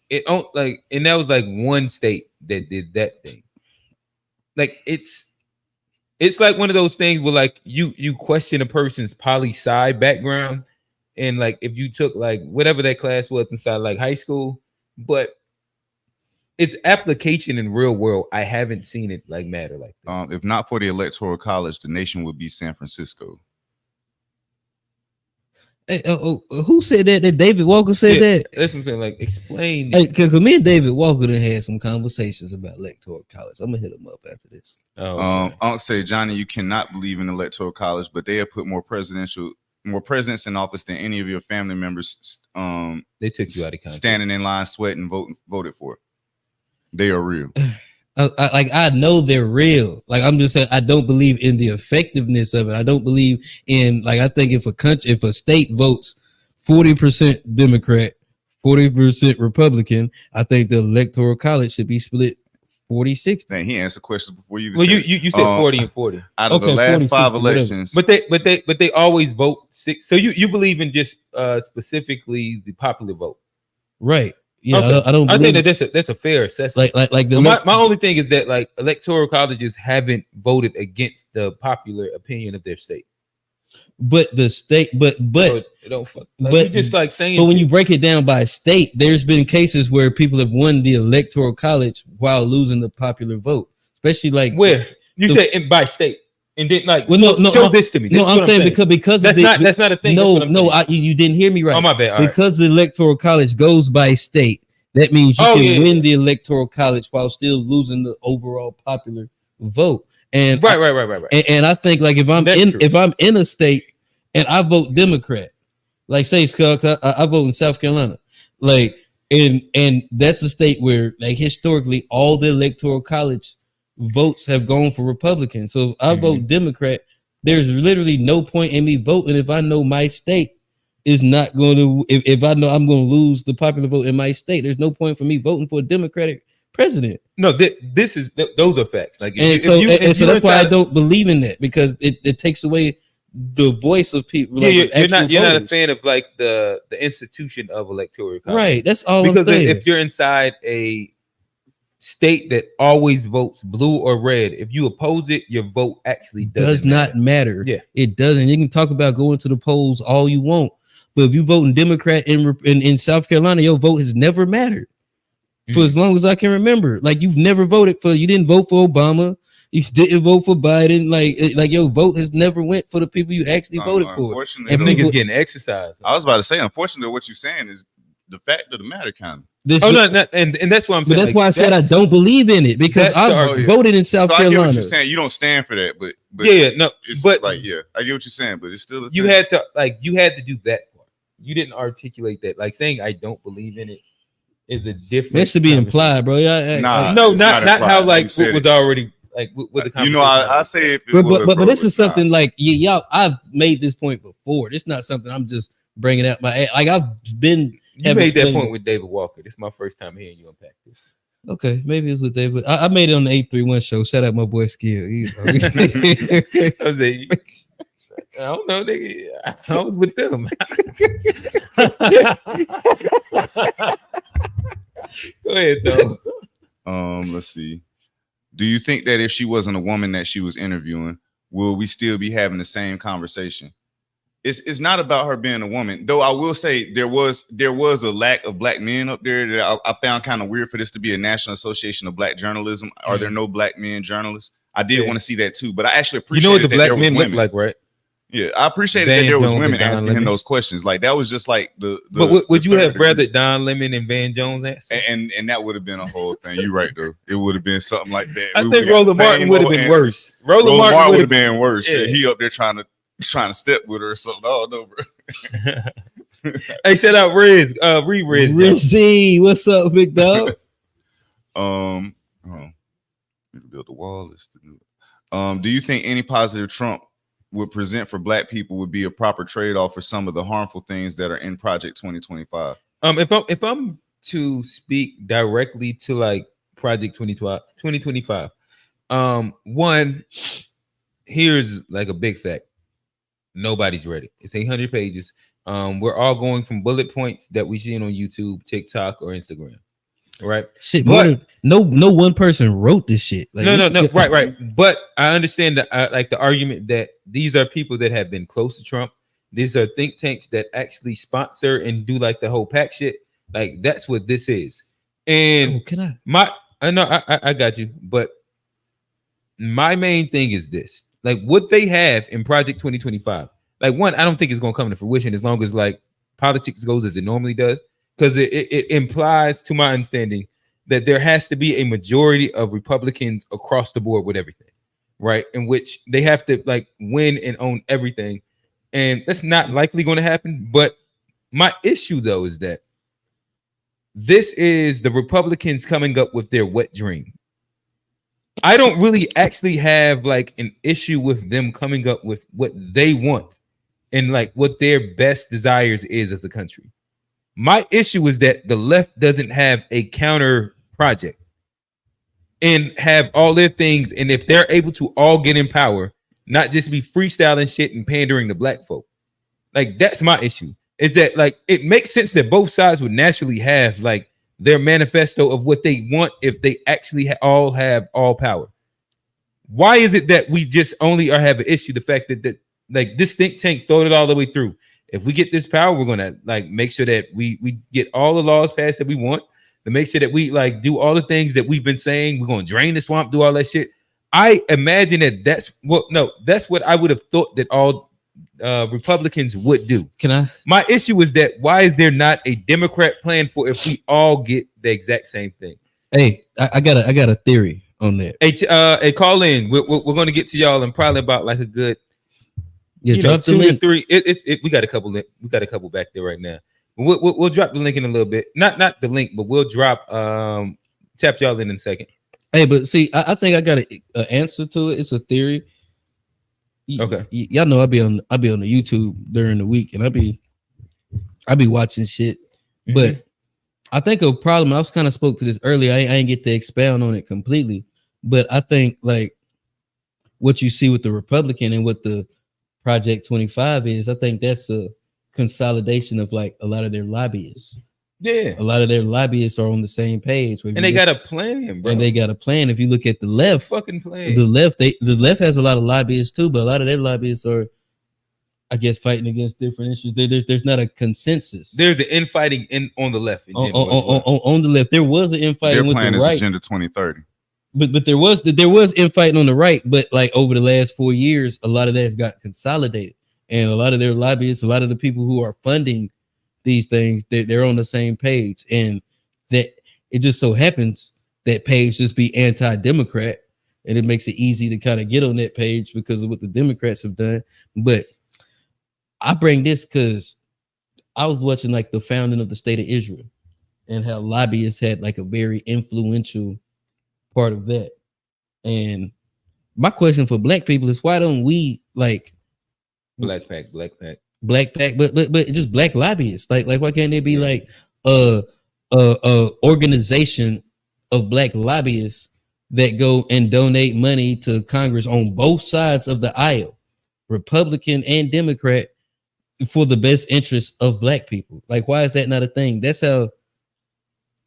it like, and that was like one state that did that thing. Like it's like one of those things where like you question a person's poli-sci background, and like if you took like whatever that class was inside like high school, but its application in real world, I haven't seen it like matter like that. If not for the Electoral College, the nation would be San Francisco. Hey, who said that? That David Walker said that? That's what I'm saying. Like, explain. Because me and David Walker done had some conversations about Electoral College. I'm gonna hit him up after this. I'll say, Johnny, you cannot believe in Electoral College, but they have put more presidents in office than any of your family members. They took you out of context. Standing in line, sweating, voted for. They are real. I know they're real. Like I'm just saying, I don't believe in the effectiveness of it. I don't believe in I think if a state votes 40% Democrat, 40% Republican, I think the Electoral College should be split 40-60. Man, he answered questions before you. Well, you said 40 and 40 out of the last 5 elections. But they always vote 6. So you believe in just specifically the popular vote, right? Yeah, okay. I don't. I think that's a fair assessment. Like my only thing is that like electoral colleges haven't voted against the popular opinion of their state. But the state, but so don't fuck. Like, but just like saying. But when you break it down by state, there's been cases where people have won the electoral college while losing the popular vote, especially like where you said by state. And then like show this to me. No, I'm saying because that's not a thing. No, you didn't hear me right. Oh my bad. All because the electoral college goes by state, that means you can win the electoral college while still losing the overall popular vote. And right. And I think like if I'm in a state and I vote Democrat, like say Scott, I vote in South Carolina, like and that's a state where like historically all the electoral college votes have gone for Republican. So if I vote Democrat, there's literally no point in me voting if I know my state is not going to. If I know I'm going to lose the popular vote in my state, there's no point for me voting for a Democratic president. No, those are facts. Like, so that's why I don't believe in that, because it takes away the voice of people. Yeah, like you're not a fan of like the institution of electoral college. Right. That's all. Because I'm saying. If you're inside a state that always votes blue or red, if you oppose it, your vote actually does not matter. Yeah, it doesn't. You can talk about going to the polls all you want, but if you vote in Democrat in South Carolina, your vote has never mattered for as long as I can remember. Like you never voted for, you didn't vote for Obama, you didn't vote for Biden. Like your vote has never went for the people you actually voted for. And niggas getting exercised. I was about to say, unfortunately, what you're saying is the fact of the matter, kind of. And that's why I'm saying. But that's why I said I don't believe in it, because I voted in South Carolina. I get what you're saying. You don't stand for that, but it's but like I get what you're saying, but it's still you had to do that part. You didn't articulate that. Like saying I don't believe in it is a different. That should be implied, bro. Not how like what was already like with the conversation. I say it, but this is something like y'all. I've made this point before. It's not something I'm just bringing out I've been. You made that point with David Walker. This is my first time hearing you unpack this. Okay, maybe it's with David. I made it on the 831 show. Shout out my boy Skill. I don't know, nigga. I was with them. Go ahead, Tom. Let's see. Do you think that if she wasn't a woman that she was interviewing, will we still be having the same conversation? It's not about her being a woman, though. I will say there was a lack of black men up there that I found kind of weird for this to be a National Association of Black Journalism. Are there no black men journalists? I did want to see that too, but I actually appreciate what the black men look like, right? Yeah, I appreciated that there was women asking him those questions. Like that was just like the But would you have rather Don Lemon and Van Jones answer? And that would have been a whole thing. You're right though. It would have been something like that. I think Roland Martin would have been worse. Roland Martin would have been worse. Yeah. He up there trying to step with her or something. Oh no, bro. Hey, shout out Riz. Riz. Rizzy, what's up, big dog? Build the wall. Do you think any positive Trump would present for Black people would be a proper trade-off for some of the harmful things that are in Project 2025? If I'm to speak directly to like Project 2025, one, here's like a big fact. Nobody's ready. It's 800 pages. We're all going from bullet points that we see on YouTube, TikTok, or Instagram. Right. Shit, but no one person wrote this shit. Like, no. Right. But I understand that, like the argument that these are people that have been close to Trump. These are think tanks that actually sponsor and do like the whole pack shit. Like that's what this is. And I got you. But my main thing is this: like what they have in Project 2025. Like one, I don't think it's gonna come to fruition as long as like politics goes as it normally does. Because it implies, to my understanding, that there has to be a majority of Republicans across the board with everything, right? In which they have to like win and own everything. And that's not likely going to happen. But my issue, though, is that this is the Republicans coming up with their wet dream. I don't really actually have like an issue with them coming up with what they want and like what their best desires is as a country. My issue is that the left doesn't have a counter project and have all their things. And if they're able to all get in power, not just be freestyling shit and pandering to Black folk, like that's my issue. Is that like it makes sense that both sides would naturally have like their manifesto of what they want if they actually all have all power. Why is it that we just only have an issue the fact that like this think tank throw it all the way through? If we get this power, we're gonna like make sure that we get all the laws passed that we want, to make sure that we like do all the things that we've been saying. We're gonna drain the swamp, do all that shit. I imagine that's what I would have thought that all Republicans would do. My issue is that why is there not a Democrat plan for if we all get the exact same thing? Hey, I got a theory on that. Hey, call in. We're gonna get to y'all in probably about like a good. Yeah, drop the 2 link. to 3. We got a couple. We got a couple back there right now. We'll drop the link in a little bit. Not the link, but we'll drop. Tap y'all in a second. Hey, but see, I think I got an answer to it. It's a theory. Okay. Y'all know I be on the YouTube during the week, and I be watching shit. Mm-hmm. But I think a problem. I was kind of spoke to this earlier. I ain't get to expound on it completely, but I think like what you see with the Republican and what the Project 25 is, I think that's a consolidation of like a lot of their lobbyists. Yeah, a lot of their lobbyists are on the same page, and they got a plan, bro. And they got a plan. If you look at the left, fucking plan. The left has a lot of lobbyists too, but a lot of their lobbyists are, I guess, fighting against different issues. There's not a consensus. There's an infighting on the left. On the left, there was an infighting with the right. Their plan is Agenda 2030. But there was infighting on the right, but like over the last 4 years, a lot of that has got consolidated, and a lot of their lobbyists, a lot of the people who are funding these things, they're on the same page, and that it just so happens that page just be anti-Democrat, and it makes it easy to kind of get on that page because of what the Democrats have done. But I bring this because I was watching like the founding of the state of Israel and how lobbyists had like a very influential part of that. And my question for Black people is, why don't we like Black pack, but just Black lobbyists? Like why can't there be like a organization of Black lobbyists that go and donate money to Congress on both sides of the aisle, Republican and Democrat, for the best interests of Black people? Like, why is that not a thing? That's how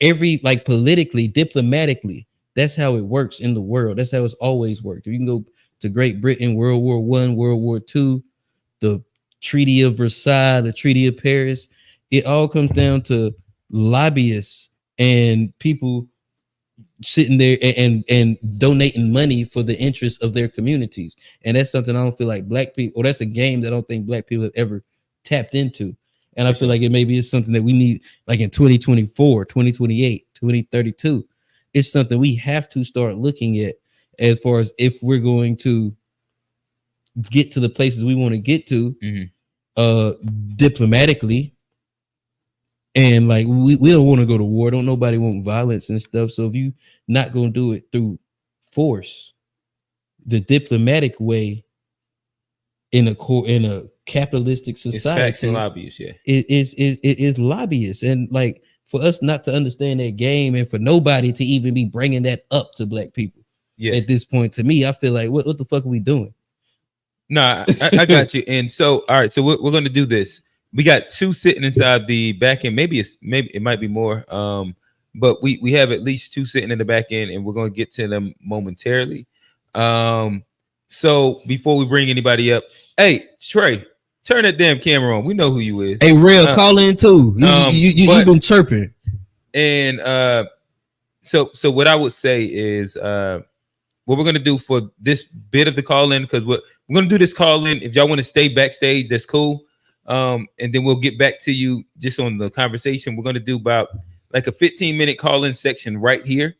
like politically, diplomatically, that's how it works in the world. That's how it's always worked. You can go to Great Britain, World War I, World War II, the Treaty of Versailles, the Treaty of Paris. It all comes down to lobbyists and people sitting there and donating money for the interests of their communities. And that's something I don't feel like Black people, or that's a game that I don't think Black people have ever tapped into. And I feel like it maybe is something that we need, like in 2024, 2028, 2032. It's something we have to start looking at as far as if we're going to get to the places we want to get to, diplomatically. And like we don't want to go to war. Don't nobody want violence and stuff. So if you not going to do it through force, the diplomatic way in a capitalistic society. It's PACs and lobbyists, yeah. It is lobbyists, and like for us not to understand that game, and for nobody to even be bringing that up to black people at this point, to me, I feel like what the fuck are we doing? Nah, I got you. And so, all right, so we're going to do this. We got 2 sitting inside the back end. Maybe it might be more. But we have at least 2 sitting in the back end, and we're going to get to them momentarily. So before we bring anybody up, hey Trey, turn that damn camera on. We know who you is. Hey, real, call in too. You've been chirping. And so what I would say is what we're gonna do for this bit of the call in, because we're gonna do this call in. If y'all want to stay backstage, that's cool. And then we'll get back to you just on the conversation. We're gonna do about like a 15-minute call in section right here,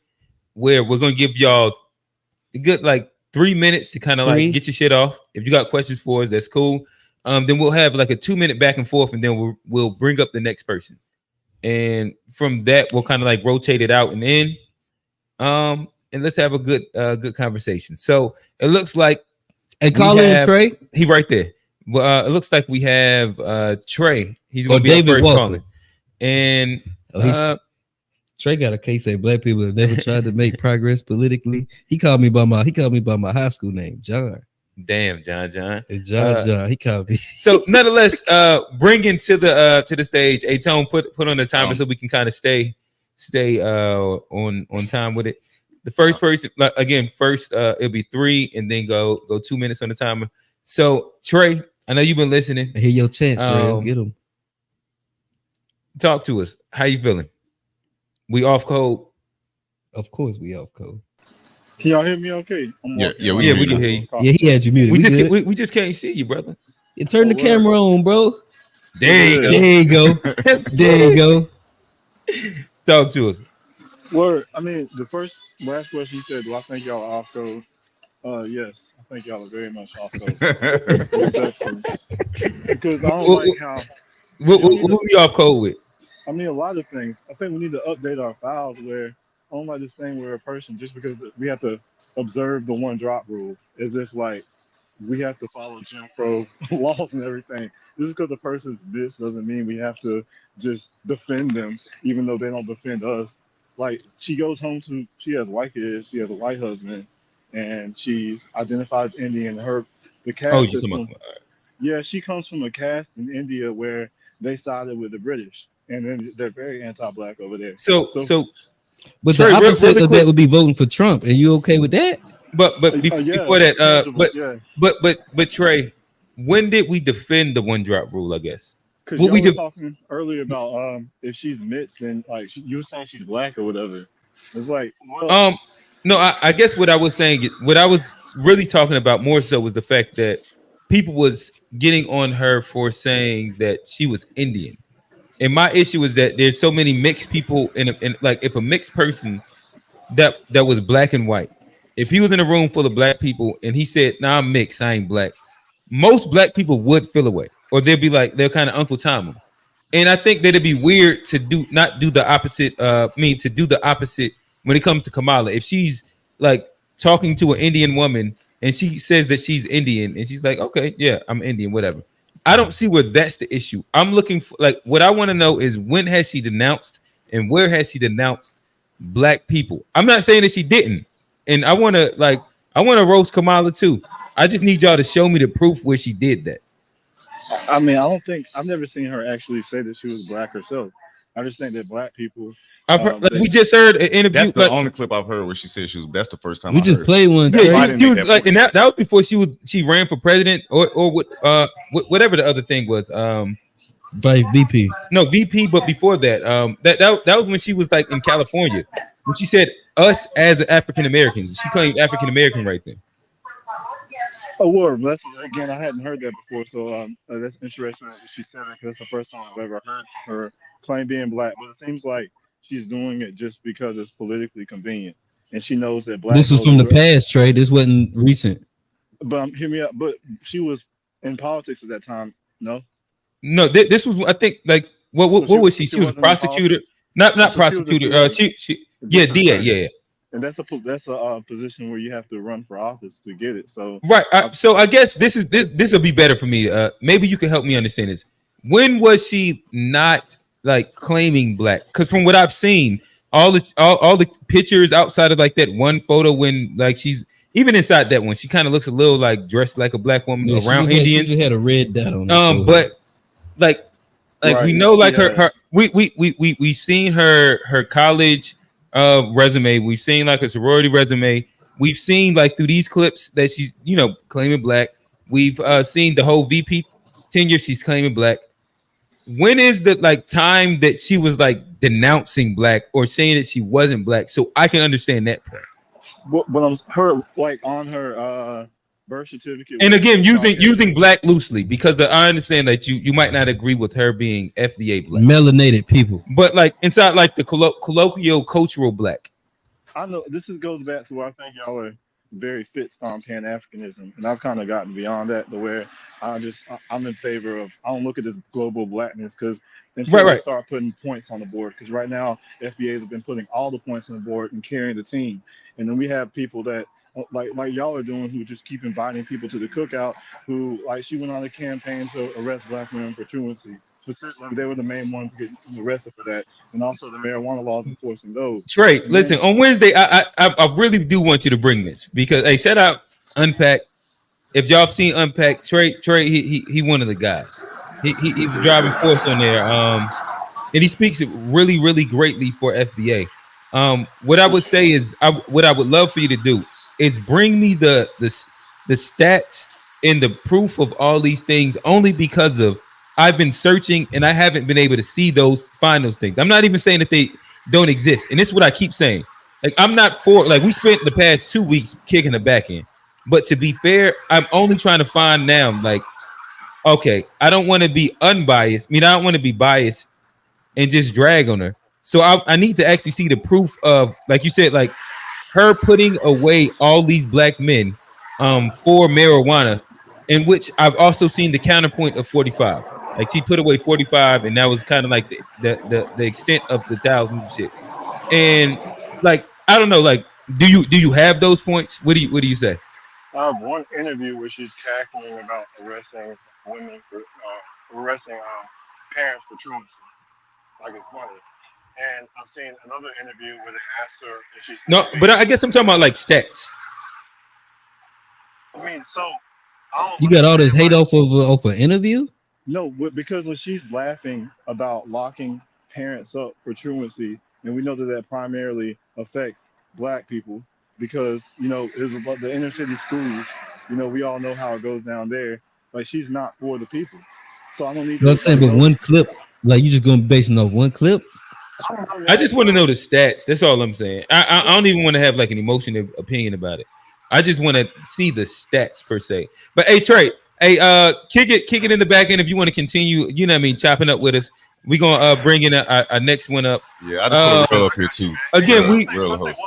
where we're gonna give y'all a good like 3 minutes to kind of like get your shit off. If you got questions for us, that's cool. Then we'll have like a 2-minute back and forth, and then we'll bring up the next person. And from that, we'll kind of like rotate it out and in. And let's have a good conversation. So it looks like call in Trey. He right there. Well, it looks like we have Trey. He's gonna be David our first Walker. caller. And Trey got a case that black people have never tried to make progress politically. He called me by my high school name, John. Damn, John. John. He called me. So nonetheless, bringing to the stage, A-Tone, put on the timer so we can kind of stay on time with it. The first person, again, it'll be 3, and then go 2 minutes on the timer. So Trey, I know you've been listening. I hear your chance, bro. Get him. Talk to us. How you feeling? We off code? Of course, we off code. Can y'all hear me? Okay. We can hear you. Yeah, he had you muted. We just can't see you, brother. You turn the camera on, bro. There you go. There you go. Talk to us. Word. I mean, the last question you said, do I think y'all are off code? Yes, I think y'all are very much off code. Because I don't like how. What we off code with? I mean, a lot of things. I think we need to update our files where I don't like this thing where a person, just because we have to observe the 1 drop rule, as if like we have to follow Jim Crow laws and everything. Just because a person's this doesn't mean we have to just defend them, even though they don't defend us. Like she goes home she has white kids, she has a white husband, and she identifies Indian. The caste system, she comes from a caste in India where they sided with the British, and then they're very anti-black over there. So but Trey, the opposite of that would be voting for Trump. And you okay with that? But before that, but Trey, when did we defend the 1 drop rule? I guess because we were talking earlier about if she's mixed, then like you were saying she's black or whatever. It's like no, I guess what I was saying, what I was really talking about more so was the fact that people was getting on her for saying that she was Indian. And my issue is that there's so many mixed people in like if a mixed person that was black and white, if he was in a room full of black people and he said, "Nah, I'm mixed, I ain't black," most black people would feel away, or they'll be like, they'll kind of Uncle Tom him. And I think that it'd be weird to do the opposite when it comes to Kamala. If she's like talking to an Indian woman and she says that she's Indian and she's like, "Okay, yeah, I'm Indian, whatever." I don't see where that's the issue. I'm looking for like what I want to know is when has she denounced and where has she denounced black people? I'm not saying that she didn't, and I want to roast Kamala too. I just need y'all to show me the proof where she did that. I mean, I've never seen her actually say that she was black herself. I just think that black people. We just heard an interview. That's the only clip I've heard where she said she was. That's the first time we just played one. Yeah, that was before she ran for president or whatever the other thing was. By VP. No, VP, but before that, that was when she was like in California when she said us as African Americans. She claimed African American right there. Oh, word. That's again, I hadn't heard that before, so that's interesting that she said it because that's the first time I've ever heard her claim being black. But it seems like she's doing it just because it's politically convenient, and she knows that black. This was from the past, Trey. This wasn't recent. But hear me out. But she was in politics at that time. No, this was I think like what was she? She was a prosecutor. Not prosecutor. She DA. Yeah. And that's a position where you have to run for office to get it. So Right. So I guess this will be better for me. Maybe you can help me understand this. When was she not like claiming black? Because from what I've seen, all the pictures outside of like that one photo when like she's even inside that one, she kind of looks a little like dressed like a black woman around Indians. She just had a red dot on her But like Right, we know like she her we've seen her college resume. We've seen like a sorority resume. We've seen like through these clips that she's claiming black. We've seen the whole VP tenure. She's claiming black. When is the like time that she was like denouncing black or saying that she wasn't black? So I can understand that part. But I'm her like on her birth certificate. And again, using black loosely because I understand that you might not agree with her being FBA black, melanated people, but like inside like the colloquial cultural black. I know goes back to where I think y'all are very fixed on Pan-Africanism, and I've kind of gotten beyond that to where I'm in favor of I don't look at this global blackness because until we start putting points on the board, because right now FBAs have been putting all the points on the board and carrying the team, and then we have people that like y'all are doing who just keep inviting people to the cookout who like she went on a campaign to arrest black women for truancy. Specifically, they were the main ones getting arrested for that, and also the marijuana laws enforcing those. Trey, listen, on Wednesday, I really do want you to bring this because hey, shout out Unpack. If y'all have seen Unpack, Trey, he one of the guys. He's a driving force on there. And he speaks really, really greatly for FBA. What I would say is, what I would love for you to do is bring me the stats and the proof of all these things, only because of I've been searching and I haven't been able to find those things. I'm not even saying that they don't exist. And this is what I keep saying. Like, I'm not for, like, we spent the past 2 weeks kicking the back end. But to be fair, I'm only trying to find now, like, okay, I don't want to be unbiased. I don't want to be biased and just drag on her. So I need to actually see the proof of, like you said, like her putting away all these black men for marijuana, in which I've also seen the counterpoint of 45. Like she put away 45, and that was kind of like the extent of the thousands of shit. And like I don't know, like do you have those points? What do you say? I have one interview where she's cackling about arresting women for arresting parents for truancy. Like it's funny. And I've seen another interview where they asked her if she's no, but I guess I'm talking about like stats. I mean, so you got all this hate off of an interview? No, because when she's laughing about locking parents up for truancy, and we know that primarily affects black people because it's about the inner city schools. We all know how it goes down there. Like she's not for the people, so I don't need. I'm saying, but one clip, like you just gonna base it off one clip. I just want to know the stats. That's all I'm saying. I don't even want to have like an emotional opinion about it. I just want to see the stats per se. But hey, Trey, kick it in the back end if you want to continue. You know what I mean, chopping up with us. We're gonna bring in a next one up. Yeah, I just put a real up here too. Again, real host.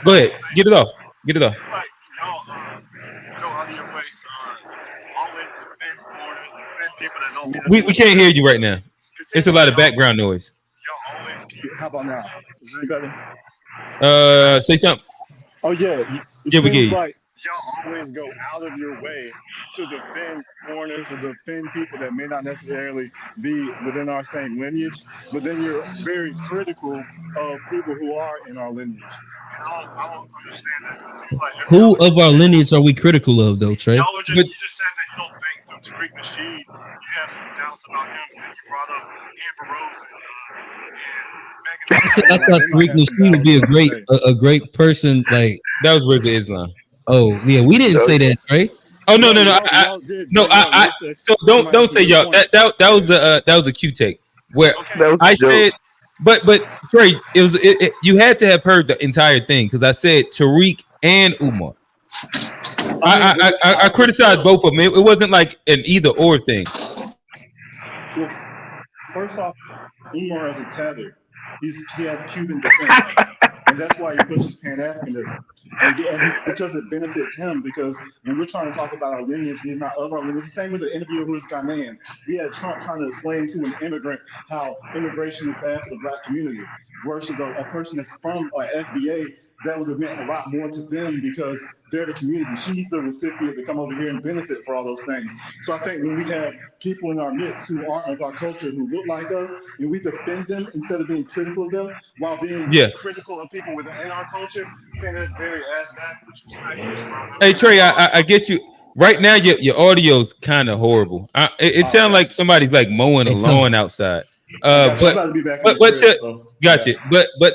Go ahead, get it off. Get it off. We can't hear you right now. It's a lot of background noise. How about now? Is it better? Say something. Oh yeah. Yeah, we get you. Like y'all always go out of your way to defend foreigners or defend people that may not necessarily be within our same lineage, but then you're very critical of people who are in our lineage. And I don't understand that. It seems like who of our lineage are we critical of, though, Trey? You just said that you don't think to Tariq Nasheed, you have some doubts about him, and you brought up Amber Rose and I thought Tariq Nasheed would be a great person. Like that was Rizza Islam. Oh yeah, we didn't say that, Trey. Oh no. So don't say y'all. That was a Q take where I said, but Trey, you had to have heard the entire thing because I said Tariq and Umar. I criticized both of them. It wasn't like an either or thing. Well, first off, Umar is a tether. He has Cuban descent, and that's why he pushes Pan-Africanism. And because it benefits him, because when we're trying to talk about our lineage, he's not of our lineage. It's the same with the interviewer who is Ghanaian. We had Trump trying to explain to an immigrant how immigration is bad for the black community versus a person that's from FBA that would have meant a lot more to them because they're the community. She's the recipient to come over here and benefit for all those things. So I think when we have people in our midst who aren't of our culture, who look like us, and we defend them instead of being critical of them, while being critical of people within our culture, I think that's very ass backwards. Hey Trey, I get you. Right now, your audio's kind of horrible. It sounds like somebody's like mowing a lawn outside. But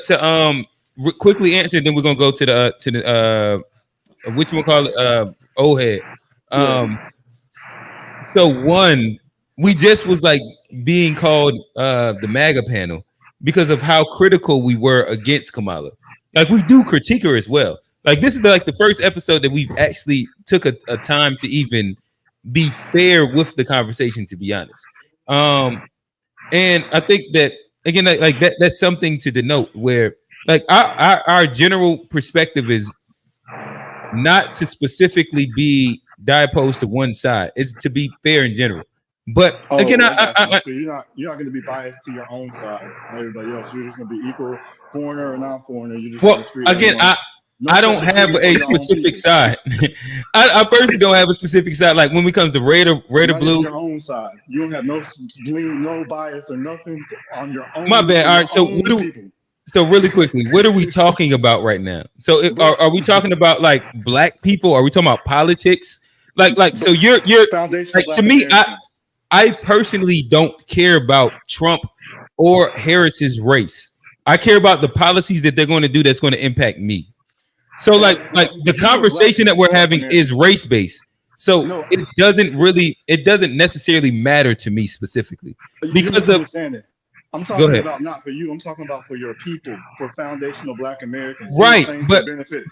to quickly answer, then we're gonna go to the which one call it old head. So one, we just was like being called the MAGA panel because of how critical we were against Kamala. Like we do critique her as well. Like this is the first episode that we've actually took a time to even be fair with the conversation, to be honest. And I think that again, like that's something to denote where like our general perspective is not to specifically be opposed to one side. It's to be fair in general. But again, so you're not going to be biased to your own side. Everybody else, you're just going to be equal, foreigner or non-foreigner. You're just I don't have a specific side. I personally don't have a specific side. Like when it comes to red or blue, your own side. You don't have no bias or nothing on your own. My bad. All right. So really quickly, what are we talking about right now? So are we talking about like black people? Are we talking about politics? Like so you're like to me, I personally don't care about Trump or Harris's race. I care about the policies that they're going to do that's going to impact me. So like the conversation that we're having is race based. So it doesn't necessarily matter to me specifically because of. I'm talking about not for you. I'm talking about for your people, for foundational Black Americans. Right, but benefit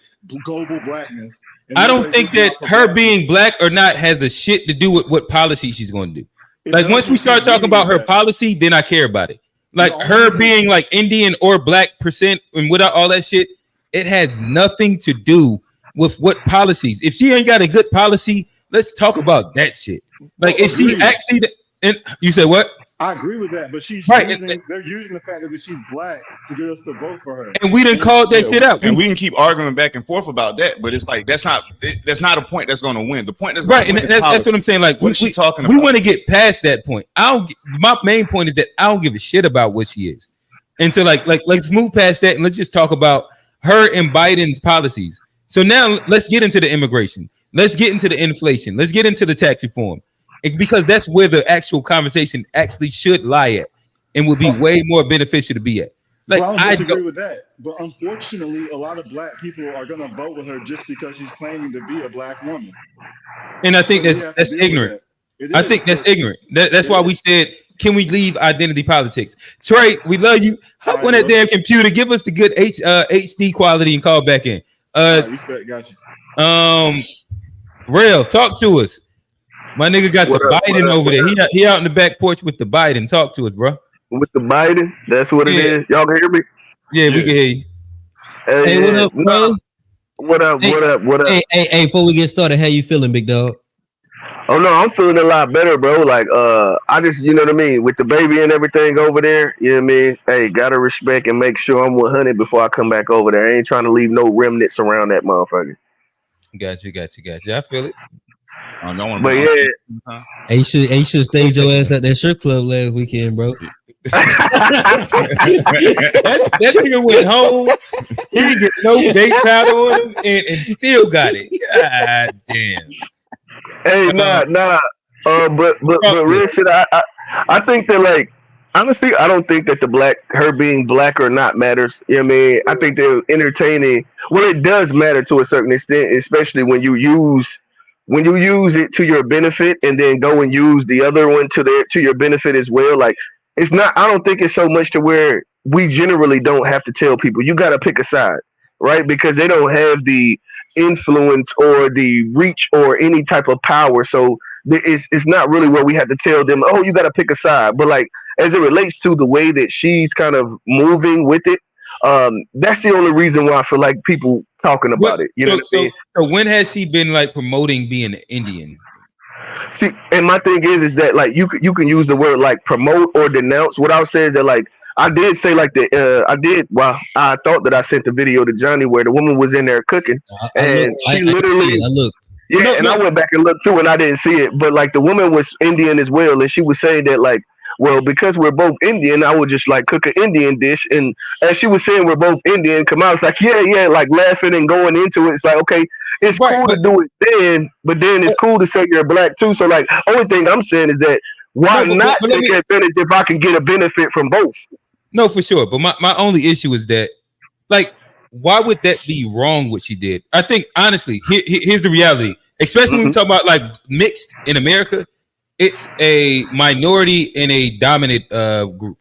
global blackness. I don't think that her being black or not has a shit to do with what policy she's going to do. Like once we start talking about her policy, then I care about it. Like her being like Indian or black percent and without all that shit, it has nothing to do with what policies. If she ain't got a good policy, let's talk about that shit. Like if she actually, and you said what? I agree with that, but they're using the fact that she's black to get us to vote for her. And we didn't call that shit out. And we can keep arguing back and forth about that, but it's like that's not a point that's going to win. The point that's right, and that's what I'm saying. Like what's she talking about? We want to get past that point. My main point is that I don't give a shit about what she is. And so like let's move past that and let's just talk about her and Biden's policies. So now let's get into the immigration. Let's get into the inflation. Let's get into the tax reform. Because that's where the actual conversation actually should lie at and would be way more beneficial to be at. Like I disagree with that. But unfortunately, a lot of black people are going to vote with her just because she's claiming to be a black woman. And I think that's ignorant. I think that's ignorant. That's why we said, can we leave identity politics? Trey, we love you. Hop on that damn computer. Give us the good HD quality and call back in. Respect, got you. Rail, talk to us. My nigga got the Biden over there. He out in the back porch with the Biden. Talk to us, bro. With the Biden, that's what it is. Y'all can hear me? Yeah, we can hear you. Hey, what up, bro? What up? Hey, before we get started, how you feeling, big dog? Oh no, I'm feeling a lot better, bro. Like, I just, you know what I mean, with the baby and everything over there. You know what I mean? Hey, gotta respect and make sure I'm 100 before I come back over there. I ain't trying to leave no remnants around that motherfucker. Got you. I feel it. But yeah, you should stage your ass at that strip club last weekend, bro. that nigga went home. He didn't get no date powder on him and still got it. God damn. Hey, nah. But real shit. I think that, like, honestly, I don't think that her being black or not matters. You know what I mean? I think they're entertaining. Well, it does matter to a certain extent, especially when you use it to your benefit and then go and use the other one to your benefit as well. Like, it's not, I don't think it's so much to where we generally don't have to tell people you got to pick a side, right? Because they don't have the influence or the reach or any type of power. So it's not really where we have to tell them, oh, you got to pick a side. But like, as it relates to the way that she's kind of moving with it, that's the only reason why I feel like people talking about it. You know what I'm saying? So when has she been like promoting being an Indian? See, and my thing is that like you can use the word like promote or denounce. What I'll say is that like I did say like I thought that I sent the video to Johnny where the woman was in there cooking, and she I didn't see literally. it. I looked. Yeah, and I went back and looked too, and I didn't see it. But like the woman was Indian as well, and she was saying that like, well, because we're both Indian, I would just like cook an Indian dish. And as she was saying, we're both Indian. Kamala's like, yeah, like laughing and going into it. It's like, okay, it's cool to do it then, but then it's cool to say you're black too. So like, only thing I'm saying is that why not take advantage if I can get a benefit from both? No, for sure. But my only issue is that, like, why would that be wrong? What she did? I think honestly, here's the reality. Especially when we talk about like mixed in America, it's a minority in a dominant group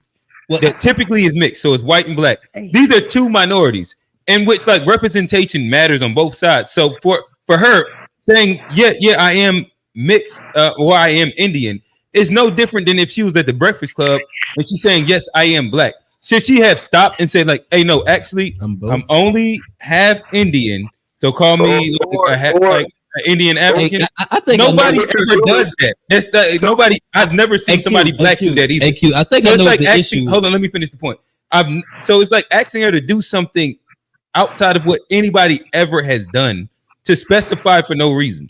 that typically is mixed. So it's white and black. These are two minorities in which like representation matters on both sides. So for her saying yeah I am mixed or I am Indian is no different than if she was at the Breakfast Club and she's saying yes I am black. Should she have stopped and said like, hey, no, actually, I'm only half Indian, so call me like an Indian African? I think nobody ever does that. That's nobody. I've never seen somebody black do that either. AQ, I think so I it's know like the issue. Hold on, let me finish the point. So it's like asking her to do something outside of what anybody ever has done to specify for no reason.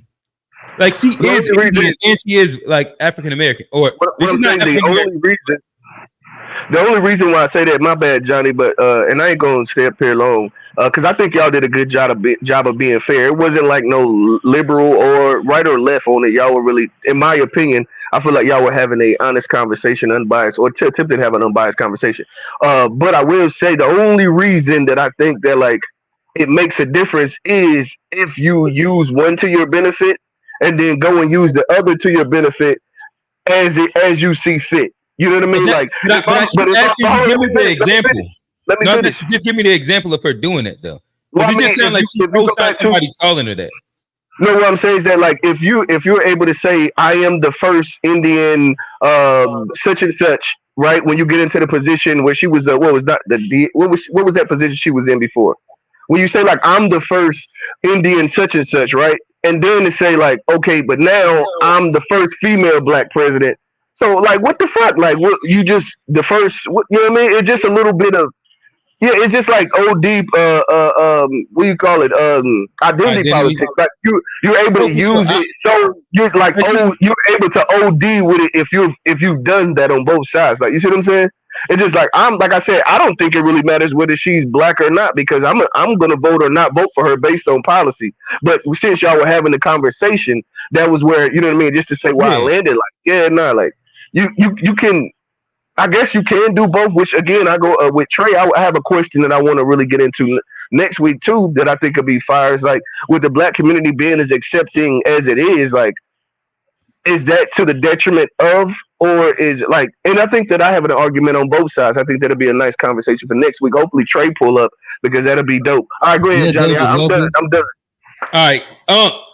Like she is Indian and she is like African American, or this is not African American. The only reason why I say that, my bad, Johnny, but and I ain't gonna stay up here long, because I think y'all did a good job of being fair. It wasn't like no liberal or right or left on it. Y'all were really, in my opinion, I feel like y'all were having a honest conversation, unbiased, or attempted to have an unbiased conversation. But I will say the only reason that I think that like it makes a difference is if you use one to your benefit and then go and use the other to your benefit as you see fit. You know what I mean? Give me the example. Just give me the example of her doing it though. Well, it just sounds like she co-signed somebody calling her that. No, what I'm saying is that like if you're able to say I am the first Indian such and such, right? When you get into the position where she was what was that position she was in before? When you say like I'm the first Indian such and such, right? And then to say like, okay, but now I'm the first female black president. So like, what the fuck? Like, what you just the first? What, you know what I mean? It's just a little bit of it's just like deep. What do you call it? Identity politics. Like you're able to use it. So you're like you're able to OD with it if you've done that on both sides. Like you see what I'm saying? It's just like like I said, I don't think it really matters whether she's black or not because I'm gonna vote or not vote for her based on policy. But since y'all were having the conversation, that was where you know what I mean. Just to say why I landed like like. You can, I guess you can do both. Which again, I go with Trey. I have a question that I want to really get into next week too. That I think could be fire. Is like with the black community being as accepting as it is. Like, is that to the detriment of, or is like? And I think that I have an argument on both sides. I think that'll be a nice conversation for next week. Hopefully, Trey pull up because that'll be dope. All right, go ahead, Johnny. I'm done. All right.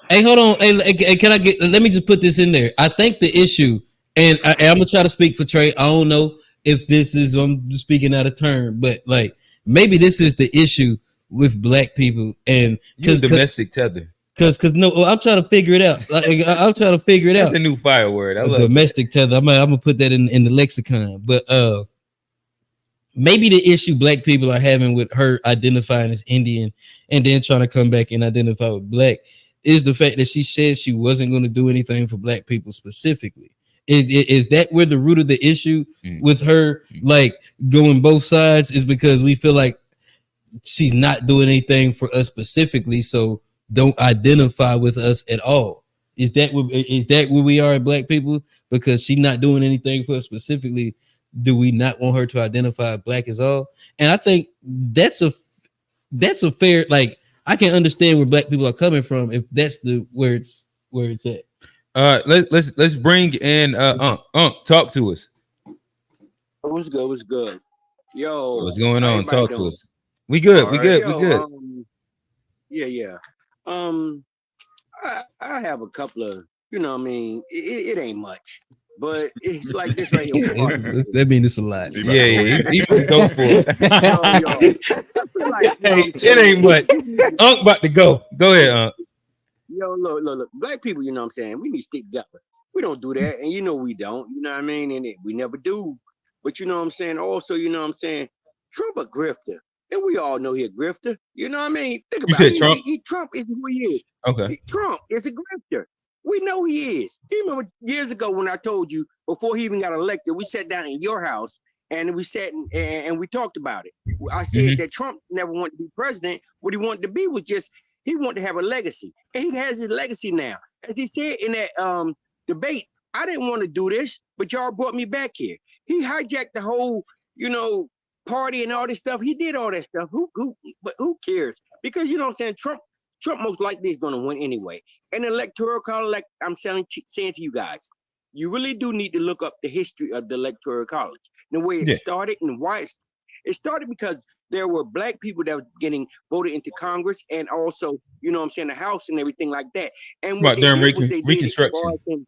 Hey, hold on. Hey, can I get? Let me just put this in there. I think the issue. And I'm gonna try to speak for Trey. I don't know if this is I'm speaking out of turn, but like maybe this is the issue with black people and because domestic tether. Because no, I'm trying to figure it out. Like, I'm trying to figure it out. The new fire word. I love domestic tether. I'm gonna put that in the lexicon. But maybe the issue black people are having with her identifying as Indian and then trying to come back and identify with black is the fact that she said she wasn't going to do anything for black people specifically. Is that where the root of the issue with her like going both sides is because we feel like she's not doing anything for us specifically, so don't identify with us at all? Is that where we are as black people? Because she's not doing anything for us specifically, do we not want her to identify black as all? And I think that's a fair, like I can understand where black people are coming from if that's where it's at. Let's bring in talk to us. What's good? Yo, what's going on? Talk to us. We good. We good. Yeah. I have a couple of, you know what I mean, it ain't much, but it's like this right here. That means it's a lot. Yeah. He go for it. It ain't much. Unc about to go. Go ahead, Unc. Yo, look, black people, you know what I'm saying? We need to stick together. We don't do that, and you know we don't, you know what I mean? And we never do. But you know what I'm saying? Also, you know what I'm saying? Trump a grifter. And we all know he a grifter. You know what I mean? Think You about said it. Trump? Trump is who he is. Okay. Trump is a grifter. We know he is. You remember years ago when I told you, before he even got elected, we sat down in your house and we sat and we talked about it. I said that Trump never wanted to be president. What he wanted to be was just, he wanted to have a legacy. And he has his legacy now. As he said in that debate, I didn't want to do this, but y'all brought me back here. He hijacked the whole, party and all this stuff. He did all that stuff. But who cares? Because you know what I'm saying? Trump most likely is going to win anyway. And electoral college, like I'm saying to you guys, you really do need to look up the history of the electoral college, the way it started and why it started, because there were black people that were getting voted into Congress and also, you know what I'm saying, the House and everything like that. And what during Reconstruction.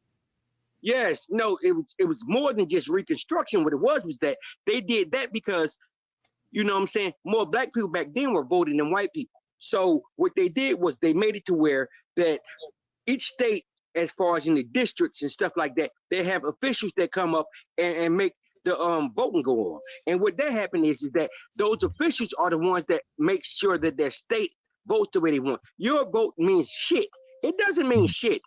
Yes, no, it was more than just Reconstruction. What it was that they did that because, you know what I'm saying, more black people back then were voting than white people. So what they did was they made it to where that each state, as far as in the districts and stuff like that, they have officials that come up and make the voting go on. And what that happened is that those officials are the ones that make sure that their state votes the way they want. Your vote means shit. It doesn't mean shit.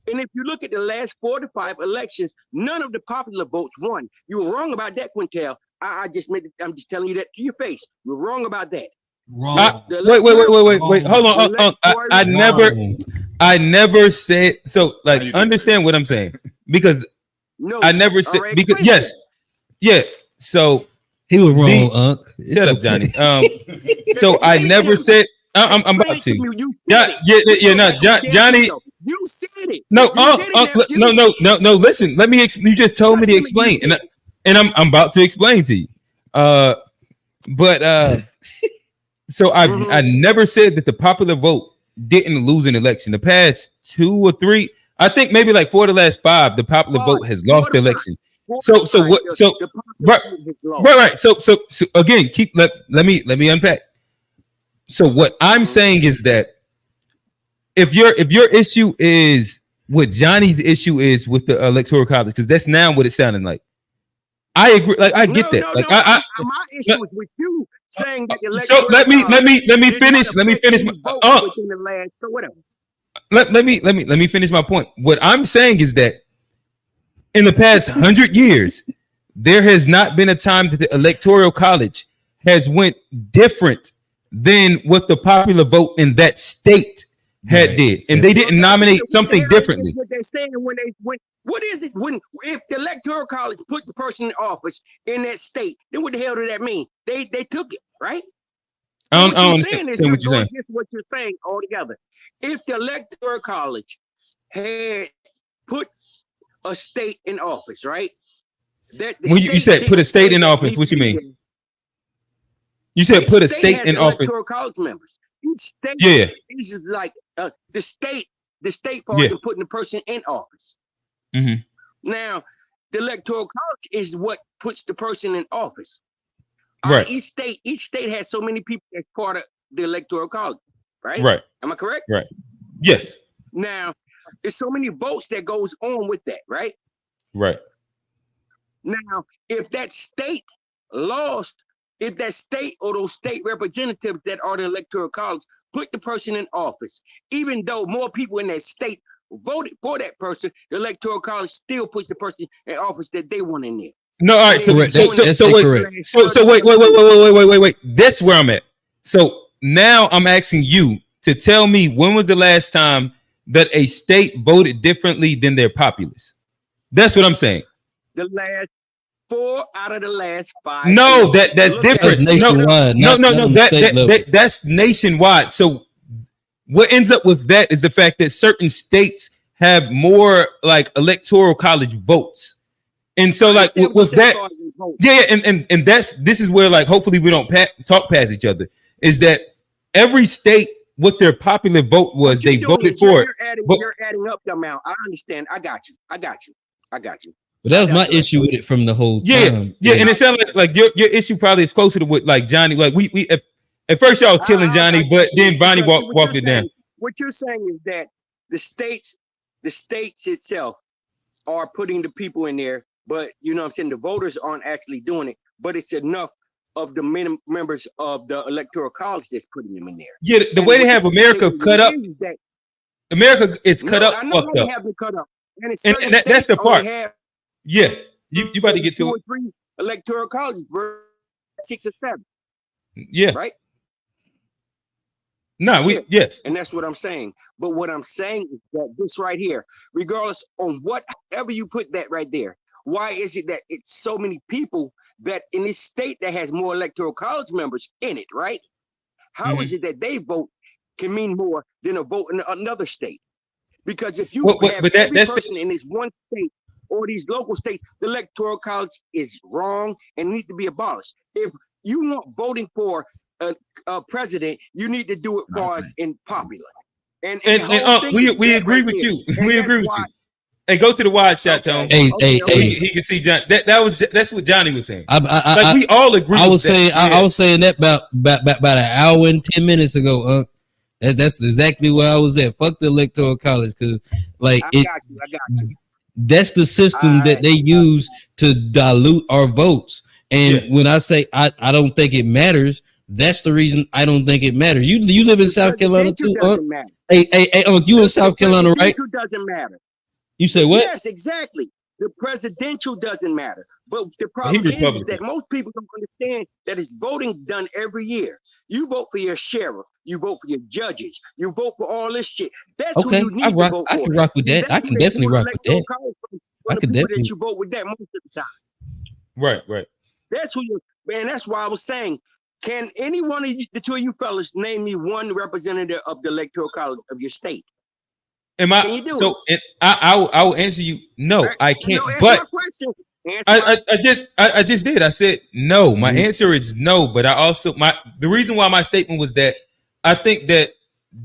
And if you look at the last 4 to 5 elections, none of the popular votes won. You were wrong about that, Quintel. I'm just telling you that to your face. You're wrong about that. Wrong. Wait. Hold on. I never said so. Like, understand what I'm saying, because I never said because yeah. So he was wrong, Unc. Shut up, Johnny. So I never said. I'm about to. Johnny. You said it. No. Listen, let me. You just told me to explain, and I'm about to explain to you. So I never said that the popular vote didn't lose an election. The past 2 or 3, I think maybe like 4 of the last 5, the popular vote has lost the election. Right. So again, let me unpack. So what I'm saying is that if your issue is what Johnny's issue is with the electoral college, because that's now what it's sounding like. I agree. Like I get that. My issue is with you saying that the so let me finish. Let me finish let me finish my point. What I'm saying is that in the past 100 years, there has not been a time that the electoral college has went different than what the popular vote in that state did, and they didn't nominate something differently. What they're saying what is it if the electoral college put the person in office in that state, then what the hell does that mean? They took it, right? I don't understand what you're saying. This is what you're saying altogether. If the electoral college had put a state in office, right? When you said put a state in office, what you mean? You said put a state in office. Electoral college members. Each state is like the state part of putting the person in office. Mm-hmm. Now, the electoral college is what puts the person in office. Right. Each state has so many people as part of the electoral college, right? Right. Am I correct? Right. Yes. Now, there's so many votes that goes on with that, right? Right. Now, if that state lost, if that state or those state representatives that are the electoral college put the person in office, even though more people in that state voted for that person, the electoral college still puts the person in office that they want in there. No, all right. So wait. That's where I'm at. So now I'm asking you to tell me, when was the last time that a state voted differently than their populace? That's what I'm saying. The last 4 out of the last 5. No, that's different. Nationwide. No. That's nationwide. So what ends up with that is the fact that certain states have more like electoral college votes. And so like with that, and this is where like hopefully we don't talk past each other, is that every state, what their popular vote was, they voted for it. You're adding up the amount. I understand. I got you. But that was my issue with it from the whole time. Yeah, and it sounds like your issue probably is closer to what like Johnny. Like we at first y'all was killing Johnny, but then Bonnie walked it down. What you're saying is that the states itself are putting the people in there but you know what I'm saying, the voters aren't actually doing it, but it's enough of the members of the electoral college that's putting them in there. Yeah, the way they have America cut up, America is cut up, I know fucked they up. have it cut up, and that's the part. Have yeah, you about to get to 2 it. or 3 electoral colleges, 6 or 7. Yeah, right. No, yes, and that's what I'm saying. But what I'm saying is that this right here, regardless on whatever you put that right there, why is it that it's so many people that in this state that has more electoral college members in it, right? How is it that they vote can mean more than a vote in another state? Because if you have every person in this one state or these local states, the electoral college is wrong and need to be abolished. If you want voting for a president, you need to do it for us in popular. And we agree with you. We agree with you. Hey, go to the wide shot, Tone. Hey, he can see John. That's what Johnny was saying. We all agree. I was saying that about an hour and 10 minutes ago. That's exactly where I was at. Fuck the electoral college, because I got you. That's the system that they use to dilute our votes. And when I say I don't think it matters, that's the reason I don't think it matters. You live in South Carolina too, Hey, you in South Carolina, right? It doesn't matter. You say what? Yes, exactly. The presidential doesn't matter. But the problem is that most people don't understand that it's voting done every year. You vote for your sheriff. You vote for your judges. You vote for all this shit. That's who you need to vote for. I can rock with that. I can definitely rock with that. I can definitely. That you vote with that most of the time. Right. That's who you. Man, that's why I was saying. Can any one of you, the two of you fellas, name me one representative of the electoral college of your state? I will answer you. No, I can't. But I just did. I said no. My answer is no. But the reason why my statement was that I think that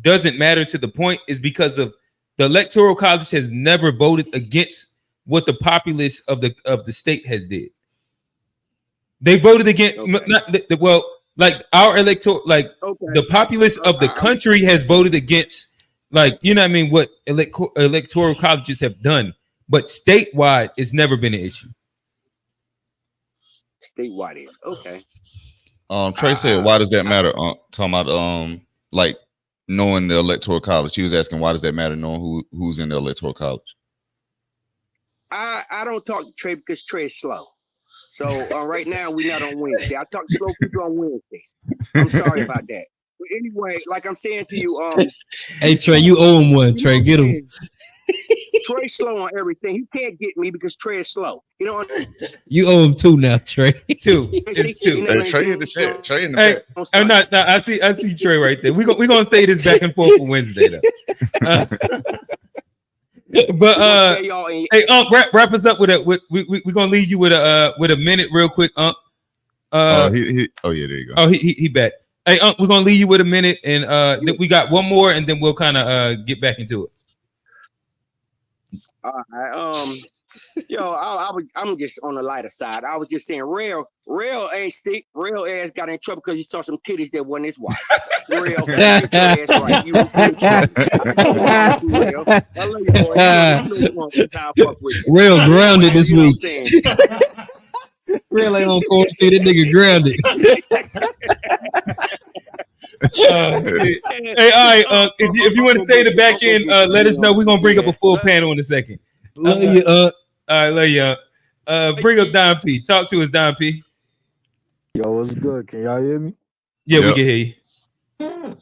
doesn't matter to the point is because of the electoral college has never voted against what the populace of the state has did. They voted against like our electoral, the populace of the country has voted against. What electoral colleges have done, but statewide, it's never been an issue. Statewide is okay. Trey said, "Why does that matter?" Talking about knowing the electoral college. He was asking, "Why does that matter? Knowing who's in the electoral college?" I don't talk to Trey because Trey is slow. So right now we're not on Wednesday. I talk to slow people on Wednesdays. I'm sorry about that. But anyway, like I'm saying to you, hey Trey, you owe him one. Trey, get him. Trey's slow on everything. He can't get me because Trey is slow. You know. You owe him 2 now, Trey. 2. It's 2. Hey, Trey in the chat. Trey in the back. No, I see Trey right there. We're gonna say this back and forth for Wednesday though. Hey, wrap us up with we're gonna leave you with a minute real quick, oh yeah, there you go. Oh, he back. Hey, we're gonna leave you with a minute, and then we got one more, and then we'll kind of get back into it. All right. I'm just on the lighter side. I was just saying, real ass got in trouble because he saw some titties that wasn't his wife. Real, get your ass right. You real. I love you, boy. Real grounded this week. Real ain't on court too. That nigga grounded. Hey, all right. If you want to stay in the back end, let us know. We're gonna bring up a full panel in a second. Love you. All right, love you. Bring up Don P. Talk to us, Don P. Yo, what's good? Can y'all hear me? Yeah, we can hear you.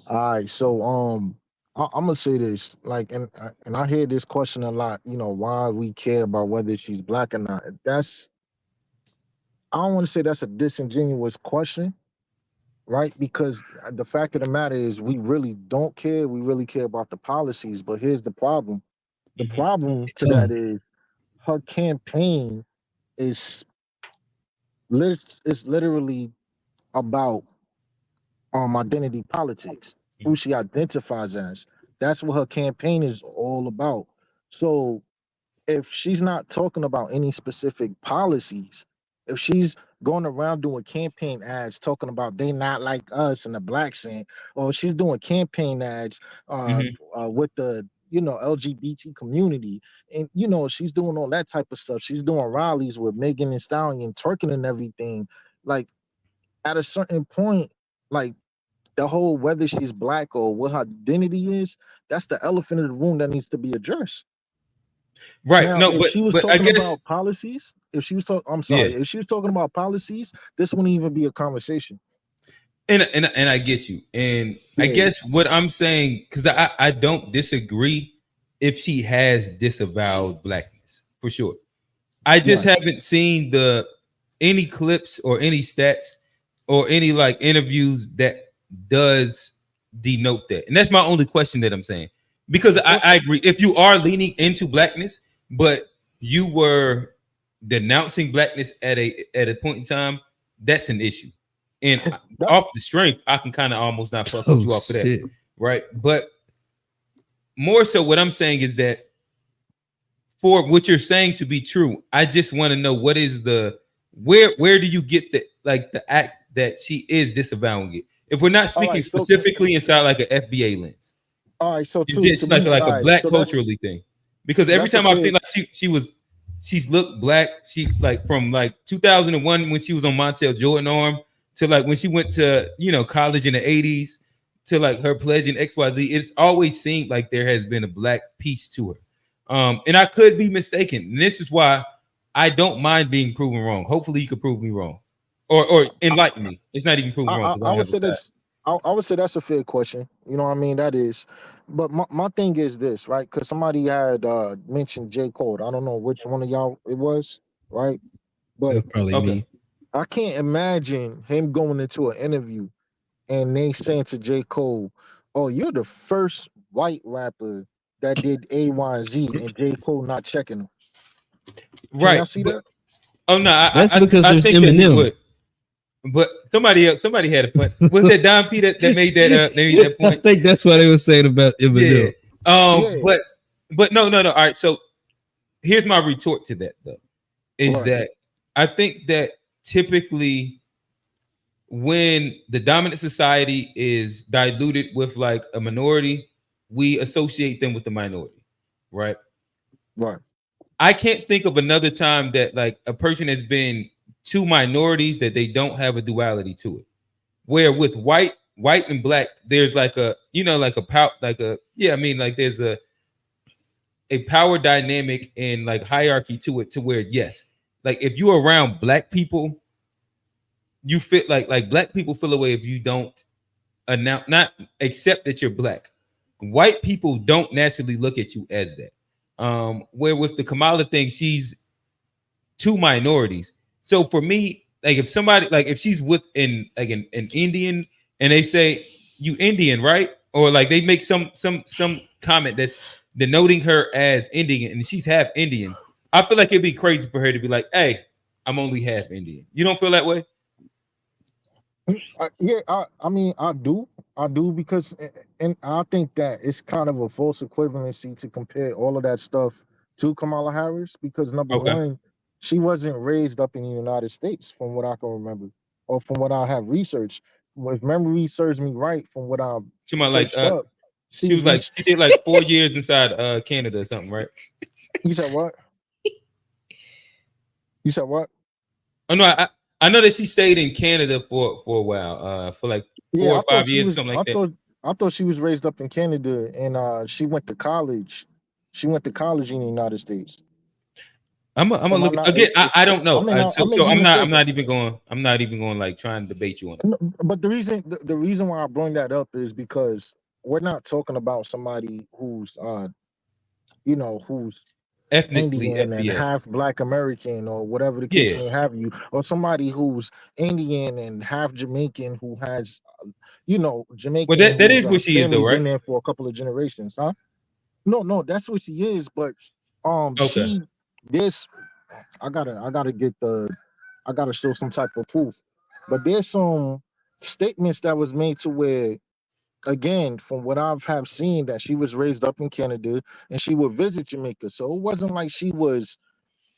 All right, so I'm gonna say this, and I hear this question a lot. You know, why we care about whether she's black or not. I don't want to say that's a disingenuous question, right? Because the fact of the matter is we really don't care. We really care about the policies. But here's the problem. The problem to that is her campaign is literally about identity politics, who she identifies as. That's what her campaign is all about. So if she's not talking about any specific policies, if she's going around doing campaign ads talking about they not like us and the black scene, or she's doing campaign ads with the LGBT community, and she's doing all that type of stuff. She's doing rallies with Megan and Stallion, twerking and everything. Like at a certain point, like the whole whether she's black or what her identity is, that's the elephant in the room that needs to be addressed. Right. Now, No, if she was but I talking guess about policies, if she was talking, I'm yeah. sorry, if she was talking about policies, this wouldn't even be a conversation. And I get you. And I Yeah. guess what I'm saying, because I don't disagree if she has disavowed blackness for sure. I just Right. haven't seen any clips or any stats or any like interviews that does denote that. And that's my only question that I'm saying. Because I agree. If you are leaning into blackness, but you were denouncing blackness at a point in time, that's an issue. And off the strength, I can kind of almost not fuck with you off of that. Right. But more so what I'm saying is that for what you're saying to be true, I just want to know what is where do you get the act that she is disavowing it? If we're not speaking specifically inside like an FBA lens. All right, so it's just like a black culturally thing. Because every time I've seen like she's looked black, she like from like 2001 when she was on Montel Jordan arm to like when she went to college in the 80s to like her pledge in XYZ, it's always seemed like there has been a black piece to her. And I could be mistaken. And this is why I don't mind being proven wrong. Hopefully you could prove me wrong. Or enlighten me. It's not even proven wrong. I would say that's I would say that's a fair question. You know what I mean? That is. But my thing is this, right? Because somebody had mentioned J. Cole. I don't know which one of y'all it was, right? But probably me. I can't imagine him going into an interview and they saying to J. Cole, "Oh, you're the first white rapper that did A, Y, and Z," and J. Cole not checking him. Right. Y'all see that? Oh no, that's because I there's think that he Eminem. would. But somebody had a point. Was that Don P that made that point? I think that's what they were saying about Eminem. Yeah. But no. All right. So here's my retort to that though, is that I think that typically when the dominant society is diluted with like a minority, we associate them with the minority, right? Right. I can't think of another time that like a person has been two minorities that they don't have a duality to it. Where with white and black, there's like a there's a power dynamic and like hierarchy to it, to where yes, like if you're around black people, you fit like black people feel away if you don't not accept that you're black. White people don't naturally look at you as that. Where with the Kamala thing, she's two minorities. So for me, like if somebody like if she's with an Indian and they say you Indian, right? Or like they make some comment that's denoting her as Indian and she's half Indian, I feel like it'd be crazy for her to be like, hey, I'm only half Indian. You don't feel that way? I mean, I do because, and I think that it's kind of a false equivalency to compare all of that stuff to Kamala Harris because number one, she wasn't raised up in the United States, from what I can remember, or from what I have researched. If memory serves me right, from what I searched up, she did like 4 years inside Canada or something, right? You said what? You said what? Oh no, I know that she stayed in Canada for a while, for like 4 or 5 years, something like that. I thought she was raised up in Canada and she went to college. She went to college in the United States. I'm gonna look again. I don't know. I'm not even going like trying to debate you on it. But the reason why I bring that up is because we're not talking about somebody who's who's ethnically Indian and half Black American or whatever the case may have you, or somebody who's Indian and half Jamaican who has Jamaican. Well, that is what she is though, right? Been there for a couple of generations, huh? No, that's what she is. But I gotta show some type of proof. But there's some statements that was made to where, again, from what I've have seen, that she was raised up in Canada and she would visit Jamaica. So it wasn't like she was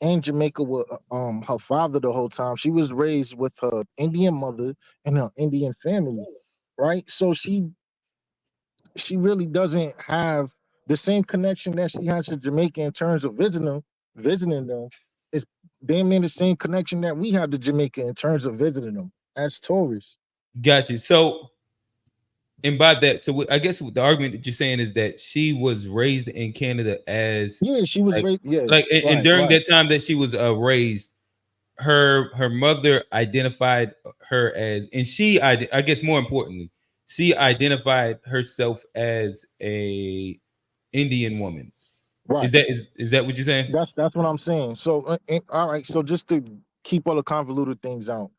in Jamaica with her father the whole time. She was raised with her Indian mother and her Indian family, right? So she really doesn't have the same connection that she has to Jamaica in terms of visiting them is damn near the same connection that we have to Jamaica in terms of visiting them as tourists. Got you. So, and by that, so I guess the argument that you're saying is that she was raised in Canada as she was like, raised, and during that time that she was raised, her mother identified her as, and she, I guess more importantly, she identified herself as a Indian woman. Right. Is that what you're saying? That's what I'm saying. So all right, so just to keep all the convoluted things out,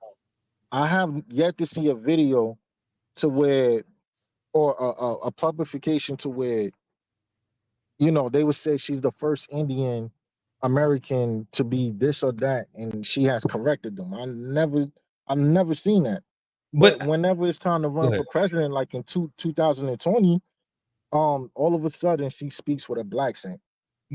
I have yet to see a video to where, or a publication to where, they would say she's the first Indian American to be this or that, and she has corrected them. I've never seen that. But whenever it's time to run for president, like in 2020, all of a sudden she speaks with a black accent.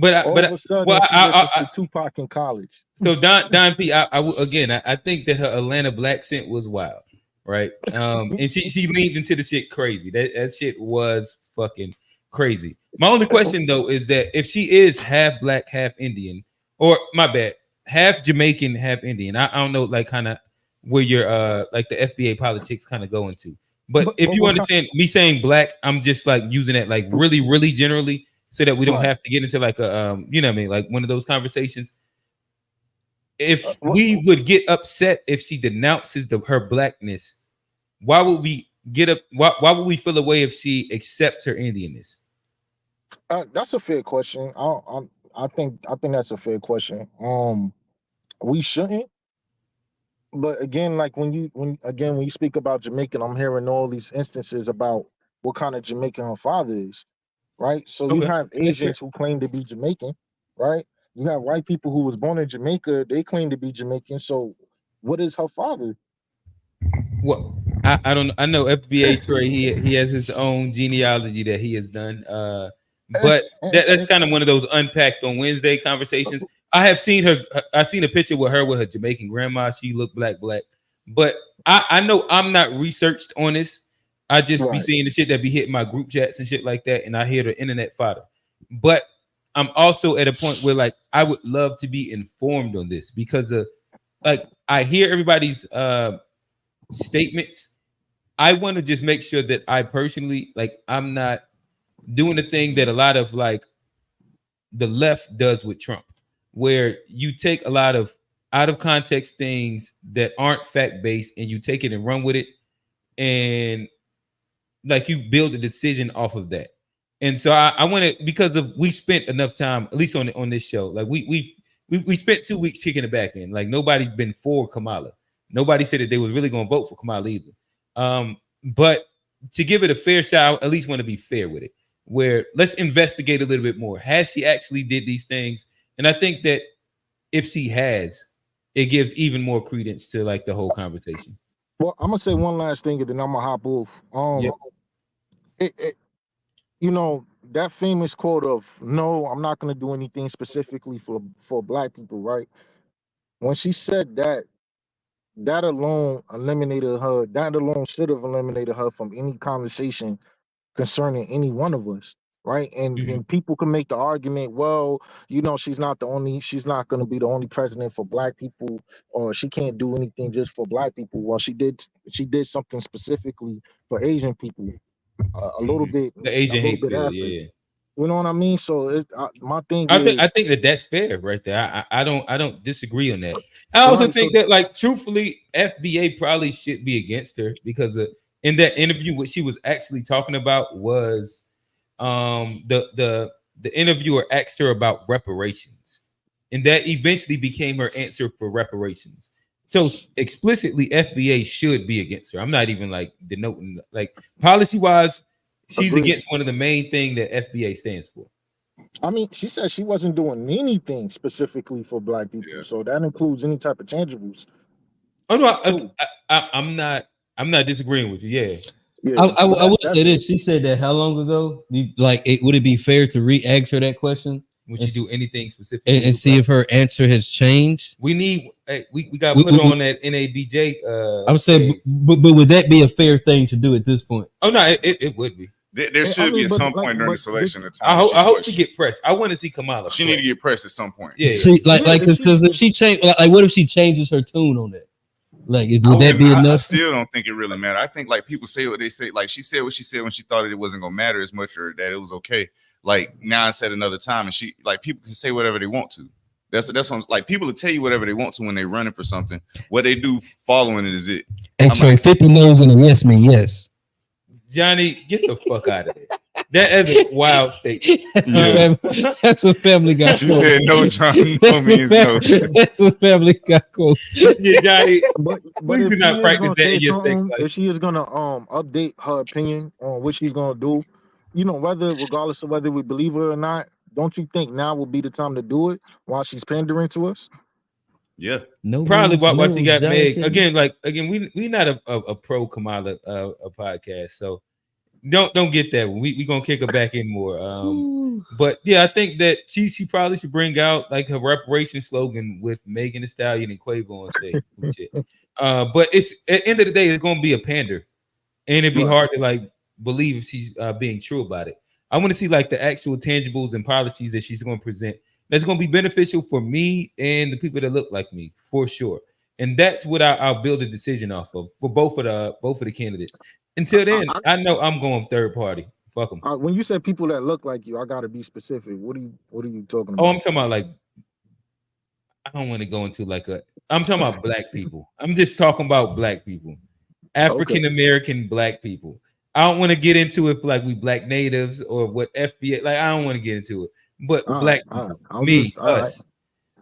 All of a sudden she listens to Tupac in college. So Don P, I think that her Atlanta black scent was wild, right? And she leaned into the shit crazy. That shit was fucking crazy. My only question though is that if she is half black, half Indian, or my bad, half Jamaican, half Indian, I don't know, like kind of where your like the FBA politics kind of go into. But if you understand me saying black, I'm just like using it like really, really generally, so that we don't have to get into like a you know what I mean, like one of those conversations. If we would get upset if she denounces her blackness, why would we get up? Why would we feel a way if she accepts her Indianness? That's a fair question. I think that's a fair question. We shouldn't. But again, like when you speak about Jamaican, I'm hearing all these instances about what kind of Jamaican her father is, right? So you have Asians who claim to be Jamaican, right? You have white people who was born in Jamaica, they claim to be Jamaican. So what is her father? Well, I don't know. I know FBA Trey, he has his own genealogy that he has done. But that's kind of one of those unpacked on Wednesday conversations. I have seen her. I've seen a picture with her Jamaican grandma. She looked black. But I know I'm not researched on this. I just be seeing the shit that be hitting my group chats and shit like that, and I hear the internet fodder. But I'm also at a point where like I would love to be informed on this because of like I hear everybody's statements. I want to just make sure that I personally like I'm not doing the thing that a lot of like the left does with Trump, where you take a lot of out of context things that aren't fact based and you take it and run with it, and like you build a decision off of that. And so I want to, because of we spent enough time, at least on this show, like we spent 2 weeks kicking it back in. Like nobody's been for Kamala. Nobody said that they was really going to vote for Kamala either. But to give it a fair shot, I at least want to be fair with it. Where let's investigate a little bit more. Has she actually did these things? And I think that if she has, it gives even more credence to like the whole conversation. Well, I'm gonna say one last thing, and then I'm gonna hop off. That famous quote of "No, I'm not gonna do anything specifically for Black people," right? When she said that, that alone eliminated her. That alone should have eliminated her from any conversation concerning any one of us, right? And people can make the argument, well, she's not going to be the only president for Black people, or she can't do anything just for Black people. Well, she did something specifically for Asian people, a little bit. The Asian hate bill, after. yeah. You know what I mean? So my thing I is, think that's fair right there. I don't disagree on that. I also think that, like, truthfully, FBA probably should be against her because in that interview, what she was actually talking about was the interviewer asked her about reparations, and that eventually became her answer for reparations. So explicitly, FBA should be against her. I'm not even like denoting, like, policy wise, she's against one of the main things that FBA stands for. I mean, she said she wasn't doing anything specifically for Black people, so that includes any type of tangibles. Oh no, I'm not disagreeing with you. Yeah, I would say this. She said that how long ago? Would it be fair to re-ask her that question? Would she do anything specific and see if her answer has changed? We got to put her on that NABJ. I'm saying, but would that be a fair thing to do at this point? Oh no, it would be. There should be at some point during the selection of time. I hope she get pressed. I want to see Kamala. She need to get pressed at some point. Yeah, she, because if she change, like, what if she changes her tune on that? Like, would that be enough? I still don't think it really matters. I think like people say what they say. Like she said what she said when she thought it wasn't gonna matter as much or that it was okay. Like now I said another time, and she like people can say whatever they want to. That's what I'm, like people will tell you whatever they want to when they're running for something. What they do following it is it. Hey Trey, 50 no's and a yes mean yes. Johnny, get the fuck out of there. That is a wild statement. That's a Family Guy quote. You said no, Johnny. No means no. That's a Family Guy quote. Yeah, Johnny. But Please do not practice that in your sex life. If she is gonna update her opinion on what she's gonna do, you know, regardless of whether we believe her or not, don't you think now would be the time to do it while she's pandering to us? Yeah, no, probably why she got Meg again. We not a pro Kamala a podcast, so don't get that one. We gonna kick her back in more. But yeah, I think that she probably should bring out like her reparation slogan with Megan Thee Stallion and Quavo on stage. But it's at the end of the day, it's gonna be a pander, and it'd be hard to like believe if she's being true about it. I want to see like the actual tangibles and policies that she's going to present that's going to be beneficial for me and the people that look like me for sure. And that's what I'll build a decision off of for both of the candidates. Until then, I know I'm going third party. Fuck them. When you said people that look like you, I got to be specific. What are you talking about? Oh, I'm talking about like I don't want to go into like I'm talking about black people. I'm just talking about black people, African American black people. I don't want to get into it like we black natives or what FBA. Like I don't want to get into it, but black me, us,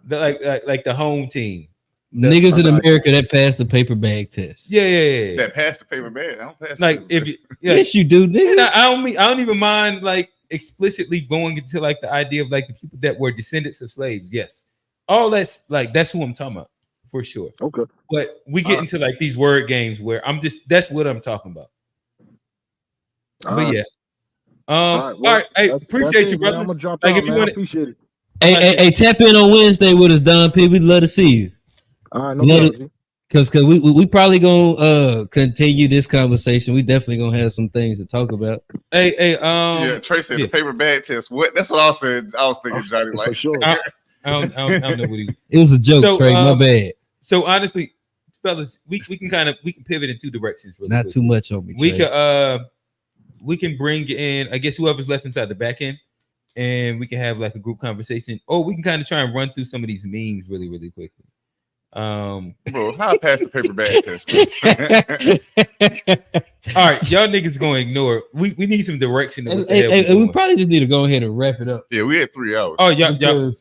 like the home team, niggas in America that passed the paper bag test. Yeah. That passed the paper bag. I don't pass. Like if you, yes, you do, nigga. I don't even mind like explicitly going into like the idea of like the people that were descendants of slaves. Yes, all that's like that's who I'm talking about for sure. Okay, but we get into like these word games where that's what I'm talking about. But yeah. All right. Hey, appreciate you, brother. I'm gonna drop like out, if you man. want Appreciate it. Hey, tap in on Wednesday with us, Don P. We'd love to see you. All right, no problem. Because we probably gonna continue this conversation. We definitely gonna have some things to talk about. Hey, yeah, Trey said the paper bag test. What? That's what I said. I was thinking, Johnny. Like, for sure. I don't know what he. It was a joke, Trey. My bad. So honestly, fellas, we can pivot in two directions. Really Not quick. Too much on me. Trey. We can bring in, I guess, whoever's left inside the back end, and we can have like a group conversation, or we can kind of try and run through some of these memes really, really quickly. Bro, how I pass the paper bag test? All right, y'all niggas gonna ignore it. We need some direction. We probably just need to go ahead and wrap it up. Yeah, we had 3 hours. Oh, y'all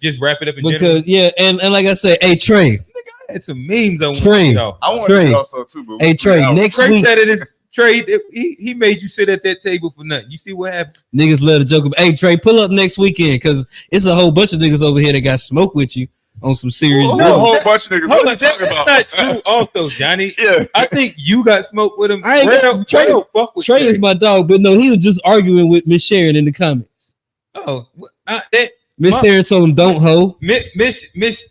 just wrap it up in general? Yeah, and like I said, hey Trey, I had some memes on Trey. y'all. I want to also too, but hey Trey, next week. Trey, he made you sit at that table for nothing. You see what happened? Niggas love to joke about. Hey, Trey, pull up next weekend because it's a whole bunch of niggas over here that got smoked with you on some serious. A whole bunch of niggas. What are you talking about? That's not true. Also, Johnny. Yeah, I think you got smoked with him. Trey is my dog, but no, he was just arguing with Miss Sharon in the comments. Oh, Miss Sharon told him don't hoe. Miss.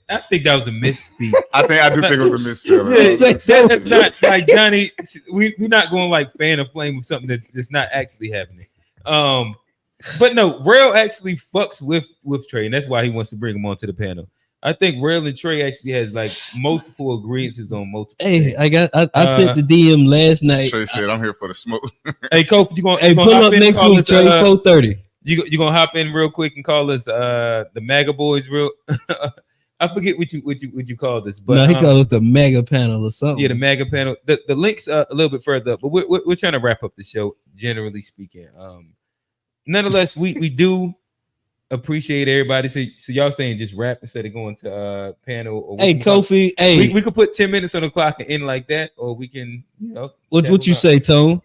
I think that was a misspeak. I do think it was a misspelling. Yeah, that's not like Johnny. We're not going like fan or flame with something that's not actually happening. But no, Rail actually fucks with Trey, and that's why he wants to bring him onto the panel. I think Rail and Trey actually has like multiple agreements on multiple. Hey, things. I sent the DM last night. Trey said, "I'm here for the smoke." Hey, Coach, you gonna pull up next week, Trey, 4:30. You gonna hop in real quick and call us the MAGA boys? I forget what you called us, but no, he called us the MAGA panel or something. Yeah, the MAGA panel. The link's a little bit further up, but we're trying to wrap up the show. Generally speaking, nonetheless, we do appreciate everybody. So y'all saying just rap instead of going to panel. Or hey, Kofi. Hey, we could put 10 minutes on the clock and end like that, or we can What you say, Tone?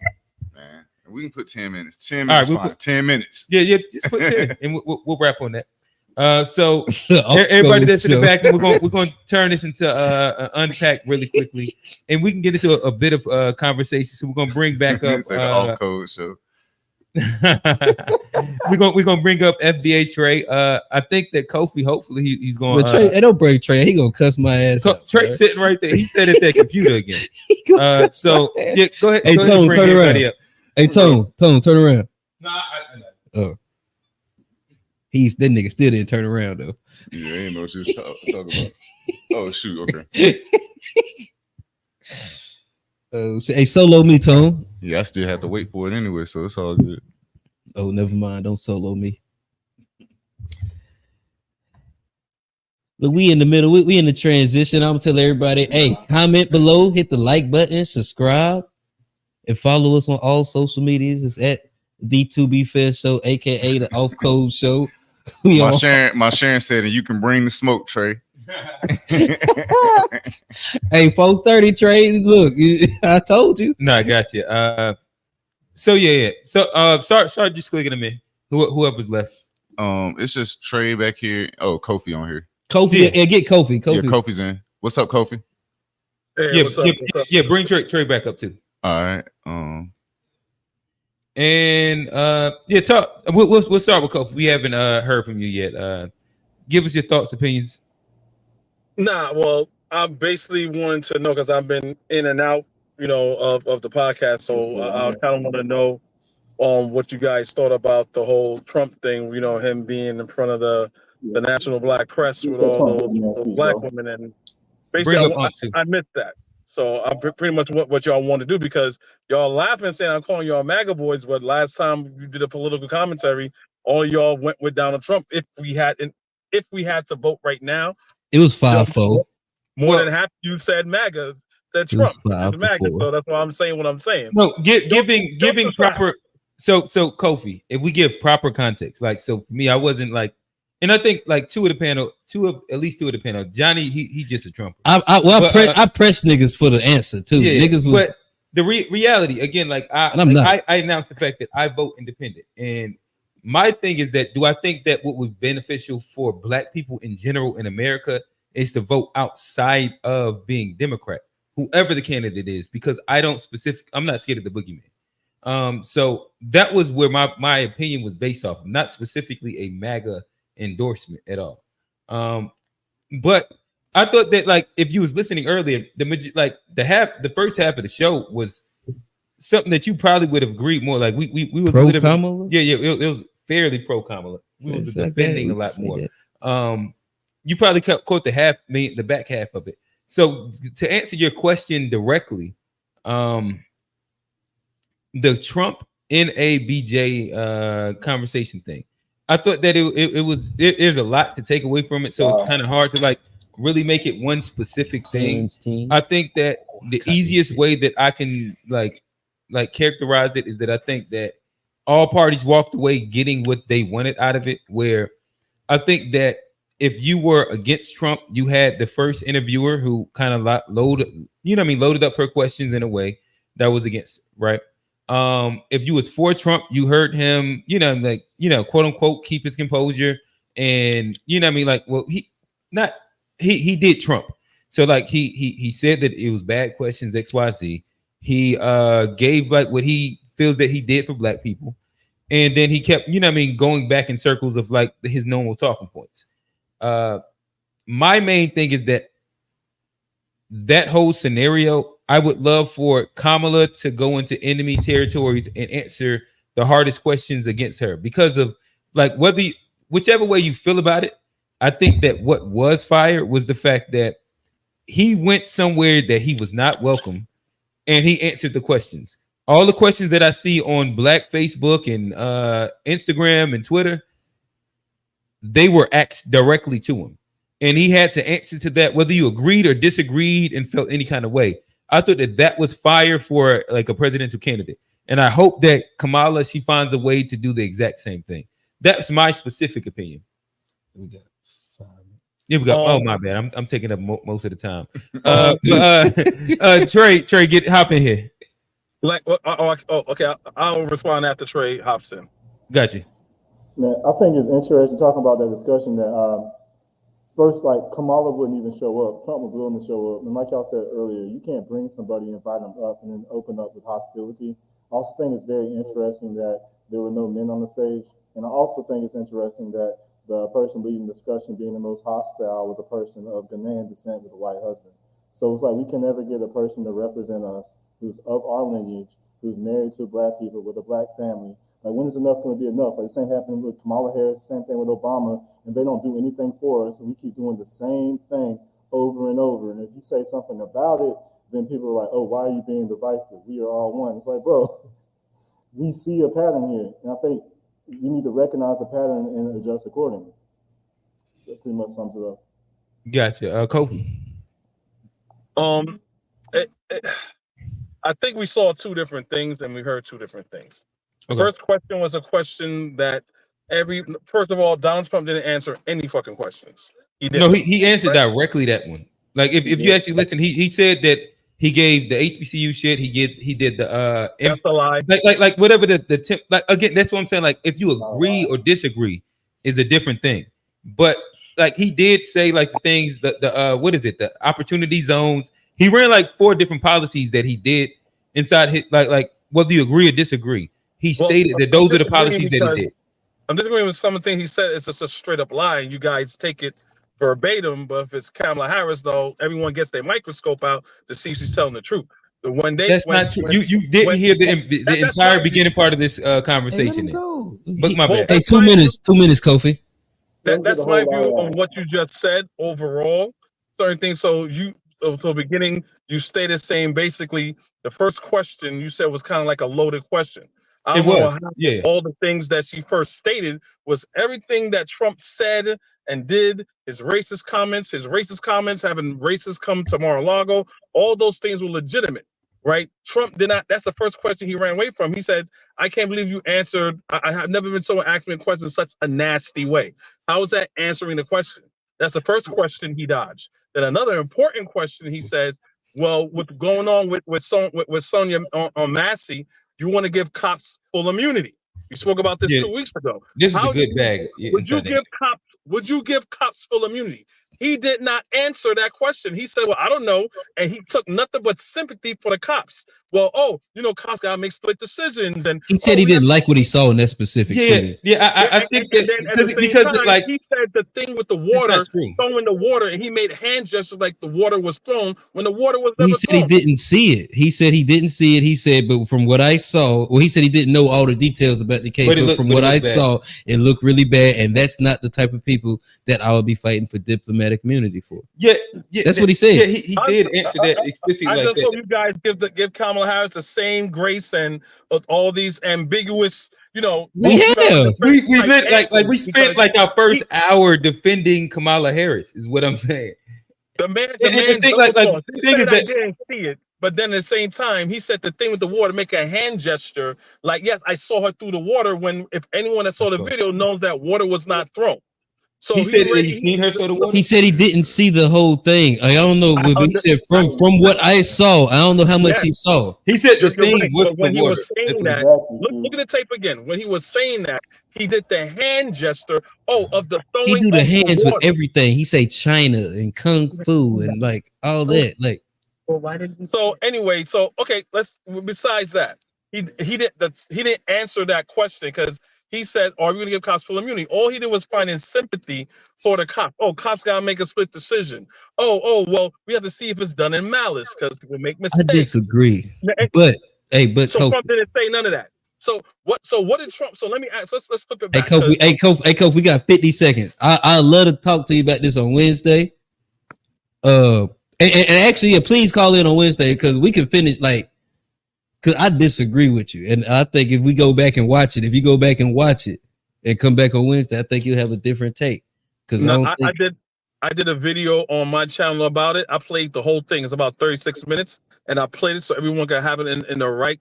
We can put 10 minutes. 10 minutes. All right, 10 minutes. Yeah. Just put 10, and we'll wrap on that. So everybody that's in the back, we're going to turn this into unpack really quickly, and we can get into a bit of conversation. So we're going to bring back up it's like an all code show. we're gonna bring up FBA Trey. I think that Kofi, hopefully he's going. But Trey, don't break Trey. He gonna cuss my ass. Trey sitting right there. He said at that computer again. So yeah, go ahead. Hey, Tone, turn around. Hey, Tone, turn around. No, Oh, that nigga still didn't turn around though. Yeah, I ain't know what you was talking about. Oh shoot, okay. Hey, solo me, Tone. Yeah, I still have to wait for it anyway, so it's all good. Oh, never mind. Don't solo me. Look, we in the middle. We in the transition. I'm gonna tell everybody, hey, comment below, hit the like button, subscribe, and follow us on all social medias. It's at the 2B Fair Show, aka the Off Code Show. My Sharon said, and you can bring the smoke, Trey. Hey, 430 Trey. Look, I told you. No, I got you. So yeah. So start just clicking them in. Whoever's left. It's just Trey back here. Oh, Kofi on here. Kofi, yeah, get Kofi. Yeah, Kofi's in. What's up, Kofi? Hey, what's up? Yeah, bring Trey back up too. All right. And yeah, talk. We'll start with Kofi. We haven't heard from you yet. Give us your thoughts, opinions. Nah, well, I basically wanted to know because I've been in and out, of the podcast. So I kind of want to know what you guys thought about the whole Trump thing. Him being in front of the national black press with all those black women, and basically I missed that. So I'm pretty much what y'all want to do, because y'all laughing saying I'm calling y'all MAGA boys, but last time you did a political commentary, all y'all went with Donald Trump. If we had to vote right now, it was 5-4. More than half you said MAGA, said Trump, MAGA. So that's why I'm saying what I'm saying. No, giving proper. So Kofi, if we give proper context, like, so for me, I wasn't like, and I think like at least two of the panel, Johnny, he just a Trumper. I pressed niggas for the answer too. Yeah, niggas was, but the reality again, like I announced the fact that I vote independent, and my thing is that do I think that what was beneficial for black people in general in America is to vote outside of being Democrat, whoever the candidate is, because I'm not scared of the boogeyman. So that was where my opinion was based off, not specifically a MAGA endorsement at all. But I thought that, like, if you was listening earlier, the first half of the show was something that you probably would have agreed more. Like we was pro Kamala. Yeah, it was fairly pro Kamala. We was defending a lot more. You probably quote the back half of it. So to answer your question directly, the Trump NABJ conversation thing, I thought that there's a lot to take away from it, so it's kind of hard to like really make it one specific thing. I think that the easiest way that I can like characterize it is that I think that all parties walked away getting what they wanted out of it. Where I think that if you were against Trump, you had the first interviewer who kind of loaded up her questions in a way that was against it, right? If you was for Trump, you heard him, quote unquote, keep his composure, and he did Trump. So like he said that it was bad questions, XYZ. He gave like what he feels that he did for black people, and then he kept going back in circles of like his normal talking points. My main thing is that whole scenario, I would love for Kamala to go into enemy territories and answer the hardest questions against her, because of like whichever way you feel about it. I think that what was fire was the fact that he went somewhere that he was not welcome, and he answered the questions. All the questions that I see on Black Facebook and Instagram and Twitter, they were asked directly to him, and he had to answer to that, whether you agreed or disagreed and felt any kind of way. I thought that was fire for like a presidential candidate, and I hope that Kamala, she finds a way to do the exact same thing. That's my specific opinion. We got 5 minutes. Yeah, we got. Oh my bad, I'm taking up most of the time. Trey, hop in here. Like, okay. I'll respond after Trey hops in. Got you. Man, I think it's interesting talking about that discussion that first, like, Kamala wouldn't even show up. Trump was willing to show up. And like y'all said earlier, you can't bring somebody, invite them up, and then open up with hostility. I also think it's very interesting that there were no men on the stage. And I also think it's interesting that the person leading the discussion, being the most hostile, was a person of Ghanaian descent with a white husband. So it's like we can never get a person to represent us who's of our lineage who's married to black people with a black family. Like, when is enough going to be enough? Like, the same happened with Kamala Harris, same thing with Obama, and they don't do anything for us, and we keep doing the same thing over and over. And if you say something about it, then people are like, oh, why are you being divisive? We are all one. It's like, bro, we see a pattern here, and I think you need to recognize the pattern and adjust accordingly. That pretty much sums it up. Gotcha. Kofi. I think we saw two different things and we heard two different things. The Okay. first question was a question that first of all, Donald Trump didn't answer any fucking questions. He didn't. No, he answered directly that one. Like if you actually listen, he said that he gave the HBCU shit. He did the that's a lie. Like whatever the tip. Like again, that's what I'm saying. Like if you agree or disagree is a different thing. But like he did say like the things the what is it, the opportunity zones. He ran like 4 different policies that he did inside his like whether you agree or disagree. He stated that those are the policies that he did. I'm disagreeing with some of the things he said. It's just a straight up lie, and you guys take it verbatim. But if it's Kamala Harris, though, everyone gets their microscope out to see if she's telling the truth. That's not true. You didn't hear the entire beginning part of this conversation. But my bad. Hey, 2 minutes, Kofi. That's my view of what you just said overall. Certain things. So the beginning, you stated saying basically the first question you said was kind of like a loaded question. I don't know how all the things that she first stated was everything that Trump said and did, his racist comments, having racists come to Mar-a-Lago, all those things were legitimate, right? Trump did not, that's the first question he ran away from. He said, I can't believe you answered, I have never been someone asked me a question in such a nasty way. How is that answering the question? That's the first question he dodged. Then another important question, he says, well, what's going on with Sonia on Massey, you want to give cops full immunity. You spoke about this 2 weeks ago. This is a good bag. Would you give cops full immunity? He did not answer that question. He said, well, I don't know. And he took nothing but sympathy for the cops. Well, cops gotta make split decisions. And he said he didn't like what he saw in that specific shooting. I think that because like he said the thing with the water, throwing the water, and he made hand gestures like the water was thrown when the water was never thrown. He didn't see it. He said he didn't see it. He said, but from what I saw, he said he didn't know all the details about the case, but from what I saw, it looked really bad. And that's not the type of people that I would be fighting for diplomatic immunity for. That's what he said. Yeah, he did answer that explicitly. I just hope you guys give Kamala Harris the same grace and all these ambiguous, we spent like our first hour defending Kamala Harris, is what I'm saying. The man said I didn't see it, but then at the same time, he said the thing with the water, make a hand gesture, like, yes, I saw her through the water. When if anyone that saw the video knows that water was not thrown. So he said he seen her through the water. He said he didn't see the whole thing. I don't know, but he said from what I saw, I don't know how much he saw. He said the thing with when the he water. was saying that, look at the tape again. When he was saying that, he did the hand gesture. Of the throwing. He do the hands with everything. He say China and Kung Fu and like all that. Like, well, why did he? So anyway, okay. Besides that, he didn't answer that question because he said, "Are we going to give cops full immunity?" All he did was finding sympathy for the cop. Cops got to make a split decision. Well, we have to see if it's done in malice because people make mistakes. I disagree, but so Trump didn't say none of that. So what did Trump? So let me ask. Let's flip it back. Hey, Kofi, we got 50 seconds. I'd love to talk to you about this on Wednesday. And actually, please call in on Wednesday because we can finish because I disagree with you, and I think if you go back and watch it and come back on Wednesday, I think you'll have a different take. Because I did a video on my channel about it. I played the whole thing. It's about 36 minutes, and I played it so everyone can have it in the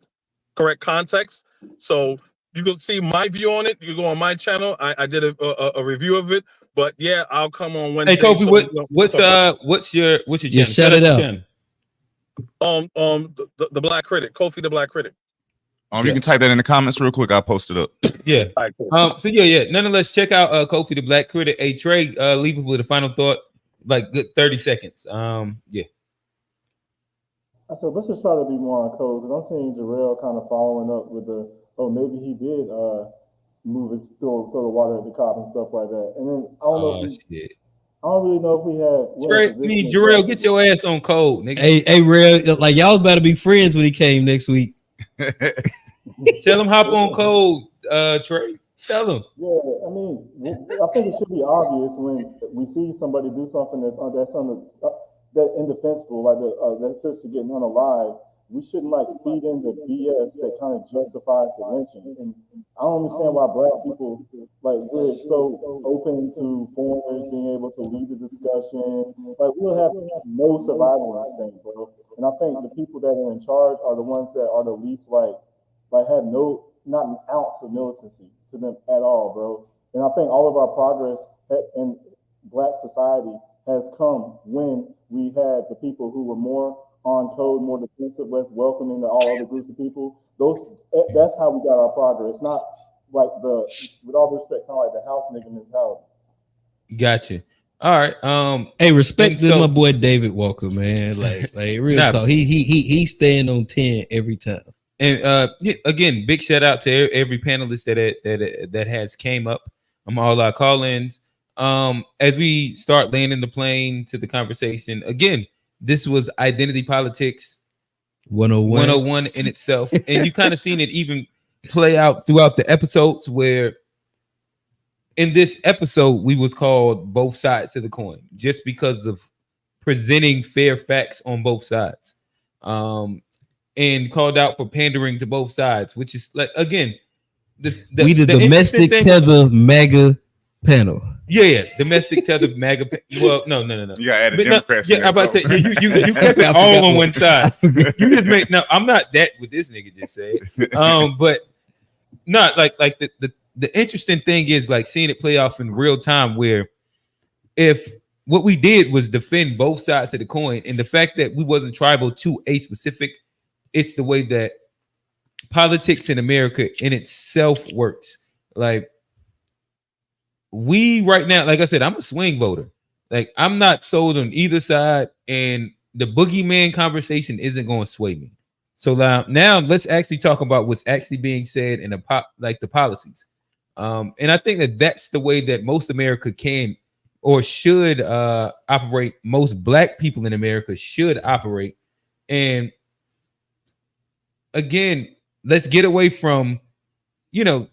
correct context. So you can see my view on it. You go on my channel. I did a review of it. But yeah, I'll come on Wednesday. Hey Kofi, what's your channel? Yeah, shout it out. The Black Critic, Kofi the Black Critic. You can type that in the comments real quick. I'll post it up. Yeah. Right, cool. Nonetheless, check out Kofi the Black Critic. Hey Trey, leave it with a final thought, like good 30 seconds. Yeah. I said let's just try to be more on code because I'm seeing Jarrell kind of following up with maybe he did move his throw the water at the cop and stuff like that. And then I don't know I don't really know if we had Jarrell, get your ass on code, nigga. Hey, Rail, like y'all better be friends when he came next week. Tell them hop on code, Trey. Tell them. Yeah, I mean, I think it should be obvious when we see somebody do something that's that indefensible, like that's just to getting unalive. We shouldn't like feed in the BS that kind of justifies the lynching. And I don't understand why Black people like we're so open to foreigners being able to lead the discussion. Like we'll have no survival instinct, bro. And I think the people that are in charge are the ones that are the least like have not an ounce of militancy to them at all, bro. And I think all of our progress in Black society has come when we had the people who were more on code, more defensive, less welcoming to all other groups of people. That's how we got our progress. Not like with all respect, kind of like the house nigga mentality. Gotcha. All right. Hey, respect to my boy David Walker, man. Like real talk. He staying on 10 every time. And again, big shout out to every panelist that has came up. All our call-ins. As we start landing the plane to the conversation, again, this was Identity Politics 101 in itself. And you kind of seen it even play out throughout the episodes, where in this episode we was called both sides of the coin just because of presenting fair facts on both sides. And called out for pandering to both sides, which is like, again, the domestic tether MAGA panel. Yeah, domestic tether MAGA. Well, no. You got added Democrats. Yeah, about that. You kept it all on one side. You just make no. I'm not that what this nigga just said. But not like the interesting thing is like seeing it play off in real time, where if what we did was defend both sides of the coin, and the fact that we wasn't tribal to a specific. It's the way that politics in America in itself works. Like we right now, like I said, I'm a swing voter. Like I'm not sold on either side, and the boogeyman conversation isn't going to sway me. So now let's actually talk about what's actually being said in the policies. And I think that that's the way that most America can or should operate. Most Black people in America should operate. And again, let's get away from,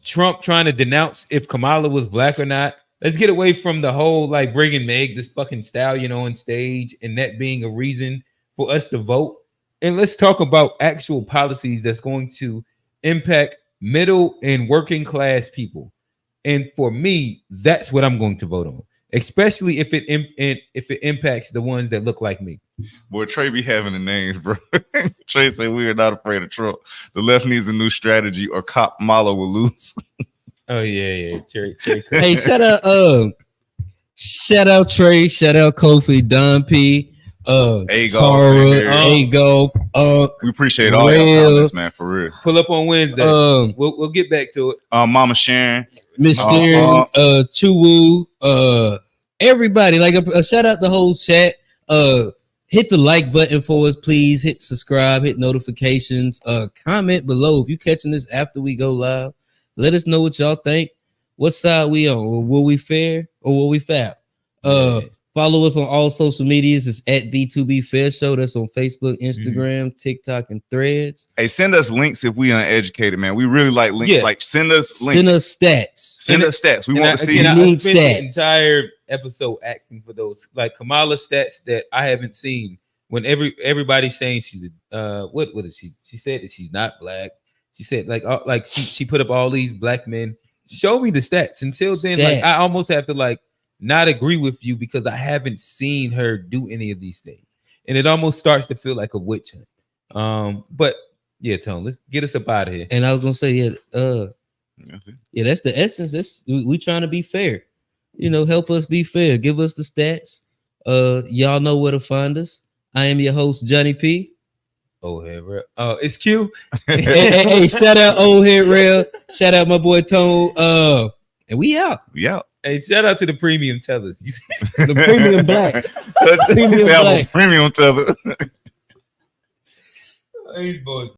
Trump trying to denounce if Kamala was Black or not. Let's get away from the whole like bringing Meg this fucking Stallion on stage and that being a reason for us to vote. And let's talk about actual policies that's going to impact middle and working class people. And for me, that's what I'm going to vote on, especially if it impacts the ones that look like me. Boy, Trey be having the names, bro. Trey said we are not afraid of Trump. The left needs a new strategy, or Kamala will lose. Oh yeah. Trey. Hey, shout out Trey, shout out Kofi, Don P, Tara, Golf. We appreciate all your comments, man, for real. Pull up on Wednesday. We'll get back to it. Mama Sharon, Miss Sharon, Chuwu, everybody. Like a shout out the whole chat. Hit the like button for us, please. Hit subscribe, hit notifications, comment below if you catching this after we go live. Let us know what y'all think. What side we on? Will we fair or will we foul? Follow us on all social medias. It's at the To Be Fair Show. That's on Facebook, Instagram, TikTok, and Threads. Hey, send us links if we uneducated, man. We really like links. Yeah. Like send us links. Send us stats. Send us stats. We want to see. I spent the entire episode asking for those like Kamala stats that I haven't seen. When everybody's saying she's what is she? She said that she's not Black. She said like she put up all these Black men. Show me the stats. Until then, like I almost have to like not agree with you because I haven't seen her do any of these things, and it almost starts to feel like a witch hunt. But yeah, Tone, let's get us up out of here. And I was gonna say, that's the essence. We trying to be fair. Help us be fair. Give us the stats. Y'all know where to find us. I am your host, Johnny P. Old Head Rail. It's Q. hey, shout out Old Head Rail. Shout out my boy Tone. And we out. We out. Hey, shout out to the premium tellers. The premium blacks. Premium Premium tether. These boys.